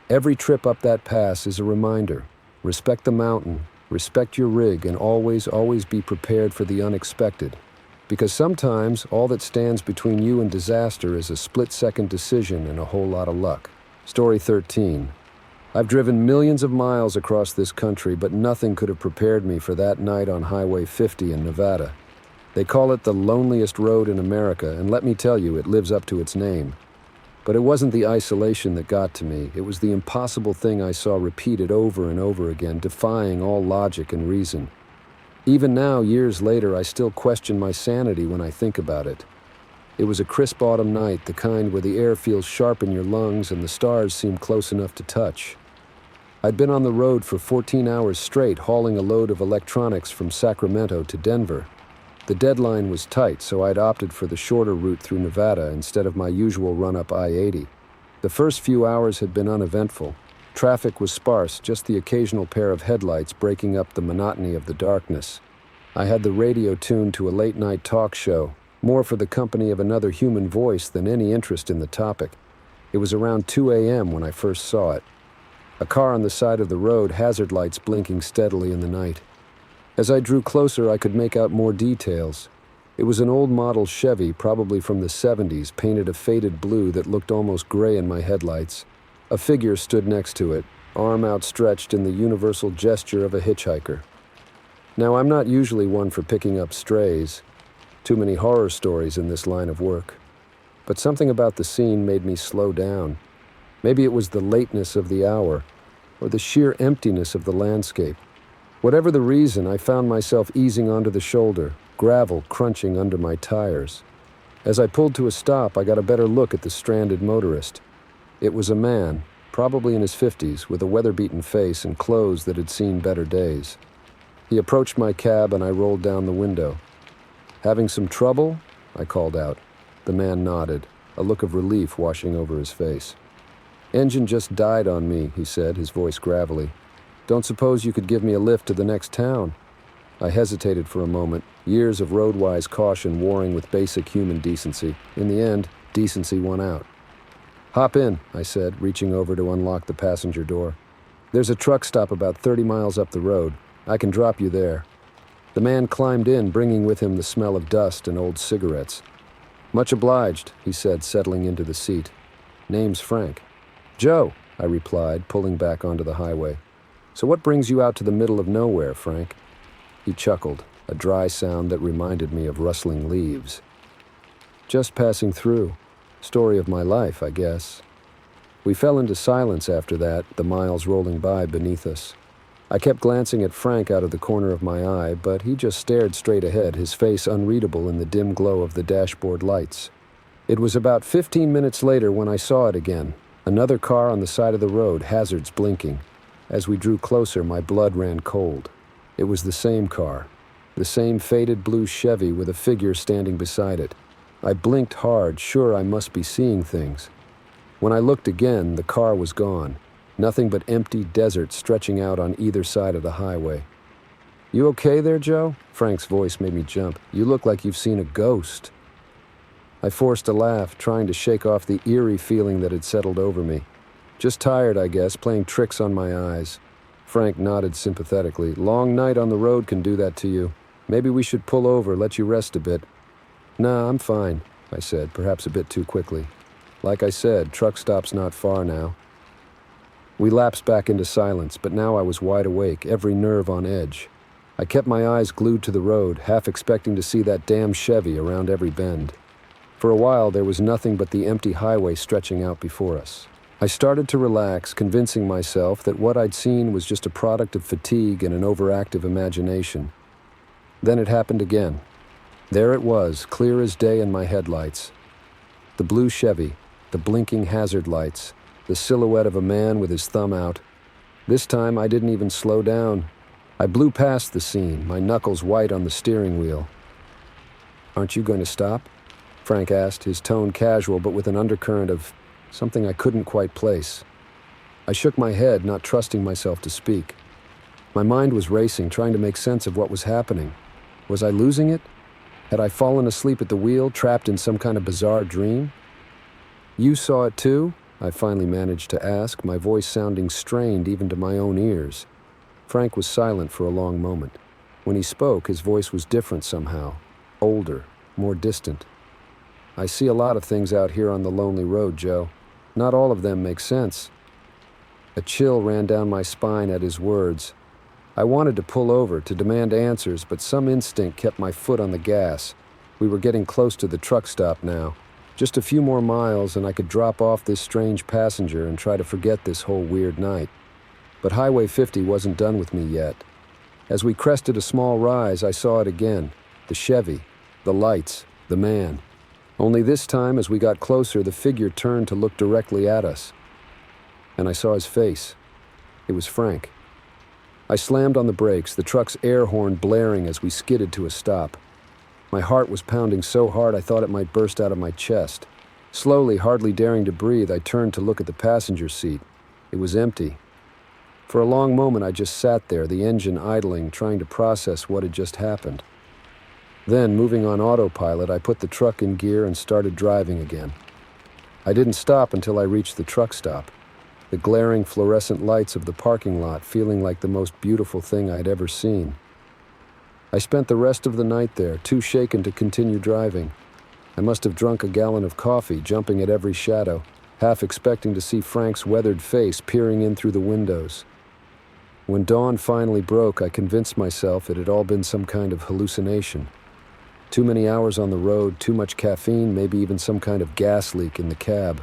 Every trip up that pass is a reminder. Respect the mountain, respect your rig, and always, always be prepared for the unexpected. Because sometimes all that stands between you and disaster is a split-second decision and a whole lot of luck. Story 13. I've driven millions of miles across this country, but nothing could have prepared me for that night on Highway 50 in Nevada. They call it the loneliest road in America, and let me tell you, it lives up to its name. But it wasn't the isolation that got to me. It was the impossible thing I saw repeated over and over again, defying all logic and reason. Even now, years later, I still question my sanity when I think about it. It was a crisp autumn night, the kind where the air feels sharp in your lungs and the stars seem close enough to touch. I'd been on the road for 14 hours straight, hauling a load of electronics from Sacramento to Denver. The deadline was tight, so I'd opted for the shorter route through Nevada instead of my usual run up I-80. The first few hours had been uneventful. Traffic was sparse, just the occasional pair of headlights breaking up the monotony of the darkness. I had the radio tuned to a late-night talk show, more for the company of another human voice than any interest in the topic. It was around 2 a.m. when I first saw it. A car on the side of the road, hazard lights blinking steadily in the night. As I drew closer, I could make out more details. It was an old model Chevy, probably from the 70s, painted a faded blue that looked almost gray in my headlights. A figure stood next to it, arm outstretched in the universal gesture of a hitchhiker. Now, I'm not usually one for picking up strays. Too many horror stories in this line of work. But something about the scene made me slow down. Maybe it was the lateness of the hour, or the sheer emptiness of the landscape. Whatever the reason, I found myself easing onto the shoulder, gravel crunching under my tires. As I pulled to a stop, I got a better look at the stranded motorist. It was a man, probably in his 50s, with a weather-beaten face and clothes that had seen better days. He approached my cab and I rolled down the window. "Having some trouble?" I called out. The man nodded, a look of relief washing over his face. "Engine just died on me," he said, his voice gravelly. "Don't suppose you could give me a lift to the next town?" I hesitated for a moment, years of road-wise caution warring with basic human decency. In the end, decency won out. "Hop in," I said, reaching over to unlock the passenger door. "There's a truck stop about 30 miles up the road. I can drop you there." The man climbed in, bringing with him the smell of dust and old cigarettes. "Much obliged," he said, settling into the seat. "Name's Frank." "Joe," I replied, pulling back onto the highway. "So what brings you out to the middle of nowhere, Frank?" He chuckled, a dry sound that reminded me of rustling leaves. "Just passing through. Story of my life, I guess." We fell into silence after that, the miles rolling by beneath us. I kept glancing at Frank out of the corner of my eye, but he just stared straight ahead, his face unreadable in the dim glow of the dashboard lights. It was about 15 minutes later when I saw it again. Another car on the side of the road, hazards blinking. As we drew closer, my blood ran cold. It was the same car, the same faded blue Chevy with a figure standing beside it. I blinked hard, sure I must be seeing things. When I looked again, the car was gone. Nothing but empty desert stretching out on either side of the highway. "You okay there, Joe?" Frank's voice made me jump. "You look like you've seen a ghost." I forced a laugh, trying to shake off the eerie feeling that had settled over me. "Just tired, I guess, playing tricks on my eyes." Frank nodded sympathetically. "Long night on the road can do that to you. Maybe we should pull over, let you rest a bit." "Nah, I'm fine," I said, perhaps a bit too quickly. "Like I said, truck stop's not far now." We lapsed back into silence, but now I was wide awake, every nerve on edge. I kept my eyes glued to the road, half expecting to see that damn Chevy around every bend. For a while, there was nothing but the empty highway stretching out before us. I started to relax, convincing myself that what I'd seen was just a product of fatigue and an overactive imagination. Then it happened again. There it was, clear as day in my headlights. The blue Chevy, the blinking hazard lights, the silhouette of a man with his thumb out. This time I didn't even slow down. I blew past the scene, my knuckles white on the steering wheel. "Aren't you going to stop?" Frank asked, his tone casual but with an undercurrent of something I couldn't quite place. I shook my head, not trusting myself to speak. My mind was racing, trying to make sense of what was happening. Was I losing it? Had I fallen asleep at the wheel, trapped in some kind of bizarre dream? You saw it too? I finally managed to ask, my voice sounding strained even to my own ears. Frank was silent for a long moment. When he spoke, his voice was different somehow. Older, more distant. I see a lot of things out here on the lonely road, Joe. Not all of them make sense. A chill ran down my spine at his words. I wanted to pull over, to demand answers, but some instinct kept my foot on the gas. We were getting close to the truck stop now. Just a few more miles and I could drop off this strange passenger and try to forget this whole weird night. But Highway 50 wasn't done with me yet. As we crested a small rise, I saw it again. The Chevy, the lights, the man. Only this time, as we got closer, the figure turned to look directly at us. And I saw his face. It was Frank. I slammed on the brakes, the truck's air horn blaring as we skidded to a stop. My heart was pounding so hard I thought it might burst out of my chest. Slowly, hardly daring to breathe, I turned to look at the passenger seat. It was empty. For a long moment, I just sat there, the engine idling, trying to process what had just happened. Then, moving on autopilot, I put the truck in gear and started driving again. I didn't stop until I reached the truck stop. The glaring fluorescent lights of the parking lot feeling like the most beautiful thing I'd ever seen. I spent the rest of the night there, too shaken to continue driving. I must have drunk a gallon of coffee, jumping at every shadow, half expecting to see Frank's weathered face peering in through the windows. When dawn finally broke, I convinced myself it had all been some kind of hallucination. Too many hours on the road, too much caffeine, maybe even some kind of gas leak in the cab.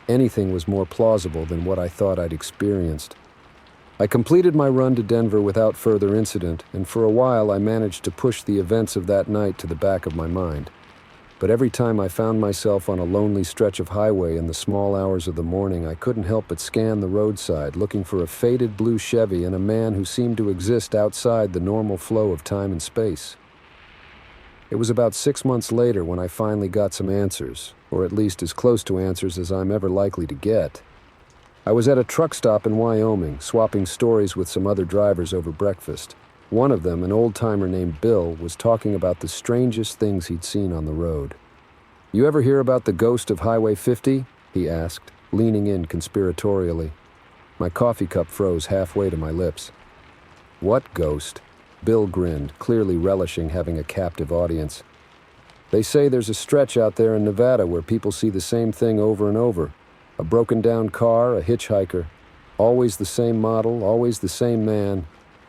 Anything was more plausible than what I thought I'd experienced. I completed my run to Denver without further incident, and for a while I managed to push the events of that night to the back of my mind. But every time I found myself on a lonely stretch of highway in the small hours of the morning, I couldn't help but scan the roadside, looking for a faded blue Chevy and a man who seemed to exist outside the normal flow of time and space. It was about 6 months later when I finally got some answers, or at least as close to answers as I'm ever likely to get. I was at a truck stop in Wyoming, swapping stories with some other drivers over breakfast. One of them, an old-timer named Bill, was talking about the strangest things he'd seen on the road. "You ever hear about the ghost of Highway 50?" he asked, leaning in conspiratorially. My coffee cup froze halfway to my lips. "What ghost?" Bill grinned, clearly relishing having a captive audience. "They say there's a stretch out there in Nevada where people see the same thing over and over. A broken-down car, a hitchhiker. Always the same model, always the same man.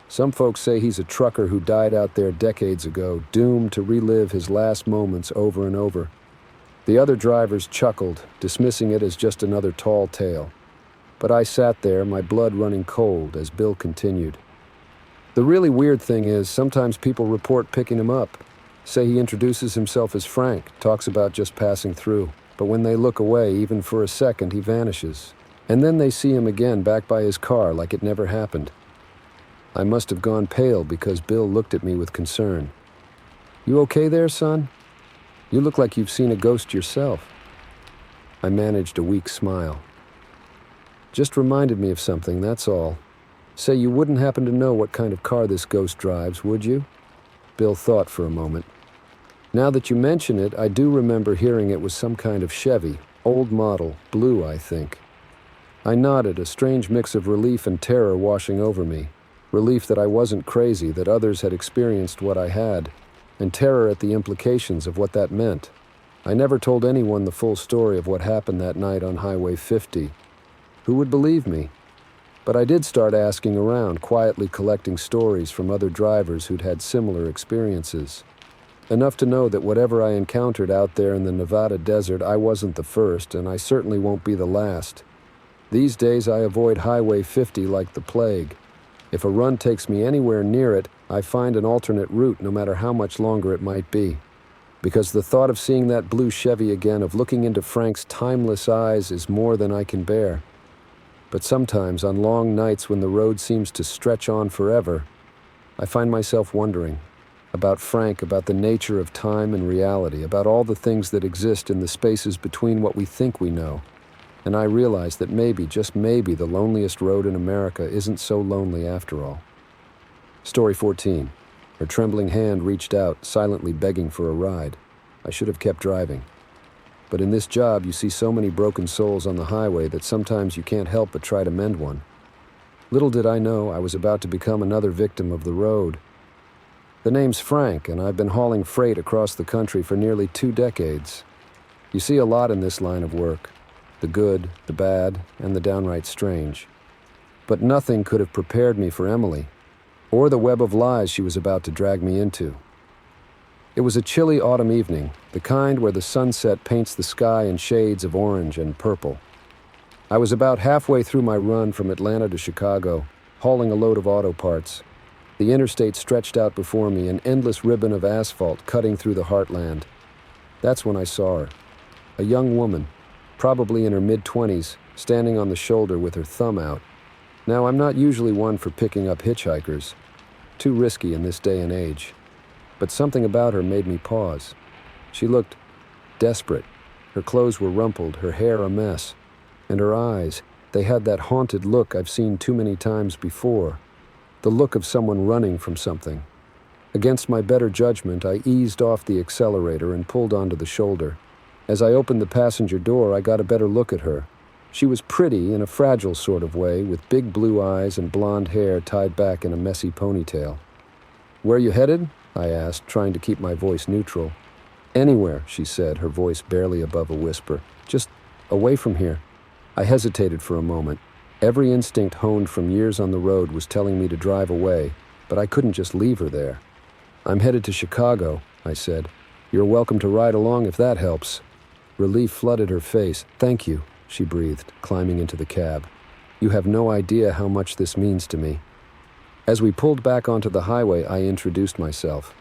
Some folks say he's a trucker who died out there decades ago, doomed to relive his last moments over and over." The other drivers chuckled, dismissing it as just another tall tale. But I sat there, my blood running cold, as Bill continued. "The really weird thing is, sometimes people report picking him up. Say he introduces himself as Frank, talks about just passing through. But when they look away, even for a second, he vanishes. And then they see him again back by his car like it never happened." I must have gone pale because Bill looked at me with concern. "You okay there, son? You look like you've seen a ghost yourself." I managed a weak smile. "Just reminded me of something, that's all. Say, you wouldn't happen to know what kind of car this ghost drives, would you?" Bill thought for a moment. "Now that you mention it, I do remember hearing it was some kind of Chevy, old model, blue, I think." I nodded, a strange mix of relief and terror washing over me. Relief that I wasn't crazy, that others had experienced what I had, and terror at the implications of what that meant. I never told anyone the full story of what happened that night on Highway 50. Who would believe me? But I did start asking around, quietly collecting stories from other drivers who'd had similar experiences. Enough to know that whatever I encountered out there in the Nevada desert, I wasn't the first, and I certainly won't be the last. These days, I avoid Highway 50 like the plague. If a run takes me anywhere near it, I find an alternate route no matter how much longer it might be. Because the thought of seeing that blue Chevy again, of looking into Frank's timeless eyes, is more than I can bear. But sometimes, on long nights when the road seems to stretch on forever, I find myself wondering about Frank, about the nature of time and reality, about all the things that exist in the spaces between what we think we know. And I realize that maybe, just maybe, the loneliest road in America isn't so lonely after all. Story 14. Her trembling hand reached out, silently begging for a ride. I should have kept driving. but in this job you see so many broken souls on the highway that sometimes you can't help but try to mend one. Little did I know I was about to become another victim of the road. The name's Frank, and I've been hauling freight across the country for nearly 2 decades. You see a lot in this line of work. The good, the bad, and the downright strange. But nothing could have prepared me for Emily, or the web of lies she was about to drag me into. It was a chilly autumn evening, the kind where the sunset paints the sky in shades of orange and purple. I was about halfway through my run from Atlanta to Chicago, hauling a load of auto parts. The interstate stretched out before me, an endless ribbon of asphalt cutting through the heartland. That's when I saw her. A young woman, probably in her mid-20s, standing on the shoulder with her thumb out. Now, I'm not usually one for picking up hitchhikers. Too risky in this day and age. But something about her made me pause. She looked desperate. Her clothes were rumpled, her hair a mess. And her eyes, they had that haunted look I've seen too many times before. The look of someone running from something. Against my better judgment, I eased off the accelerator and pulled onto the shoulder. As I opened the passenger door, I got a better look at her. She was pretty in a fragile sort of way, with big blue eyes and blonde hair tied back in a messy ponytail. "Where you headed?" I asked, trying to keep my voice neutral. "Anywhere," she said, her voice barely above a whisper. "Just away from here." I hesitated for a moment. Every instinct honed from years on the road was telling me to drive away, but I couldn't just leave her there. "I'm headed to Chicago," I said. "You're welcome to ride along if that helps." Relief flooded her face. "Thank you," she breathed, climbing into the cab. "You have no idea how much this means to me." As we pulled back onto the highway, I introduced myself.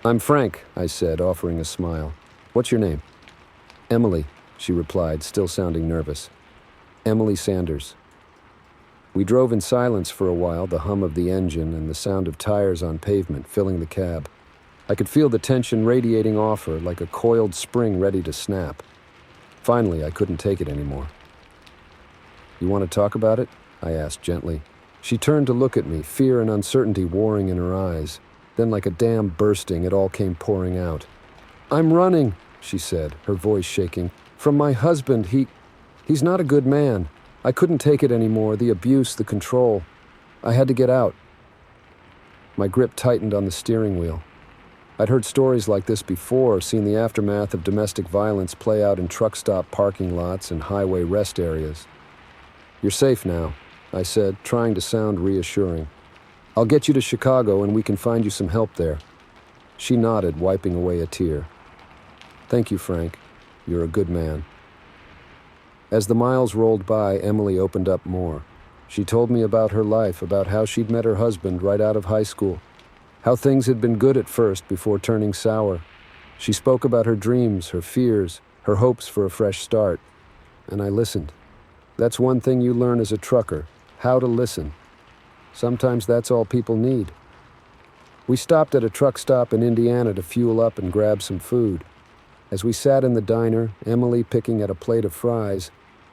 "I'm Frank," I said, offering a smile. "What's your name?" "Emily," she replied, still sounding nervous. "Emily Sanders." We drove in silence for a while, the hum of the engine and the sound of tires on pavement filling the cab. I could feel the tension radiating off her like a coiled spring ready to snap. Finally, I couldn't take it anymore. "You want to talk about it?" I asked gently. She turned to look at me, fear and uncertainty warring in her eyes. Then, like a dam bursting, it all came pouring out. "I'm running," she said, her voice shaking. "From my husband. He's not a good man. I couldn't take it anymore, the abuse, the control. I had to get out." My grip tightened on the steering wheel. I'd heard stories like this before, seen the aftermath of domestic violence play out in truck stop parking lots and highway rest areas. "You're safe now," I said, trying to sound reassuring. "I'll get you to Chicago and we can find you some help there." She nodded, wiping away a tear. "Thank you, Frank. You're a good man." As the miles rolled by, Emily opened up more. She told me about her life, about how she'd met her husband right out of high school, how things had been good at first before turning sour. She spoke about her dreams, her fears, her hopes for a fresh start. And I listened. That's one thing you learn as a trucker, how to listen. Sometimes that's all people need. We stopped at a truck stop in Indiana to fuel up and grab some food. As we sat in the diner, Emily picking at a plate of fries,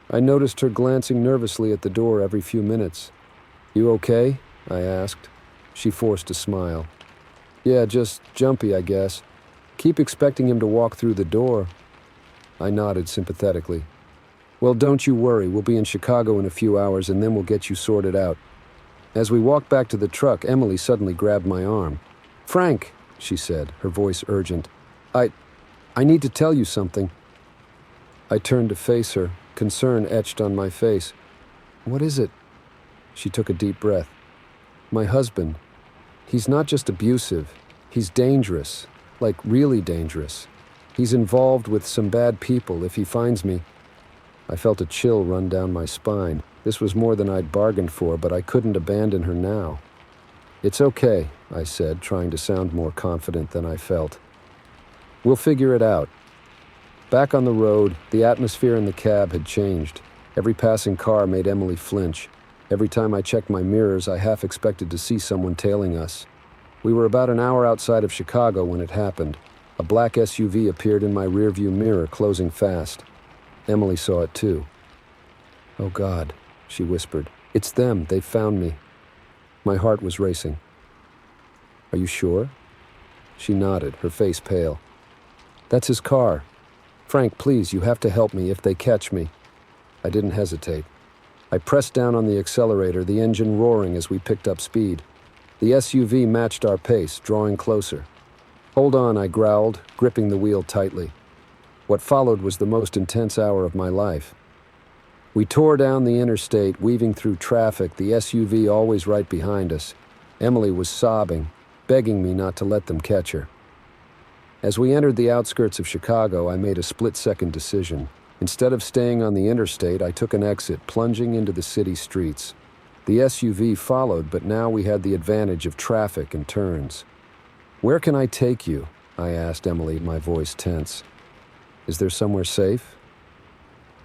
I noticed her glancing nervously at the door every few minutes. "You okay?" I asked. She forced a smile. "Yeah, just jumpy, I guess. Keep expecting him to walk through the door." I nodded sympathetically. "Well, don't you worry. We'll be in Chicago in a few hours and then we'll get you sorted out." As we walked back to the truck, Emily suddenly grabbed my arm. "Frank," she said, her voice urgent. I need to tell you something." I turned to face her, concern etched on my face. "What is it?" She took a deep breath. "My husband. He's not just abusive. He's dangerous, like really dangerous. He's involved with some bad people if he finds me." I felt a chill run down my spine. This was more than I'd bargained for, but I couldn't abandon her now. "It's okay," I said, trying to sound more confident than I felt. "We'll figure it out." Back on the road, the atmosphere in the cab had changed. Every passing car made Emily flinch. Every time I checked my mirrors, I half expected to see someone tailing us. We were about an hour outside of Chicago when it happened. A black SUV appeared in my rearview mirror, closing fast. Emily saw it too. "Oh God," she whispered. "It's them. They've found me." My heart was racing. "Are you sure?" She nodded, her face pale. "That's his car. Frank, please, you have to help me if they catch me. I didn't hesitate. I pressed down on the accelerator, the engine roaring as we picked up speed. The SUV matched our pace, drawing closer. Hold on, I growled, gripping the wheel tightly. What followed was the most intense hour of my life. We tore down the interstate, weaving through traffic, the SUV always right behind us. Emily was sobbing, begging me not to let them catch her. As we entered the outskirts of Chicago, I made a split-second decision. Instead of staying on the interstate, I took an exit, plunging into the city streets. The SUV followed, but now we had the advantage of traffic and turns. "Where can I take you?" I asked Emily, my voice tense. "Is there somewhere safe?"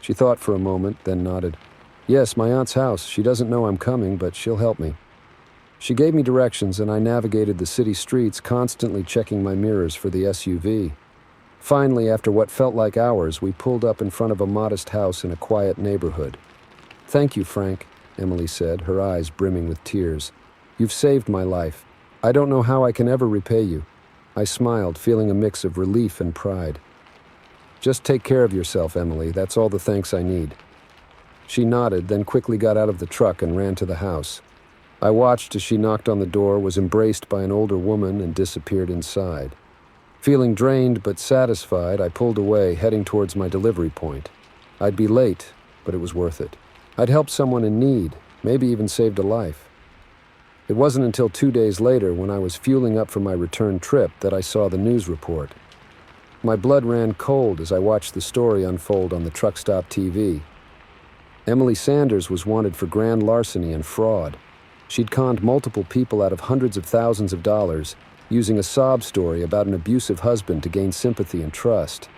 She thought for a moment, then nodded. "Yes, my aunt's house. She doesn't know I'm coming, but she'll help me." She gave me directions, and I navigated the city streets, constantly checking my mirrors for the SUV. Finally, after what felt like hours, we pulled up in front of a modest house in a quiet neighborhood. "Thank you, Frank," Emily said, her eyes brimming with tears. "You've saved my life. I don't know how I can ever repay you." I smiled, feeling a mix of relief and pride. "Just take care of yourself, Emily. That's all the thanks I need." She nodded, then quickly got out of the truck and ran to the house. I watched as she knocked on the door, was embraced by an older woman, and disappeared inside. Feeling drained but satisfied, I pulled away, heading towards my delivery point. I'd be late, but it was worth it. I'd helped someone in need, maybe even saved a life. It wasn't until 2 days later, when I was fueling up for my return trip, that I saw the news report. My blood ran cold as I watched the story unfold on the truck stop TV. Emily Sanders was wanted for grand larceny and fraud. She'd conned multiple people out of hundreds of thousands of dollars, using a sob story about an abusive husband to gain sympathy and trust.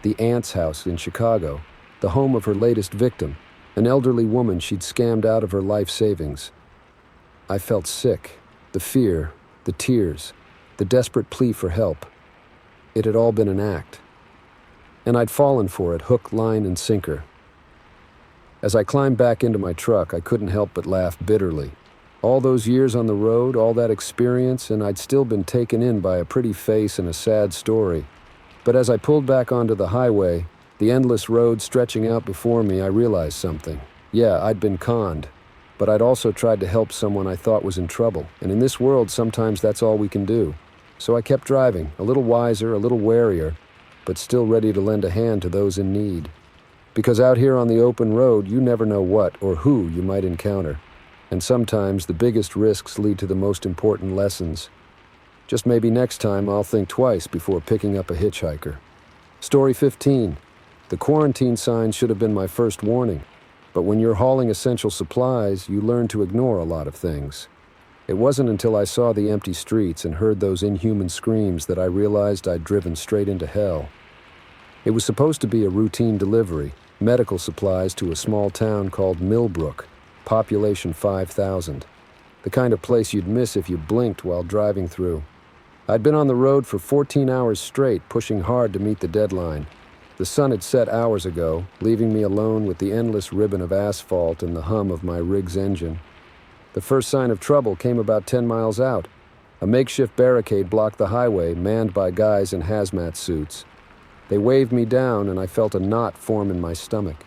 The aunt's house in Chicago, the home of her latest victim, an elderly woman she'd scammed out of her life savings. I felt sick. The fear, the tears, the desperate plea for help. It had all been an act. And I'd fallen for it, hook, line, and sinker. As I climbed back into my truck, I couldn't help but laugh bitterly. All those years on the road, all that experience, and I'd still been taken in by a pretty face and a sad story. But as I pulled back onto the highway, the endless road stretching out before me, I realized something. Yeah, I'd been conned, but I'd also tried to help someone I thought was in trouble, and in this world, sometimes that's all we can do. So I kept driving, a little wiser, a little warier, but still ready to lend a hand to those in need. Because out here on the open road, you never know what or who you might encounter. And sometimes the biggest risks lead to the most important lessons. Just maybe next time I'll think twice before picking up a hitchhiker. Story 15. The quarantine sign should have been my first warning. But when you're hauling essential supplies, you learn to ignore a lot of things. It wasn't until I saw the empty streets and heard those inhuman screams that I realized I'd driven straight into hell. It was supposed to be a routine delivery, medical supplies to a small town called Millbrook, population 5,000. The kind of place you'd miss if you blinked while driving through. I'd been on the road for 14 hours straight, pushing hard to meet the deadline. The sun had set hours ago, leaving me alone with the endless ribbon of asphalt and the hum of my rig's engine. The first sign of trouble came about 10 miles out. A makeshift barricade blocked the highway, manned by guys in hazmat suits. They waved me down, and I felt a knot form in my stomach.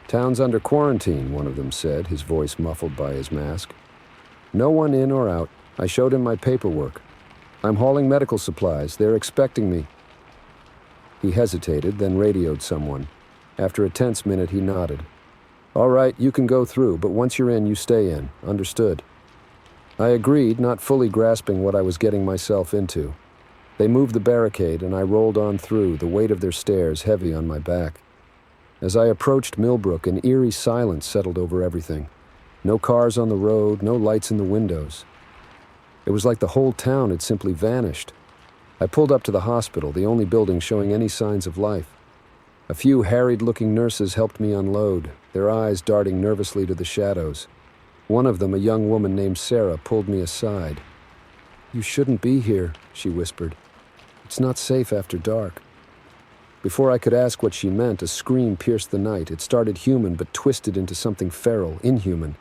"Town's under quarantine," one of them said, his voice muffled by his mask. "No one in or out." I showed him my paperwork. "I'm hauling medical supplies. They're expecting me." He hesitated, then radioed someone. After a tense minute, he nodded. "All right, you can go through, but once you're in, you stay in. Understood." I agreed, not fully grasping what I was getting myself into. They moved the barricade, and I rolled on through, the weight of their stares heavy on my back. As I approached Millbrook, an eerie silence settled over everything. No cars on the road, no lights in the windows. It was like the whole town had simply vanished. I pulled up to the hospital, the only building showing any signs of life. A few harried-looking nurses helped me unload, their eyes darting nervously to the shadows. One of them, a young woman named Sarah, pulled me aside. "You shouldn't be here," she whispered. "It's not safe after dark." Before I could ask what she meant, a scream pierced the night. It started human, but twisted into something feral, inhuman.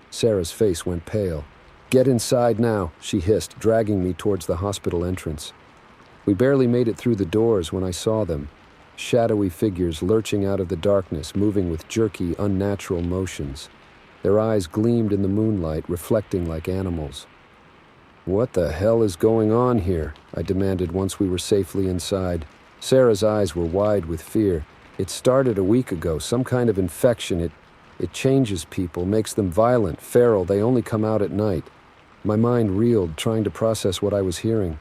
Sarah's face went pale. "Get inside now," she hissed, dragging me towards the hospital entrance. We barely made it through the doors when I saw them. shadowy figures lurching out of the darkness, moving with jerky, unnatural motions. Their eyes gleamed in the moonlight, reflecting like animals. "What the hell is going on here?" I demanded once we were safely inside. Sarah's eyes were wide with fear. "It started a week ago, some kind of infection. It changes people, makes them violent, feral. They only come out at night." My mind reeled, trying to process what I was hearing.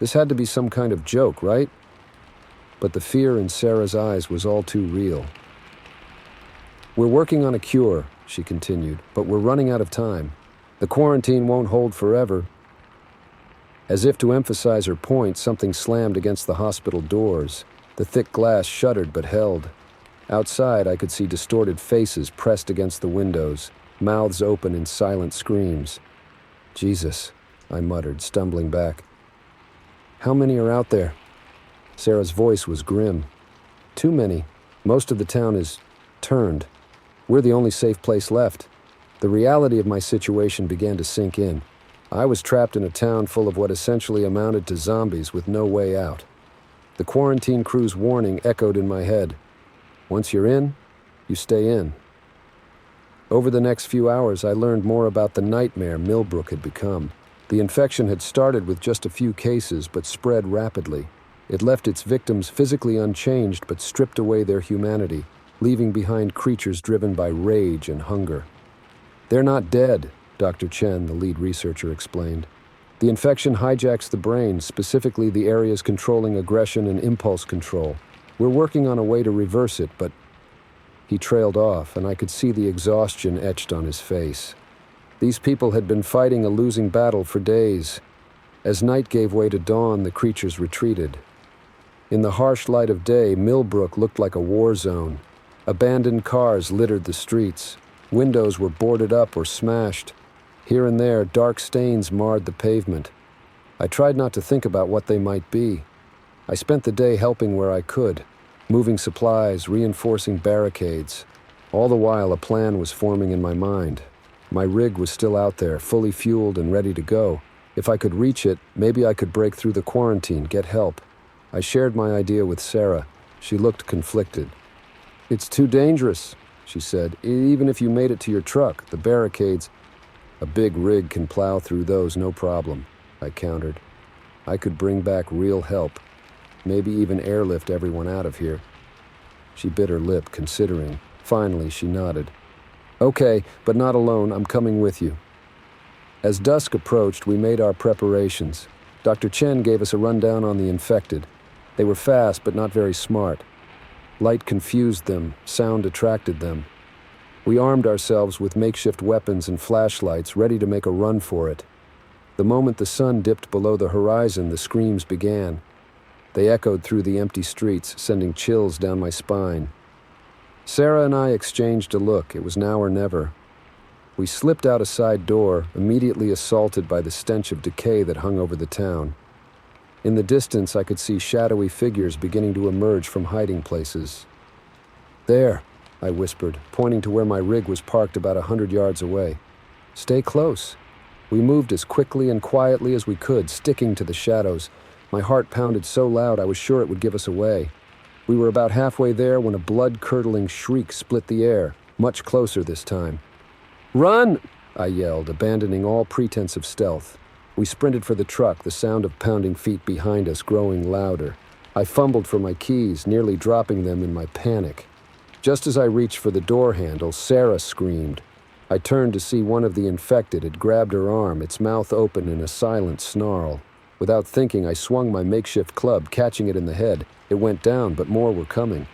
This had to be some kind of joke, right? But the fear in Sarah's eyes was all too real. "We're working on a cure," she continued, "but we're running out of time. The quarantine won't hold forever." As if to emphasize her point, something slammed against the hospital doors. The thick glass shuddered but held. Outside, I could see distorted faces pressed against the windows, mouths open in silent screams. "Jesus," I muttered, stumbling back. "How many are out there?" Sarah's voice was grim. "Too many. Most of the town is turned. We're the only safe place left." The reality of my situation began to sink in. I was trapped in a town full of what essentially amounted to zombies with no way out. The quarantine crew's warning echoed in my head. Once you're in, you stay in. Over the next few hours, I learned more about the nightmare Millbrook had become. The infection had started with just a few cases, but spread rapidly. It left its victims physically unchanged, but stripped away their humanity, leaving behind creatures driven by rage and hunger. "They're not dead," Dr. Chen, the lead researcher, explained. "The infection hijacks the brain, specifically the areas controlling aggression and impulse control. We're working on a way to reverse it, but..." He trailed off, and I could see the exhaustion etched on his face. These people had been fighting a losing battle for days. As night gave way to dawn, the creatures retreated. In the harsh light of day, Millbrook looked like a war zone. Abandoned cars littered the streets. Windows were boarded up or smashed. Here and there, dark stains marred the pavement. I tried not to think about what they might be. I spent the day helping where I could, moving supplies, reinforcing barricades. All the while, a plan was forming in my mind. My rig was still out there, fully fueled and ready to go. If I could reach it, maybe I could break through the quarantine, get help. I shared my idea with Sarah. She looked conflicted. "It's too dangerous," she said. "Even if you made it to your truck, the barricades..." "A big rig can plow through those, no problem," I countered. "I could bring back real help. Maybe even airlift everyone out of here." She bit her lip, considering. Finally, she nodded. "Okay, but not alone. I'm coming with you." As dusk approached, we made our preparations. Dr. Chen gave us a rundown on the infected. They were fast, but not very smart. Light confused them, sound attracted them. We armed ourselves with makeshift weapons and flashlights, ready to make a run for it. The moment the sun dipped below the horizon, the screams began. They echoed through the empty streets, sending chills down my spine. Sarah and I exchanged a look. It was now or never. We slipped out a side door, immediately assaulted by the stench of decay that hung over the town. In the distance, I could see shadowy figures beginning to emerge from hiding places. "There," I whispered, pointing to where my rig was parked about 100 yards away. "Stay close." We moved as quickly and quietly as we could, sticking to the shadows. My heart pounded so loud I was sure it would give us away. We were about halfway there when a blood-curdling shriek split the air, much closer this time. "Run!" I yelled, abandoning all pretense of stealth. We sprinted for the truck, the sound of pounding feet behind us growing louder. I fumbled for my keys, nearly dropping them in my panic. Just as I reached for the door handle, Sarah screamed. I turned to see one of the infected had grabbed her arm, its mouth open in a silent snarl. Without thinking, I swung my makeshift club, catching it in the head. It went down, but more were coming.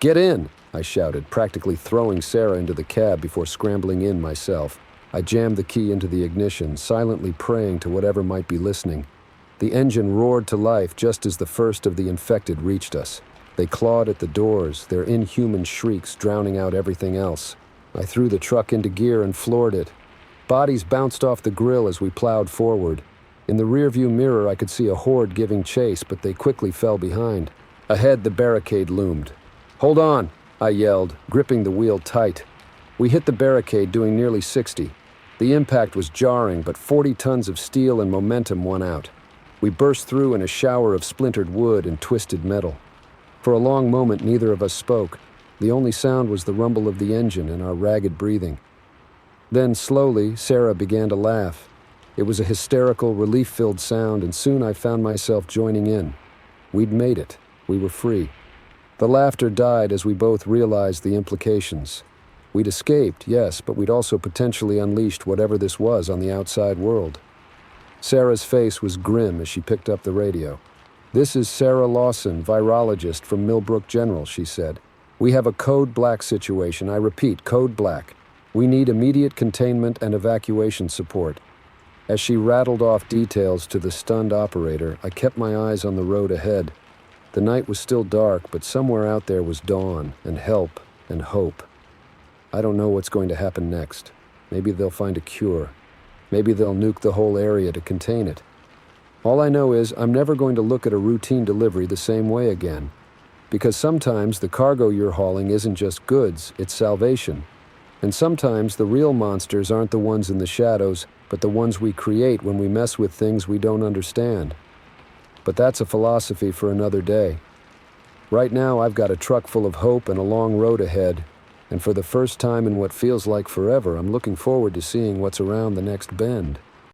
"Get in!" I shouted, practically throwing Sarah into the cab before scrambling in myself. I jammed the key into the ignition, silently praying to whatever might be listening. The engine roared to life just as the first of the infected reached us. They clawed at the doors, their inhuman shrieks drowning out everything else. I threw the truck into gear and floored it. Bodies bounced off the grill as we plowed forward. In the rearview mirror, I could see a horde giving chase, but they quickly fell behind. Ahead, the barricade loomed. "Hold on!" I yelled, gripping the wheel tight. We hit the barricade, doing nearly 60. The impact was jarring, but 40 tons of steel and momentum won out. We burst through in a shower of splintered wood and twisted metal. For a long moment, neither of us spoke. The only sound was the rumble of the engine and our ragged breathing. Then, slowly, Sarah began to laugh. It was a hysterical, relief-filled sound, and soon I found myself joining in. We'd made it. We were free. The laughter died as we both realized the implications. We'd escaped, yes, but we'd also potentially unleashed whatever this was on the outside world. Sarah's face was grim as she picked up the radio. "This is Sarah Lawson, virologist from Millbrook General," she said. "We have a code black situation. I repeat, code black. We need immediate containment and evacuation support." As she rattled off details to the stunned operator, I kept my eyes on the road ahead. The night was still dark, but somewhere out there was dawn and help and hope. I don't know what's going to happen next. Maybe they'll find a cure. Maybe they'll nuke the whole area to contain it. All I know is I'm never going to look at a routine delivery the same way again. Because sometimes the cargo you're hauling isn't just goods, it's salvation. And sometimes the real monsters aren't the ones in the shadows, but the ones we create when we mess with things we don't understand. But that's a philosophy for another day. Right now, I've got a truck full of hope and a long road ahead, and for the first time in what feels like forever, I'm looking forward to seeing what's around the next bend.